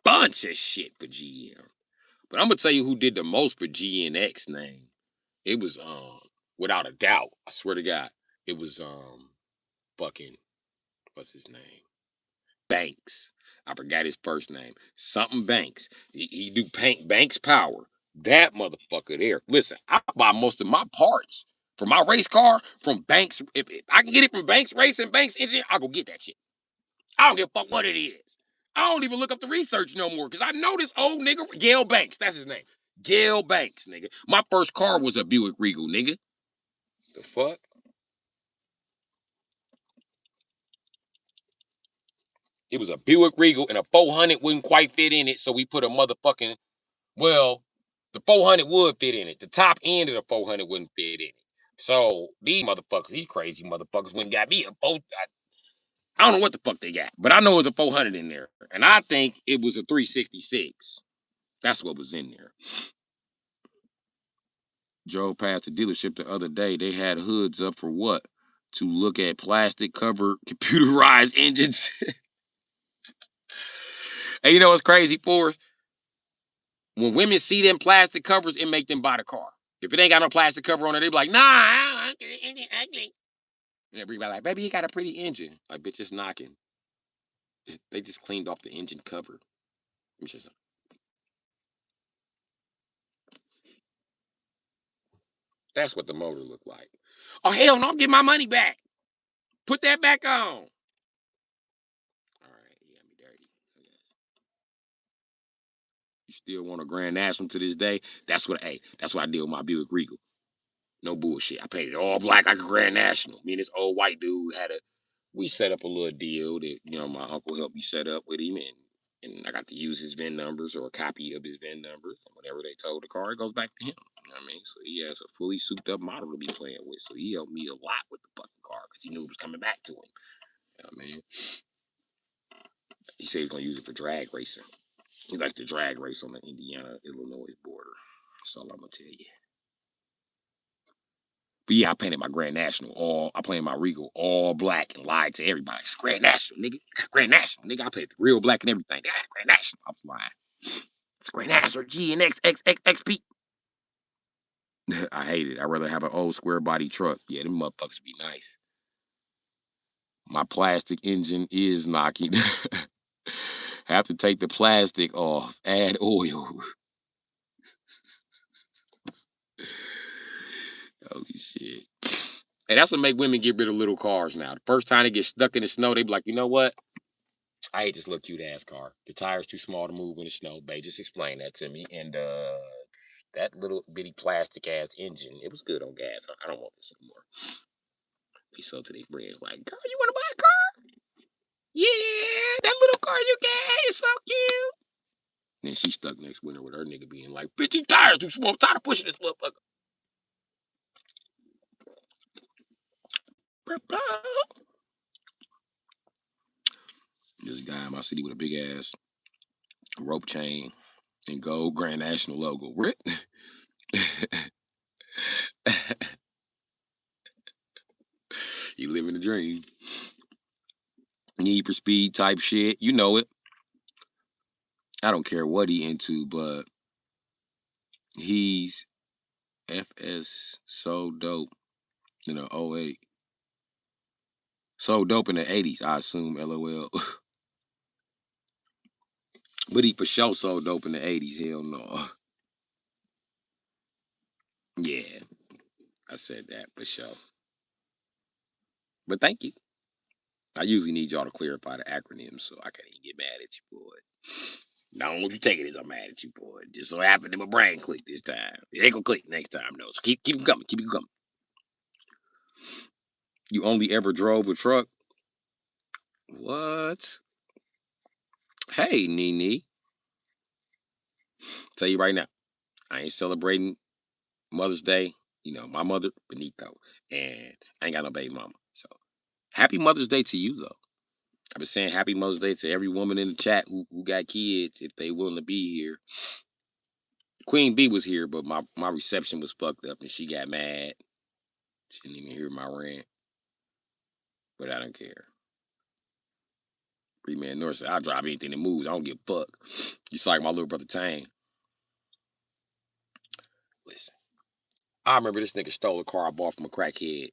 bunch of shit for GM. But I'm gonna tell you who did the most for GNX name. It was without a doubt, I swear to God, it was fucking what's his name? Banks. I forgot his first name. Something Banks. He do paint Banks Power. That motherfucker there. Listen, I buy most of my parts for my race car from Banks. If I can get it from Banks Racing, Banks Engine, I'll go get that shit. I don't give a fuck what it is. I don't even look up the research no more because I know this old nigga, Gail Banks. That's his name. Gail Banks, nigga. My first car was a Buick Regal, nigga. The fuck? It was a Buick Regal and a 400 wouldn't quite fit in it, so we put a motherfucking, well, the 400 would fit in it. The top end of the 400 wouldn't fit in it. So these motherfuckers, these crazy motherfuckers went and got me a boat. I don't know what the fuck they got, but I know it was a 400 in there. And I think it was a 366. That's what was in there. Drove past the dealership the other day. They had hoods up for what? To look at plastic covered computerized engines. And you know what's crazy for? When women see them plastic covers, it make them buy the car. If it ain't got no plastic cover on it, they be like, nah, I don't the engine ugly. And everybody like, baby, you got a pretty engine. Like, bitch, it's knocking. They just cleaned off the engine cover. That's what the motor looked like. Oh, hell no, I'm getting my money back. Put that back on. All right, yeah, me dirty. You still want a Grand National to this day? That's what I did with my Buick Regal. No bullshit. I painted it all black like a Grand National. Me and this old white dude we set up a little deal that, my uncle helped me set up with him, and I got to use his VIN numbers or a copy of his VIN numbers. And whenever they tow the car, it goes back to him. You know what I mean? So he has a fully souped up model to be playing with. So he helped me a lot with the fucking car because he knew it was coming back to him. You know what I mean? He said he was going to use it for drag racing. He likes to drag race on the Indiana-Illinois border. That's all I'm going to tell you. But yeah, I painted my Grand National I painted my Regal all black and lied to everybody. It's Grand National, nigga. I got a Grand National, nigga. I painted it real black and everything. I got a Grand National. I was lying. It's Grand National G and XXXXP. I hate it. I'd rather have an old square body truck. Yeah, them motherfuckers be nice. My plastic engine is knocking. Have to take the plastic off. Add oil. Holy shit. And that's what make women get rid of little cars now. The first time they get stuck in the snow, they be like, you know what? I hate this little cute ass car. The tire's too small to move in the snow. Babe, just explain that to me. And that little bitty plastic ass engine, it was good on gas. I don't want this anymore. They sold to their friends like, girl, you want to buy a car? Yeah, that little car you got is so cute. And then she stuck next winter with her nigga being like, bitch, these tires too small. I'm tired of pushing this motherfucker. There's a guy in my city with a big ass rope chain and gold Grand National logo. What? He living the dream. Need for speed type shit. You know it. I don't care what he into, but he's FS so dope in the '08. So dope in the '80s, I assume, LOL. But he for sure so dope in the '80s. Hell no. Yeah, I said that for sure. But thank you. I usually need y'all to clarify the acronyms so I can't even get mad at you, boy. Now, I don't want you taking this. I'm mad at you, boy. Just so happened that my brain clicked this time. It ain't gonna click next time, though. So keep them coming. Keep it coming. You only ever drove a truck? What? Hey, Nene. Tell you right now, I ain't celebrating Mother's Day. My mother, Benito, and I ain't got no baby mama. So, happy Mother's Day to you, though. I've been saying happy Mother's Day to every woman in the chat who got kids, if they willing to be here. Queen B was here, but my reception was fucked up and she got mad. She didn't even hear my rant. But I don't care. Free Man North said, I'll drive anything that moves. I don't give a fuck. Just like my little brother Tang. Listen. I remember this nigga stole a car I bought from a crackhead.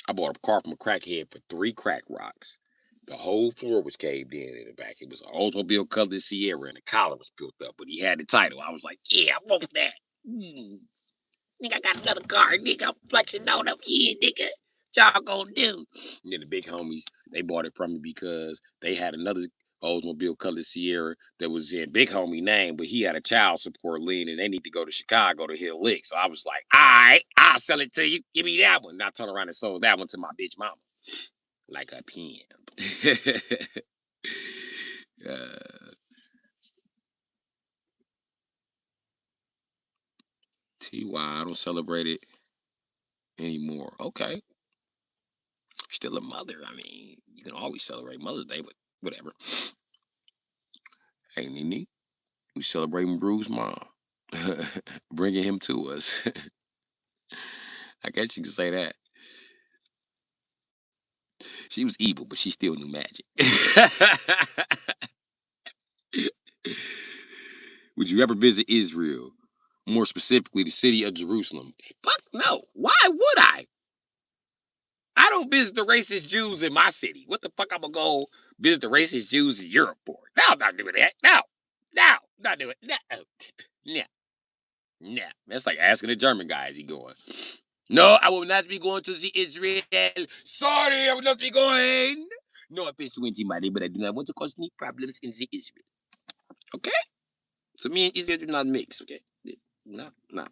I bought a car from a crackhead for 3 crack rocks. The whole floor was caved in the back. It was an Oldsmobile colored Sierra and the collar was built up, but he had the title. I was like, yeah, I want that. Nigga, I got another car. Nigga, I'm flexing on them. Yeah, nigga. What y'all gonna do? And then the big homies, they bought it from me because they had another Oldsmobile colored Sierra that was in big homie name, but he had a child support lien and they need to go to Chicago to hit a lick. So I was like, all right, I'll sell it to you. Give me that one. And I turned around and sold that one to my bitch mama. Like a pimp. TY, I don't celebrate it anymore. Okay. Still a mother. I mean, you can always celebrate Mother's Day, but whatever. Hey, Nene. We celebrating Bru's mom, bringing him to us. I guess you could say that. She was evil, but she still knew magic. Would you ever visit Israel? More specifically, the city of Jerusalem? Fuck no. Why would I? I don't visit the racist Jews in my city. What the fuck I'm gonna go visit the racist Jews in Europe for? No, I'm not doing that. No, no, not doing it. No, no, no. That's like asking a German guy, is he going? No, I will not be going to the Israel. Sorry, I will not be going. No offense to anybody, but I do not want to cause any problems in the Israel. Okay? So me and Israel do not mix, okay? No, no.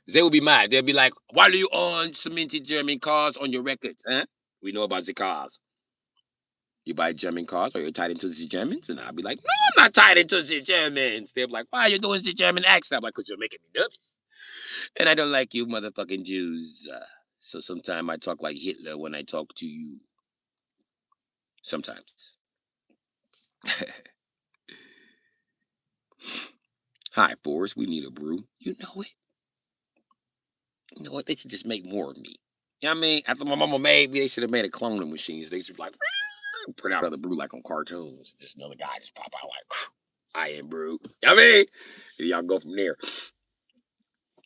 They will be mad. They'll be like, why do you own cemented German cars on your records, huh? We know about the cars. You buy German cars, or you're tied into the Germans? And I'll be like, no, I'm not tied into the Germans. They'll be like, why are you doing the German accent? I'm like, because you're making me nervous. And I don't like you motherfucking Jews. So sometimes I talk like Hitler when I talk to you. Sometimes. Hi, Forrest. We need a brew. You know it. You know what? They should just make more of me. You know what I mean? After my mama made me, they should have made a cloning machines. They should be like, print out another brew like on cartoons. Just another guy just pop out like, I am Brew. You know what I mean? And y'all go from there.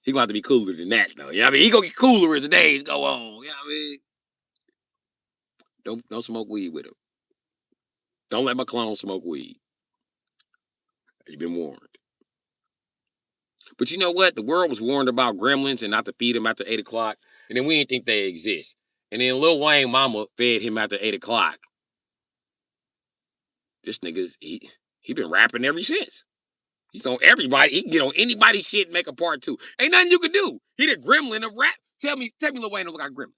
He gonna have to be cooler than that, though. You know what I mean? He gonna get cooler as the days go on. You know what I mean? Don't smoke weed with him. Don't let my clone smoke weed. You've been warned. But you know what? The world was warned about gremlins and not to feed them after 8 o'clock. And then we didn't think they exist. And then Lil Wayne mama fed him after 8 o'clock. This nigga's, he been rapping ever since. He's on everybody. He can get on anybody's shit and make a part two. Ain't nothing you can do. He the gremlin of rap. Tell me Lil Wayne don't look like gremlin.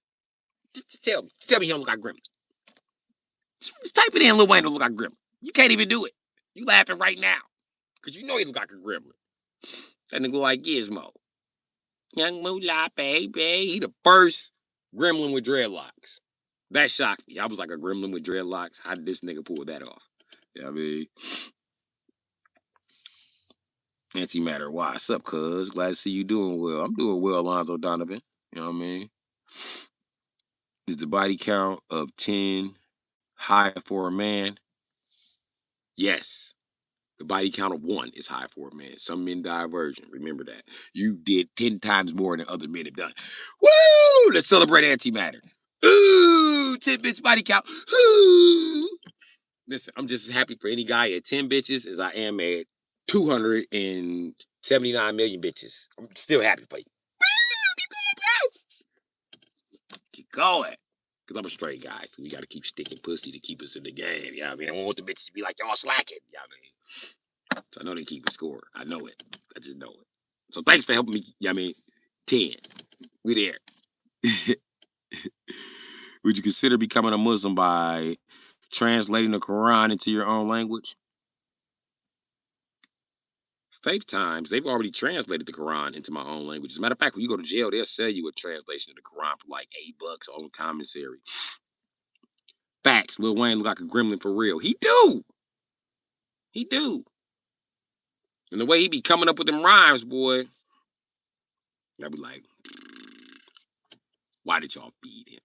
Just tell me he don't look like gremlin. Just type it in, Lil Wayne don't look like gremlin. You can't even do it. You laughing right now. Because you know he look like a gremlin. That nigga look like Gizmo. Young Moolah, baby. He the first gremlin with dreadlocks. That shocked me. I was like a gremlin with dreadlocks. How did this nigga pull that off? You know what I mean? Antimatter, what's up, cuz? Glad to see you doing well. I'm doing well, Alonzo Donovan. You know what I mean? Is the body count of 10 high for a man? Yes. The body count of 1 is high for a man. Some men die of virgin. Remember that. You did 10 times more than other men have done. Woo! Let's celebrate antimatter. Ooh, 10 bitch body count. Ooh. Listen, I'm just as happy for any guy at 10 bitches as I am at 279 million bitches. I'm still happy for you. Keep going. Because I'm a straight guy, so we got to keep sticking pussy to keep us in the game. You know what I mean? I don't want the bitches to be like, y'all slacking. You know what I mean? So I know they keep a score. I know it. I just know it. So thanks for helping me. You know what I mean? 10. We there. Would you consider becoming a Muslim by translating the Quran into your own language? Faith Times, they've already translated the Quran into my own language. As a matter of fact, when you go to jail, they'll sell you a translation of the Quran for like $8 on commissary. Facts, Lil Wayne look like a gremlin for real. He do. He do. And the way he be coming up with them rhymes, boy, I'd be like, why did y'all feed him?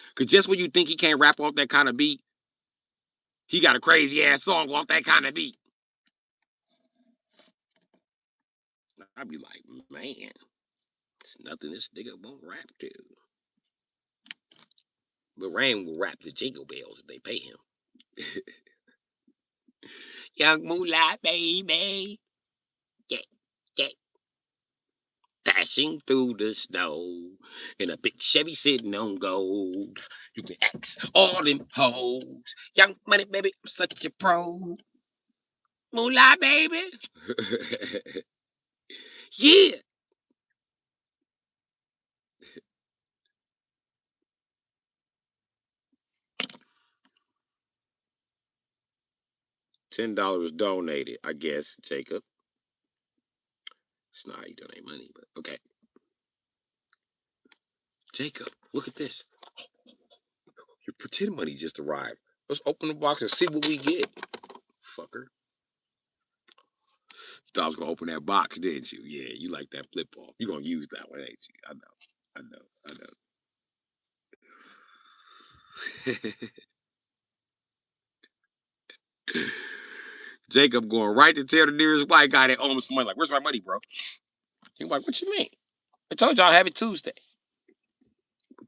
Because just when you think he can't rap off that kind of beat, he got a crazy ass song off that kind of beat. I'd be like, man, it's nothing this nigga won't rap to. Lorraine will rap the Jingle Bells if they pay him. Young Moolah, baby. Yeah, yeah. Dashing through the snow in a big Chevy sitting on gold. You can ask all them hoes. Young money, baby, I'm such a pro. Moolah, baby. Yeah. $10 donated, I guess, Jacob. It's not how you donate money, but okay. Jacob, look at this. Your pretend money just arrived. Let's open the box and see what we get. Fucker. Thought I was gonna open that box, didn't you? Yeah, you like that flip off. You gonna use that one, ain't you? I know. Jacob going right to tell the nearest white guy that owes him some money. Like, where's my money, bro? He's like, what you mean? I told you I'll have it Tuesday.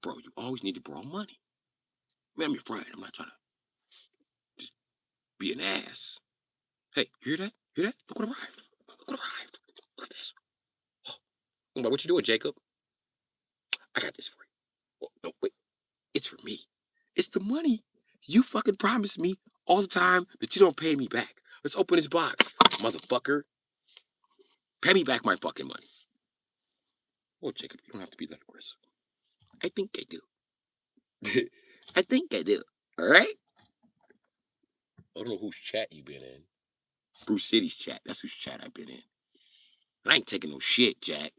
Bro, you always need to borrow money. Man, I'm your friend. I'm not trying to just be an ass. Hey, you hear that? Hear that? Look what arrived. Look what arrived. Look at this. I'm like, what you doing, Jacob? I got this for you. Oh, no, wait. It's for me. It's the money you fucking promised me all the time that you don't pay me back. Let's open this box, motherfucker. Pay me back my fucking money. Well, Jacob, you don't have to be that aggressive. I think I do. I think I do. All right? I don't know whose chat you been in. Bru Sitdee's chat. That's whose chat I've been in. And I ain't taking no shit, Jack.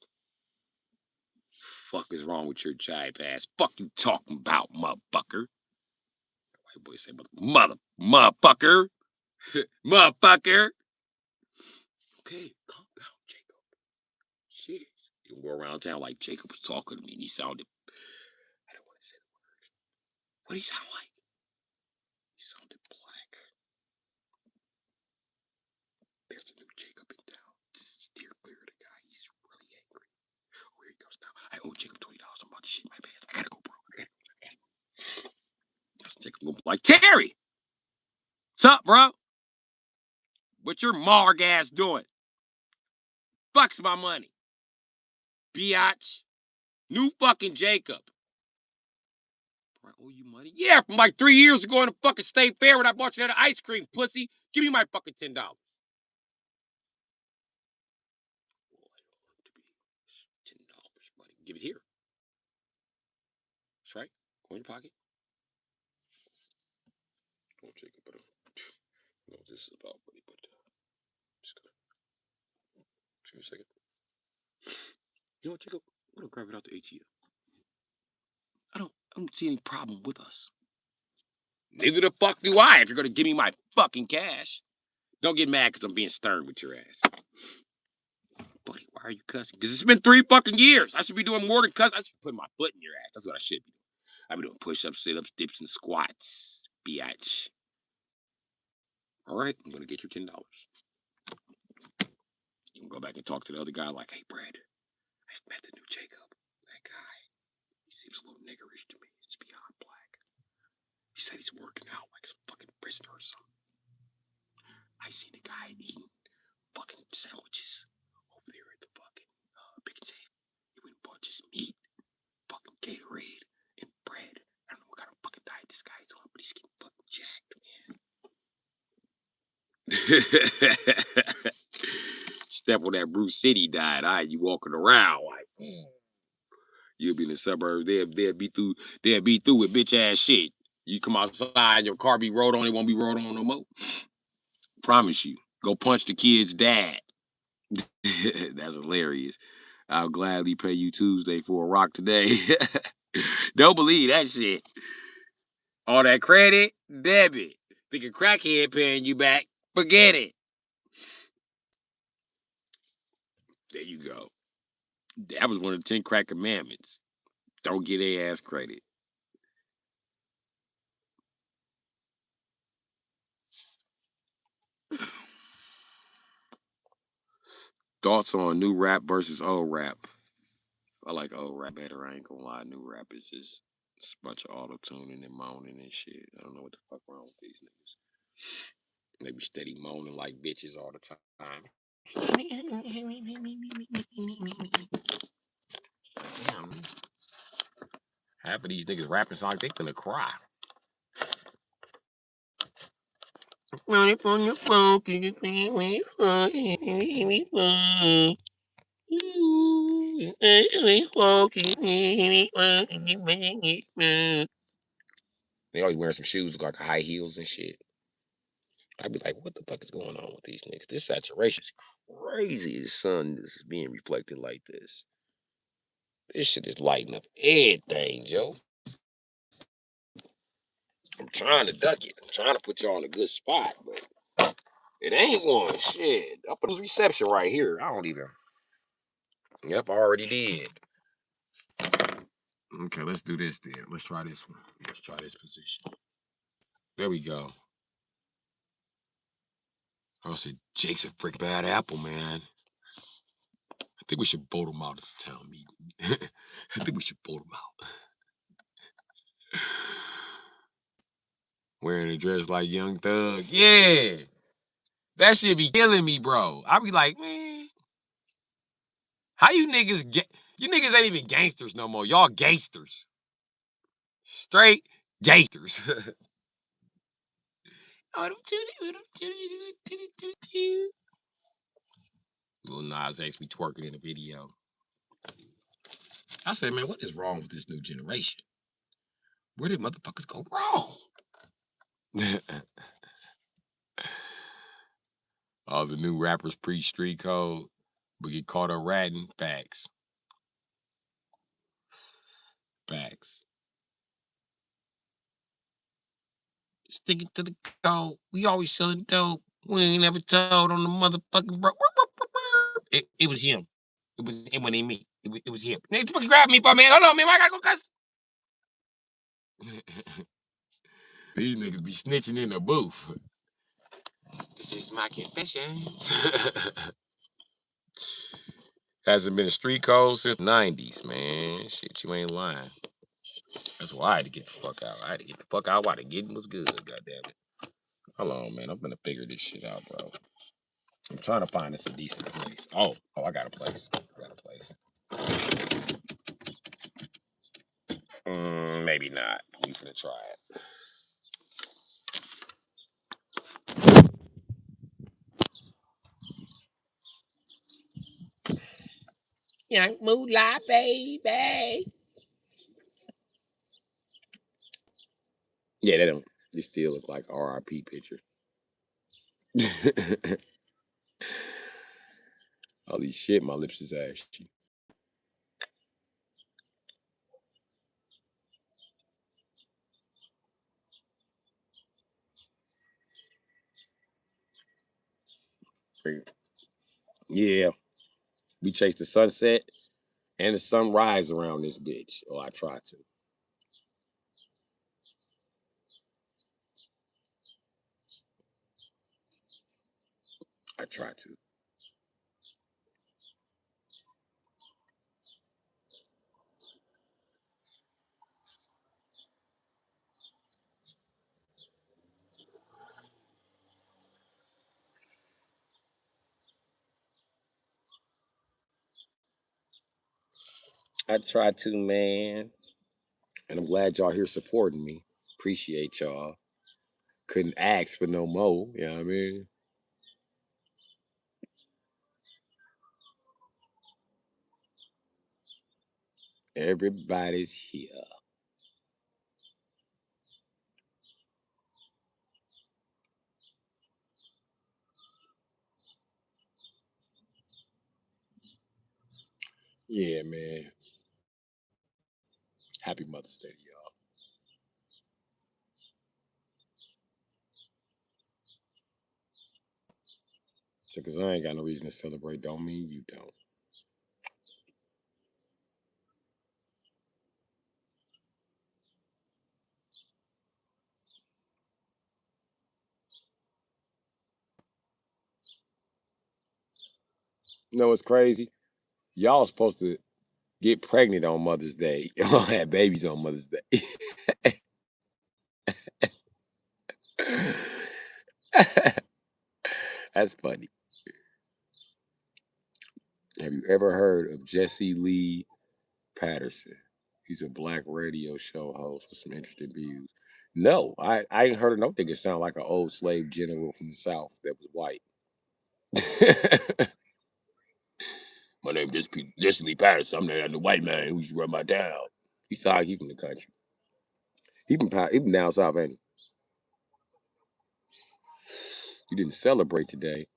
Fuck is wrong with your jive ass? Fuck you talking about, motherfucker? White boy say, motherfucker. Motherfucker. Okay, calm down, Jacob. Shit. You can go around town like Jacob was talking to me and he sounded, I don't want to say the word. What did he sound like? He sounded black. There's a new Jacob in town. Steer clear of the guy. He's really angry. Where he goes now. I owe Jacob $20. I'm about to shit my pants. I gotta go, bro. I gotta go. That's Jacob like, Terry! What's up, bro? What your marg ass doing? Fucks my money. Biatch. New fucking Jacob. I owe you money? Yeah, from like 3 years ago in the fucking State Fair when I bought you that ice cream, pussy. Give me my fucking $10. $10, buddy. Give it here. That's right. Go in your pocket. Don't Jacob, but you know what this is about, buddy. But just give me a second. You know what, Jacob? I'm gonna grab it out the ATM. I don't see any problem with us. Neither the fuck do I if you're gonna give me my fucking cash. Don't get mad because I'm being stern with your ass. Buddy, why are you cussing? Because it's been 3 fucking years. I should be doing more than cuss. I should be putting my foot in your ass. That's what I should be doing. I be doing push-ups, sit-ups, dips, and squats. Biatch. All right, I'm gonna get you $10. You can go back and talk to the other guy like, hey, Brad, I've met the new Jacob. That guy, he seems a little niggerish to me. It's beyond black. He said he's working out like some fucking prisoner or something. I seen the guy eating fucking sandwiches over there at the fucking Pick and Save. He went and bought just meat, fucking Gatorade, and bread. I don't know what kind of fucking diet this guy's on, but he's getting fucking jacked, man. Step on that Bru Sitdee diet, all right? You walking around like, you'll be in the suburbs. They'll be through with bitch ass shit. You come outside, your car be rolled on, it won't be rolled on no more. Promise you. Go punch the kid's dad. That's hilarious. I'll gladly pay you Tuesday for a rock today. Don't believe that shit. All that credit, debit. Think a crackhead paying you back. Forget it. There you go. That was one of the 10 crack commandments. Don't get a ass credit. Thoughts on new rap versus old rap? I like old rap better. I ain't gonna lie. New rap is just it's a bunch of auto tuning and moaning and shit. I don't know what the fuck wrong with these niggas. They be steady moaning like bitches all the time. Damn, man. Half of these niggas rapping sound like they finna cry. Running from your phone, they always wearing some shoes, look like high heels and shit. I'd be like, what the fuck is going on with these niggas? This saturation's crazy. The sun is being reflected like this. This shit is lighting up everything, Joe. I'm trying to duck it. I'm trying to put y'all in a good spot, but It ain't one. Shit. I'll put this reception right here. I don't even. Yep, I already did. Okay, let's do this then. Let's try this one. Let's try this position. There we go. I said, Jake's a freak bad apple, man. I think we should vote him out at the town meeting. I think we should vote him out. Wearing a dress like Young Thug. Yeah. That shit be killing me, bro. I be like, man, how you niggas get? You niggas ain't even gangsters no more. Y'all gangsters. Straight gangsters. Lil Nas X be twerking in the video. I said, man, what is wrong with this new generation? Where did motherfuckers go wrong? All the new rappers preach street code, but get caught up ratting. Facts. Facts. Stick it to the code. We always selling dope. We ain't never told on the motherfucking bro. It was him. It wasn't me. It was him. Nigga, fucking grab me, man. Hold on, man. I gotta go cuss. These niggas be snitching in the booth. This is my confession. Hasn't been a street code since the 90s, man. Shit, you ain't lying. That's why I had to get the fuck out. I had to get the fuck out while the getting was good, goddamn it. Hold on, man. I'm gonna figure this shit out, bro. I'm trying to find us a decent place. Oh, I got a place. Maybe not. We finna try it. Young moolah, baby. Yeah, they don't. They still look like RIP picture. Holy shit, my lips is ashy. Yeah, we chase the sunset and the sunrise around this bitch. Oh, I try to. I try to. I try to, man. And I'm glad y'all here supporting me. Appreciate y'all. Couldn't ask for no more. You know what I mean? Everybody's here. Yeah, man. Happy Mother's Day to y'all. So, because I ain't got no reason to celebrate, don't mean you don't. You know what's crazy? Y'all supposed to get pregnant on Mother's Day. Y'all have babies on Mother's Day. That's funny. Have you ever heard of Jesse Lee Patterson? He's a black radio show host with some interesting views. No, I ain't heard of no nigga sound like an old slave general from the South that was white. My name is Jesse Lee Patterson. I'm the white man who used to run my town. He sound like he from the country. He from down south, ain't he? You didn't celebrate today.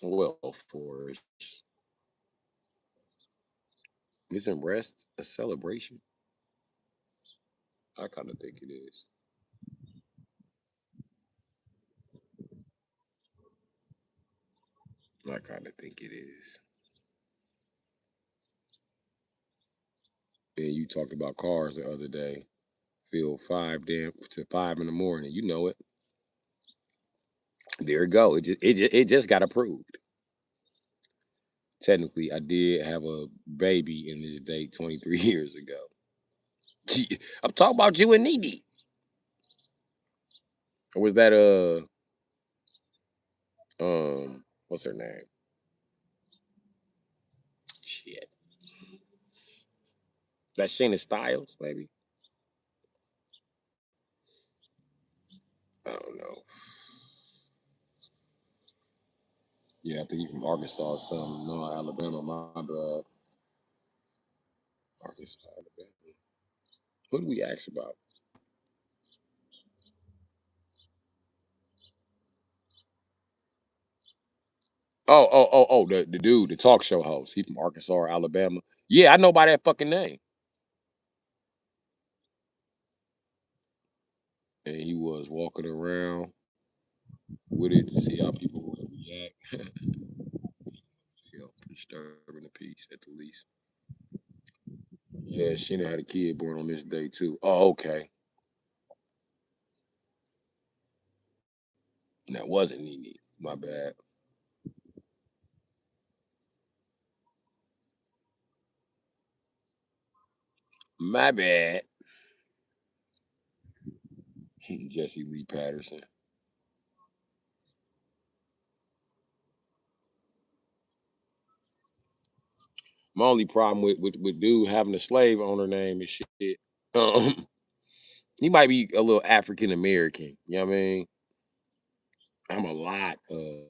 Well, Forrest, isn't rest a celebration? I kind of think it is. I kind of think it is. And you talked about cars the other day. Feel 5 in the morning. You know it. There it go. It just got approved. Technically, I did have a baby in this date 23 years ago. I'm talking about you and Nene. Or was that what's her name? Shit. That Sheena Styles, maybe? I don't know. Yeah, I think he's from Arkansas or something. No, Alabama, my bad. Arkansas, Alabama. Who do we ask about? The dude, the talk show host. He from Arkansas or Alabama. Yeah, I know by that fucking name. And he was walking around with it to see how people would react. Disturbing the peace at the least. Yeah, Sheena had a kid born on this day too. Oh, okay. That wasn't Nene. My bad. My bad. Jesse Lee Patterson. My only problem with dude having a slave owner name and shit. Um, he might be a little African American. You know what I mean? I'm a lot of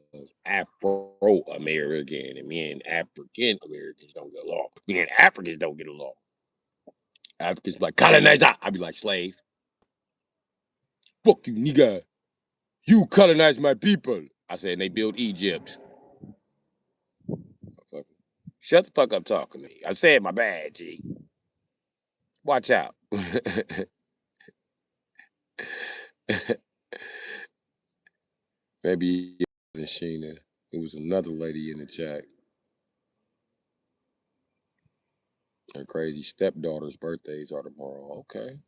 Afro American, and me and African Americans don't get along. Me and Africans don't get along. Africans be like colonizer. I be like slave. Fuck you, nigga. You colonize my people. I said, and they built Egypt. Shut the fuck up talking to me. I said my bad, G. Watch out. Maybe it wasn't Sheena. It was another lady in the chat. Her crazy stepdaughter's birthdays are tomorrow. Okay.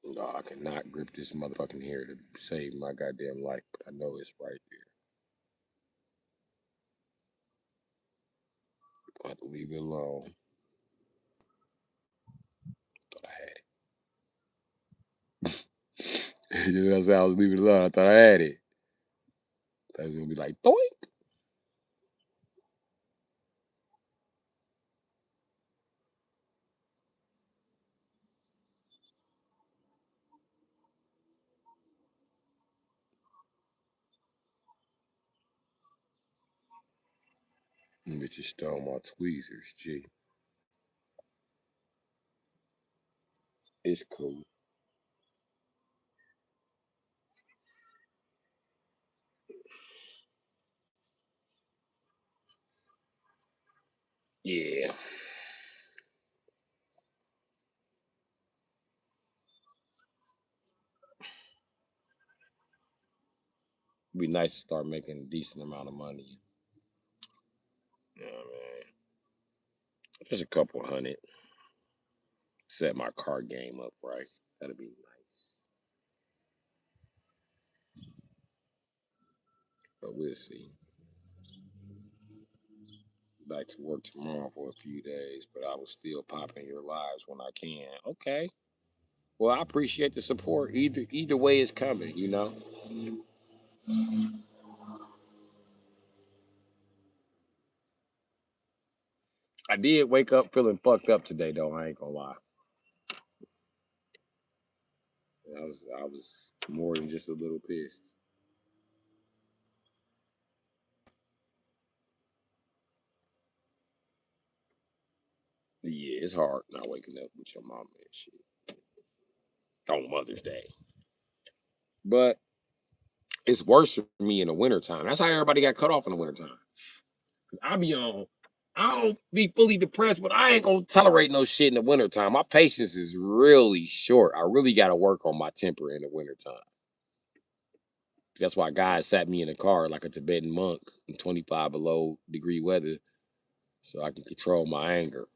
No, I cannot grip this motherfucking hair to save my goddamn life, but I know it's right there. I have to leave it alone. Thought I had it. Just I was leaving it alone. I thought I had it. I was gonna be like, doink. Bitches stole my tweezers, G. It's cool. Yeah. It'd be nice to start making a decent amount of money. You know what I mean? Just a couple hundred. Set my car game up right. That'd be nice. But we'll see. Back to work tomorrow for a few days, but I will still pop in your lives when I can. Okay. Well, I appreciate the support. Either way is coming, you know. I did wake up feeling fucked up today, though. I ain't gonna lie. I was more than just a little pissed. Yeah, it's hard not waking up with your mom and shit on Mother's Day. But it's worse for me in the wintertime. That's how everybody got cut off in the wintertime. I be on. I don't be fully depressed, but I ain't gonna tolerate no shit in the wintertime. My patience is really short. I really gotta work on my temper in the wintertime. That's why God sat me in a car like a Tibetan monk in 25 below degree weather so I can control my anger.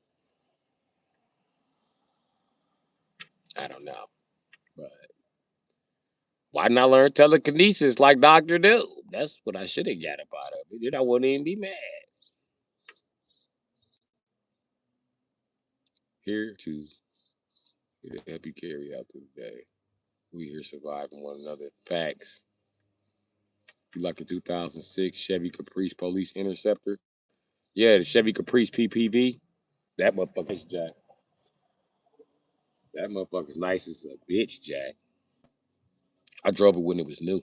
I don't know. But why not learn telekinesis like Dr. Doom? That's what I should have got up out of it. Then I wouldn't even be mad. Here to help you carry out the day. We here surviving one another. Facts. You like a 2006 Chevy Caprice Police Interceptor? Yeah, the Chevy Caprice PPV. That motherfucker's Jack. That motherfucker's nice as a bitch, Jack. I drove it when it was new.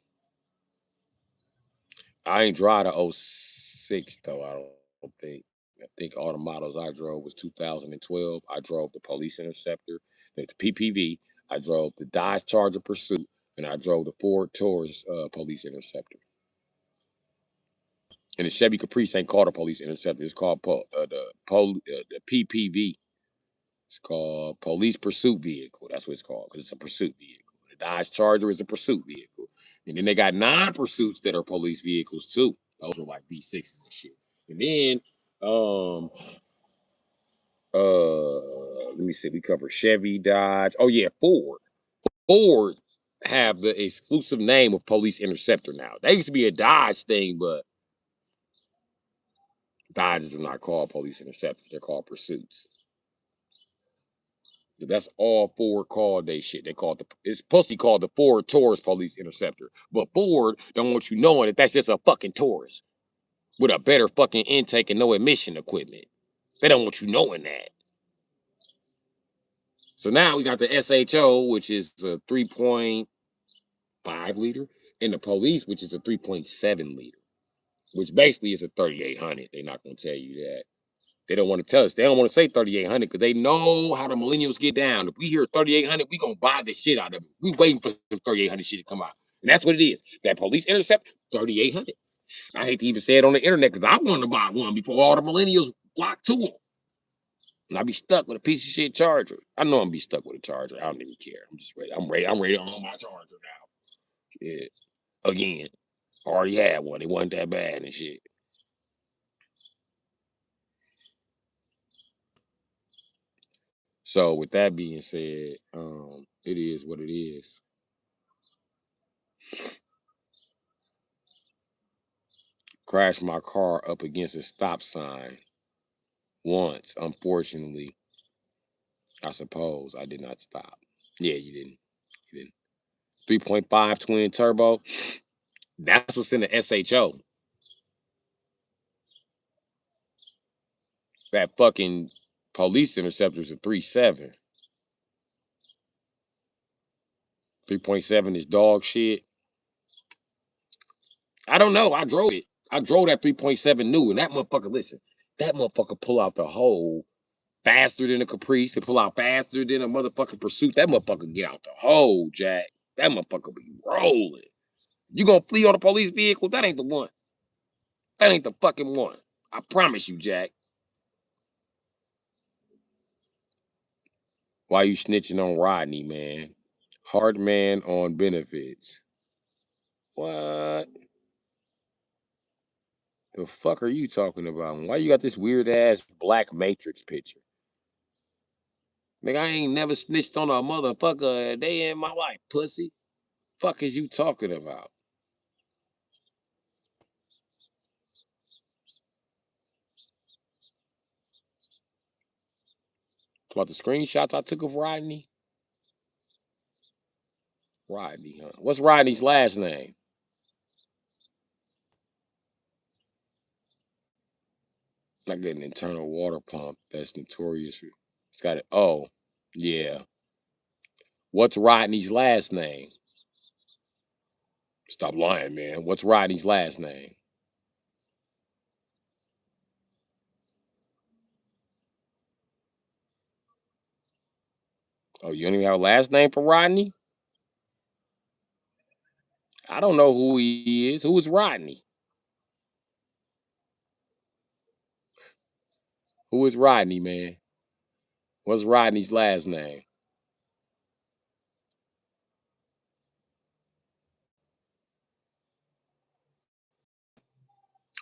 I ain't drive the '06 though. I don't think. I think all the models I drove was 2012. I drove the Police Interceptor, the PPV. I drove the Dodge Charger Pursuit, and I drove the Ford Taurus Police Interceptor. And the Chevy Caprice ain't called a Police Interceptor. It's called the PPV. It's called Police Pursuit Vehicle. That's what it's called because it's a pursuit vehicle. The Dodge Charger is a pursuit vehicle. And then they got non-pursuits that are police vehicles too. Those are like D6s and shit. And then let me see, we cover Chevy, Dodge. Oh yeah, Ford. Ford have the exclusive name of Police Interceptor now. They used to be a Dodge thing, but Dodges are not called Police Interceptors. They're called Pursuits. That's all Ford called they shit. They called it's supposed to be called the Ford Taurus Police Interceptor. But Ford don't want you knowing that that's just a fucking Taurus with a better fucking intake and no emission equipment. They don't want you knowing that. So now we got the SHO, which is a 3.5 liter, and the police, which is a 3.7 liter, which basically is a 3800. They're not going to tell you that. They don't want to tell us. They don't want to say 3800 because they know how the millennials get down. If we hear 3800, we going to buy the shit out of it. We waiting for some 3800 shit to come out. And that's what it is. That police intercept, 3800. I hate to even say it on the internet because I wanted to buy one before all the millennials flock to them. And I be stuck with a piece of shit charger. I know I'm be stuck with a charger. I don't even care. I'm just ready. I'm ready to own my charger now. Yeah. Again. I already had one. It wasn't that bad and shit. So with that being said, it is what it is. Crashed my car up against a stop sign once. Unfortunately, I suppose I did not stop. Yeah, you didn't. You didn't. 3.5 twin turbo. That's what's in the SHO. That fucking police interceptor is a 3.7. 3.7 is dog shit. I don't know. I drove it. I drove that 3.7 new, and that motherfucker, listen, that motherfucker pull out the hole faster than a Caprice. It pull out faster than a motherfucking Pursuit. That motherfucker get out the hole, Jack. That motherfucker be rolling. You gonna flee on a police vehicle? That ain't the one. That ain't the fucking one. I promise you, Jack. Why you snitching on Rodney, man? Hard man on benefits. What the fuck are you talking about? Why you got this weird ass black matrix picture? Nigga, I ain't never snitched on a motherfucker a day in my life, pussy. Fuck is you talking about? About the screenshots I took of Rodney? Rodney, huh? What's Rodney's last name? Like an internal water pump that's notorious for. It's got it. Oh, yeah. What's Rodney's last name? Stop lying, man. What's Rodney's last name? Oh, you don't even have a last name for Rodney? I don't know who he is. Who is Rodney? Who is Rodney, man? What's Rodney's last name?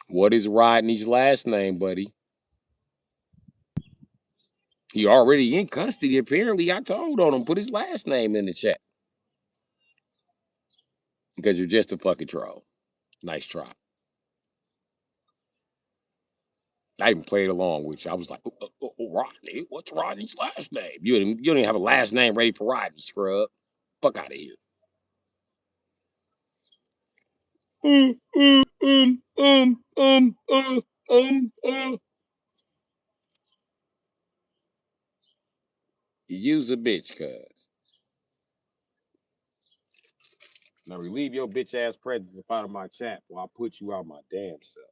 What is Rodney's last name, buddy? He already in custody, apparently. I told on him, put his last name in the chat. Because you're just a fucking troll. Nice try. I even played along with you. I was like, Rodney, what's Rodney's last name? You don't even have a last name ready for Rodney, scrub. Fuck out of here. Um, um, um, um, um, uh, uh. Use a bitch, cuz. Now relieve your bitch ass presence up out of my chat while I put you out my damn self.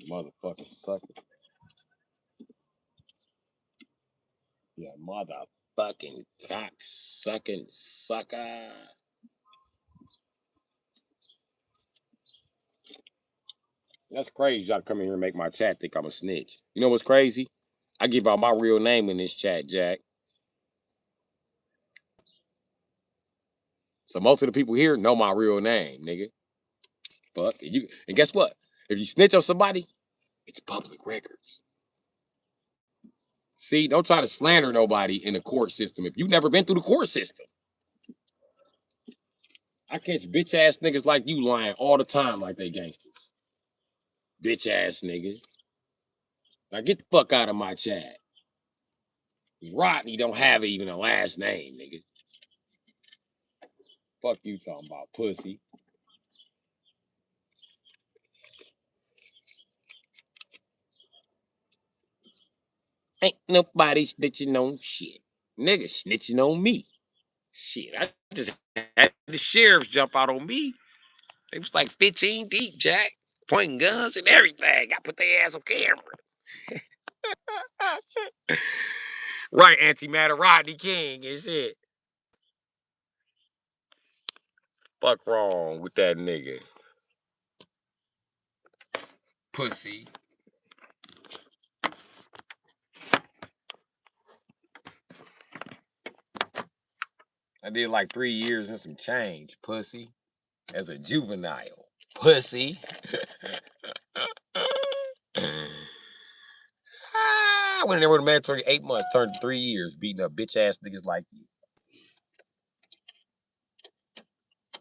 Motherfucking sucker. Yeah, motherfucking cock sucking sucker. That's crazy. Y'all come in here and make my chat think I'm a snitch. You know what's crazy? I give out my real name in this chat, Jack. So most of the people here know my real name, nigga. Fuck. And guess what? If you snitch on somebody, it's public records. See, don't try to slander nobody in the court system if you've never been through the court system. I catch bitch ass niggas like you lying all the time like they gangsters. Bitch ass nigga. Now get the fuck out of my chat. Rodney don't have even a last name, nigga. Fuck you talking about, pussy. Ain't nobody snitching on shit. Nigga snitching on me. Shit, I just had the sheriffs jump out on me. They was like 15 deep, Jack. Pointing guns and everything. I put their ass on camera. Right, antimatter Rodney King and shit. Fuck wrong with that nigga. Pussy. I did like 3 years and some change, pussy. As a juvenile. Pussy. I went in there with a mandatory 8 months, turned 3 years, beating up bitch ass niggas like you.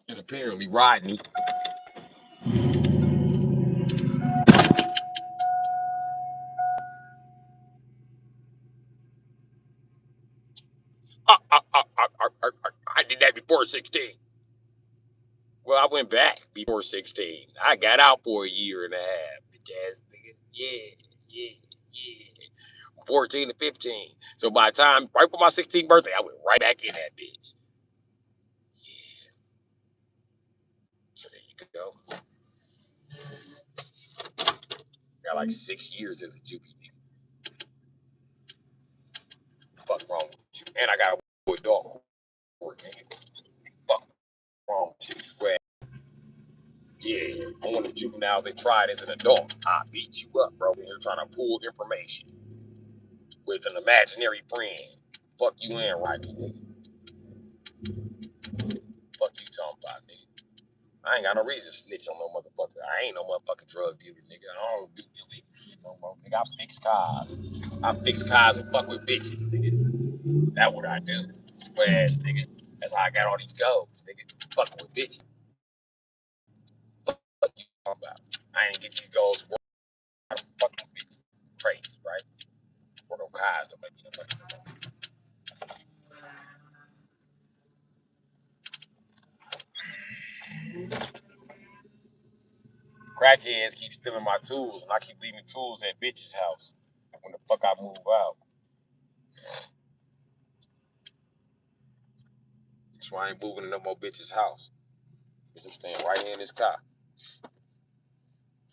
And apparently Rodney. I did that before 16. Well, I went back before 16. I got out for a year and a half, bitch ass nigga. Yeah. 14 to 15. So by the time, right before my 16th birthday, I went right back in that bitch. Yeah. So there you go. Got like 6 years as a juvie nigga. Fuck wrong with you? And I got a dog court, nigga. Fuck wrong with you? Yeah, on the juveniles they tried as an adult. I beat you up, bro. You're trying to pull information with an imaginary friend. Fuck you in, right, nigga. Fuck you talking about, nigga. I ain't got no reason to snitch on no motherfucker. I ain't no motherfucking drug dealer, nigga. I don't do illegal shit no more, nigga. I fix cars. I fix cars and fuck with bitches, nigga. That's what I do. Square ass, nigga. That's how I got all these goals, nigga. Fucking with bitches. Fuck you talking about. I ain't get these goals. Fucking with bitches. Crazy, right? Work on cars don't make me no money no more. Crackheads keep stealing my tools, and I keep leaving tools at bitch's house when the fuck I move out. That's why I ain't moving to no more bitch's house. Bitch, I'm staying right here in this car.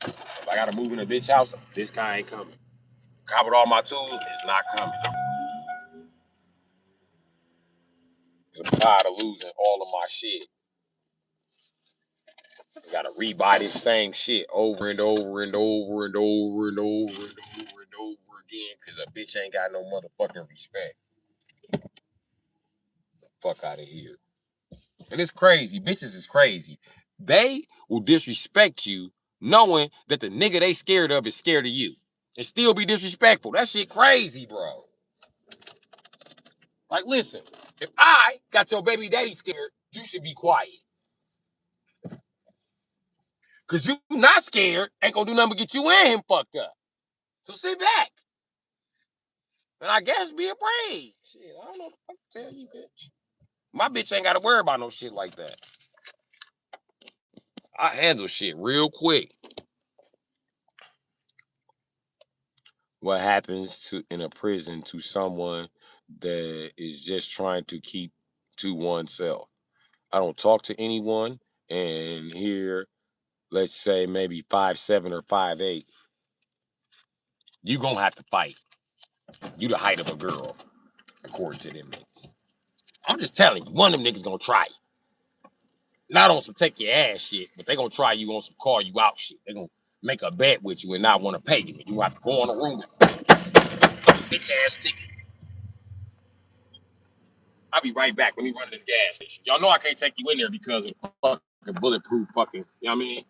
If I gotta move in a bitch house, this car ain't coming. The car with all my tools is not coming. I'm tired of losing all of my shit. You gotta rebuy this same shit over and over and over and over and over and over and over again because a bitch ain't got no motherfucking respect. Fuck out of here. And it's crazy. Bitches is crazy. They will disrespect you knowing that the nigga they scared of is scared of you. And still be disrespectful. That shit crazy, bro. Like, listen, if I got your baby daddy scared, you should be quiet. Because you not scared ain't gonna do nothing but get you and him fucked up. So sit back. And I guess be afraid. Shit, I don't know what the fuck to tell you, bitch. My bitch ain't gotta worry about no shit like that. I handle shit real quick. What happens to in a prison to someone that is just trying to keep to oneself? I don't talk to anyone, and here, let's say maybe 5'7" or 5'8", you gonna have to fight. You the height of a girl, according to them niggas. I'm just telling you, one of them niggas gonna try you. Not on some take your ass shit, but they gonna try you on some call you out shit. They gonna make a bet with you and not want to pay you. And you have to go in the room with bitch ass nigga. I'll be right back. Let me run to this gas station. Y'all know I can't take you in there because of fucking bulletproof fucking, you know what I mean?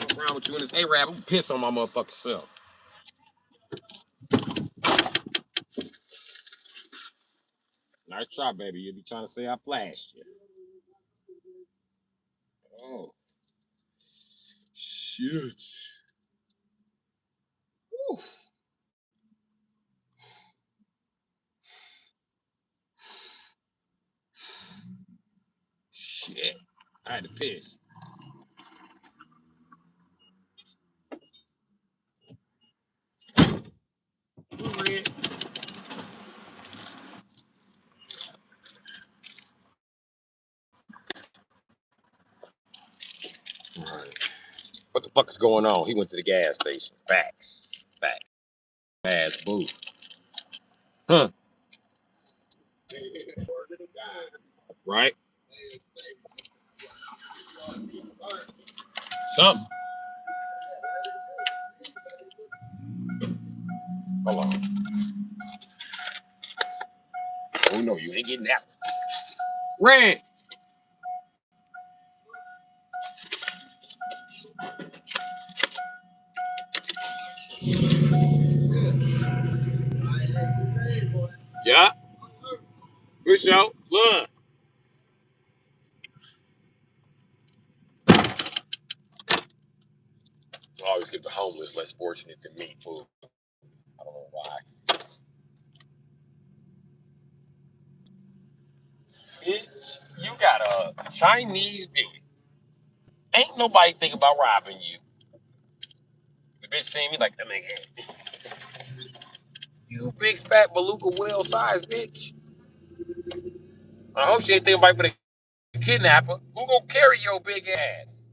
What's wrong with you and this A-Rab? I'm piss on my motherfucking self. Nice try, baby. You be trying to say I flashed you. Oh, shit. Whew. Shit. I had to piss. Red. Right. What the fuck is going on? He went to the gas station. Facts. Facts. Ass booth. Huh. Right? Something. Hold on. Oh no, you ain't getting that one. Red. Yeah. Good show. Look. I always give the homeless less fortunate than me food. I don't know why. Bitch, you got a Chinese beauty. Ain't nobody think about robbing you. The bitch seen me like that nigga. You big fat beluga whale size bitch. I hope she ain't thinking about being a kidnapper. Who gonna carry your big ass?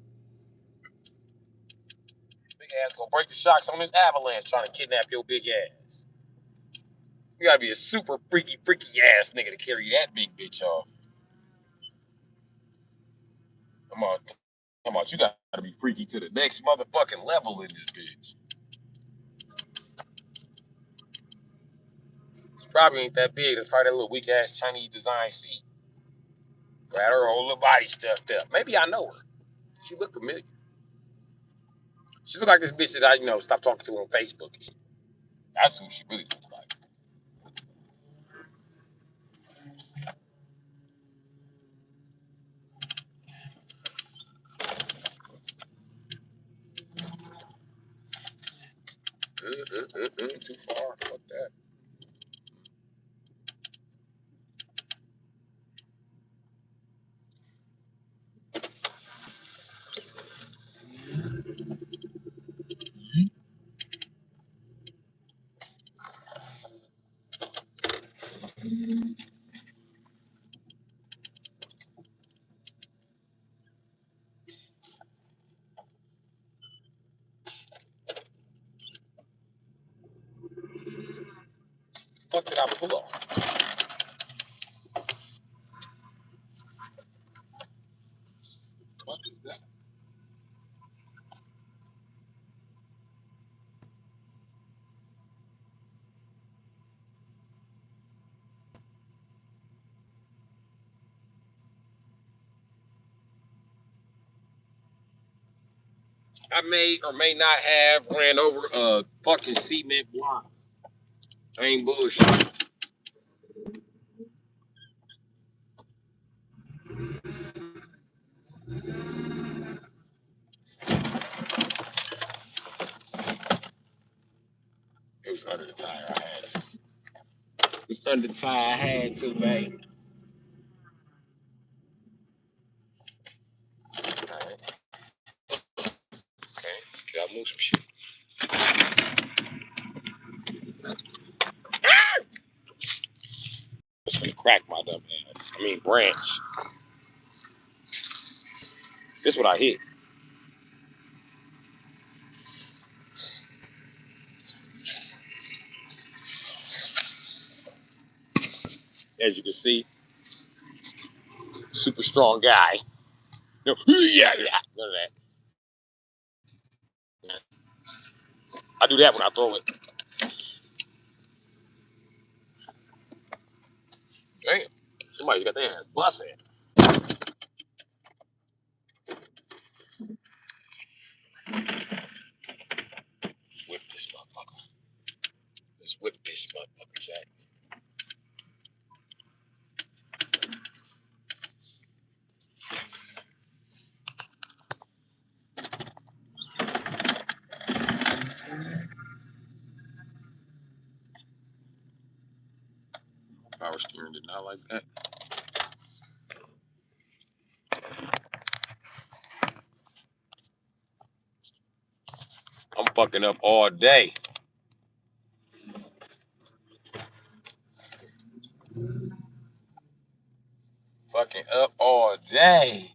Big ass gonna break the shocks on this avalanche trying to kidnap your big ass. You gotta be a super freaky ass nigga to carry that big bitch off. Come on, you gotta be freaky to the next motherfucking level in this bitch. Probably ain't that big. It's probably that little weak ass Chinese design seat. Got her whole little body stuffed up. Maybe I know her. She look familiar. She look like this bitch that I stopped talking to on Facebook. That's who she really looks like. Too far. Fuck that. Fuck did I pull off? What is that? I may or may not have ran over a fucking cement block. I ain't bullshit. It was under the tire. I had to. It was under the tire. I had to, babe. All right. Okay. Gotta move some shit. It's gonna crack my dumb ass. I mean, branch. This is what I hit. As you can see, super strong guy. No, yeah. None of that. I do that when I throw it. Damn. Somebody got their ass busting. Whip this motherfucker. Let's whip this motherfucker, Jack. Power steering did not like that. I'm fucking up all day. Fucking up all day.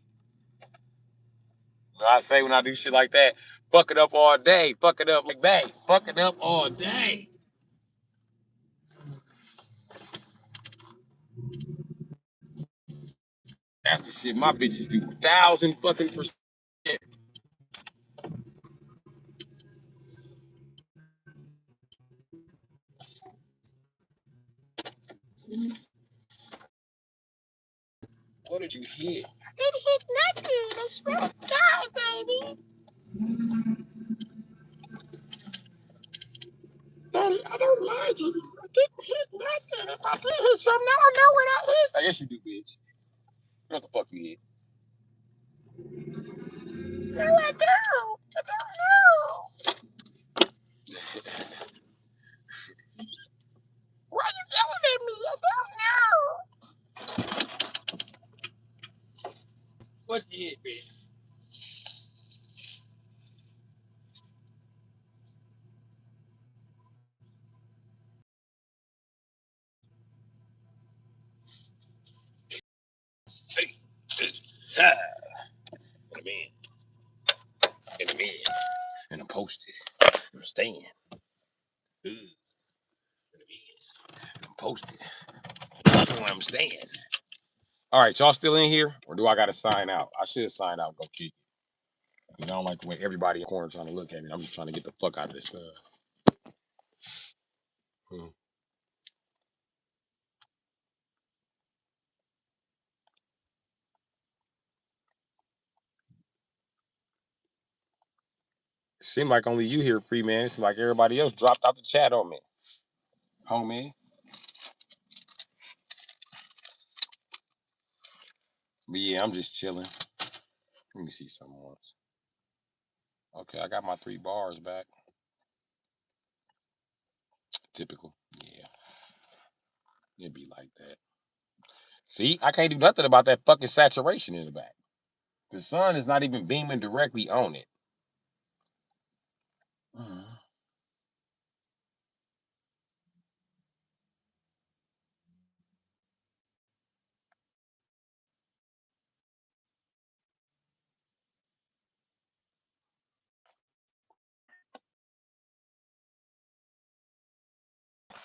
You know what I say when I do shit like that? Fuck it up all day. Fuck it up like that. Fuck it up all day. That's the shit my bitches do 1,000 fucking percent. What did you hit? I didn't hit nothing. I swear to God, Daddy. Daddy, I don't lie to you. I didn't hit nothing. If I did hit something, I don't know what I hit. I guess you do, bitch. What the fuck you hit? No, I don't. I don't know. Why are you yelling at me? I don't know. What you hit, bitch? Hey, ha. In a man. In a man. And I'm posted. I'm staying. In a man. I'm posted. That's where I'm staying. All right, y'all still in here? Or do I got to sign out? I should sign out and go kick it. You know, I don't like the way everybody in the corner trying to look at me. I'm just trying to get the fuck out of this. Seem like only you here free, man. It's like everybody else dropped out the chat on me. Homie. But yeah, I'm just chilling. Let me see something once. Okay, I got my 3 bars back. Typical. Yeah. It'd be like that. See, I can't do nothing about that fucking saturation in the back. The sun is not even beaming directly on it.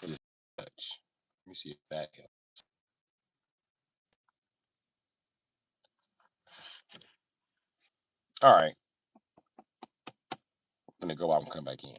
Just touch. Let me see if that helps. All right. I'm gonna go out and come back in.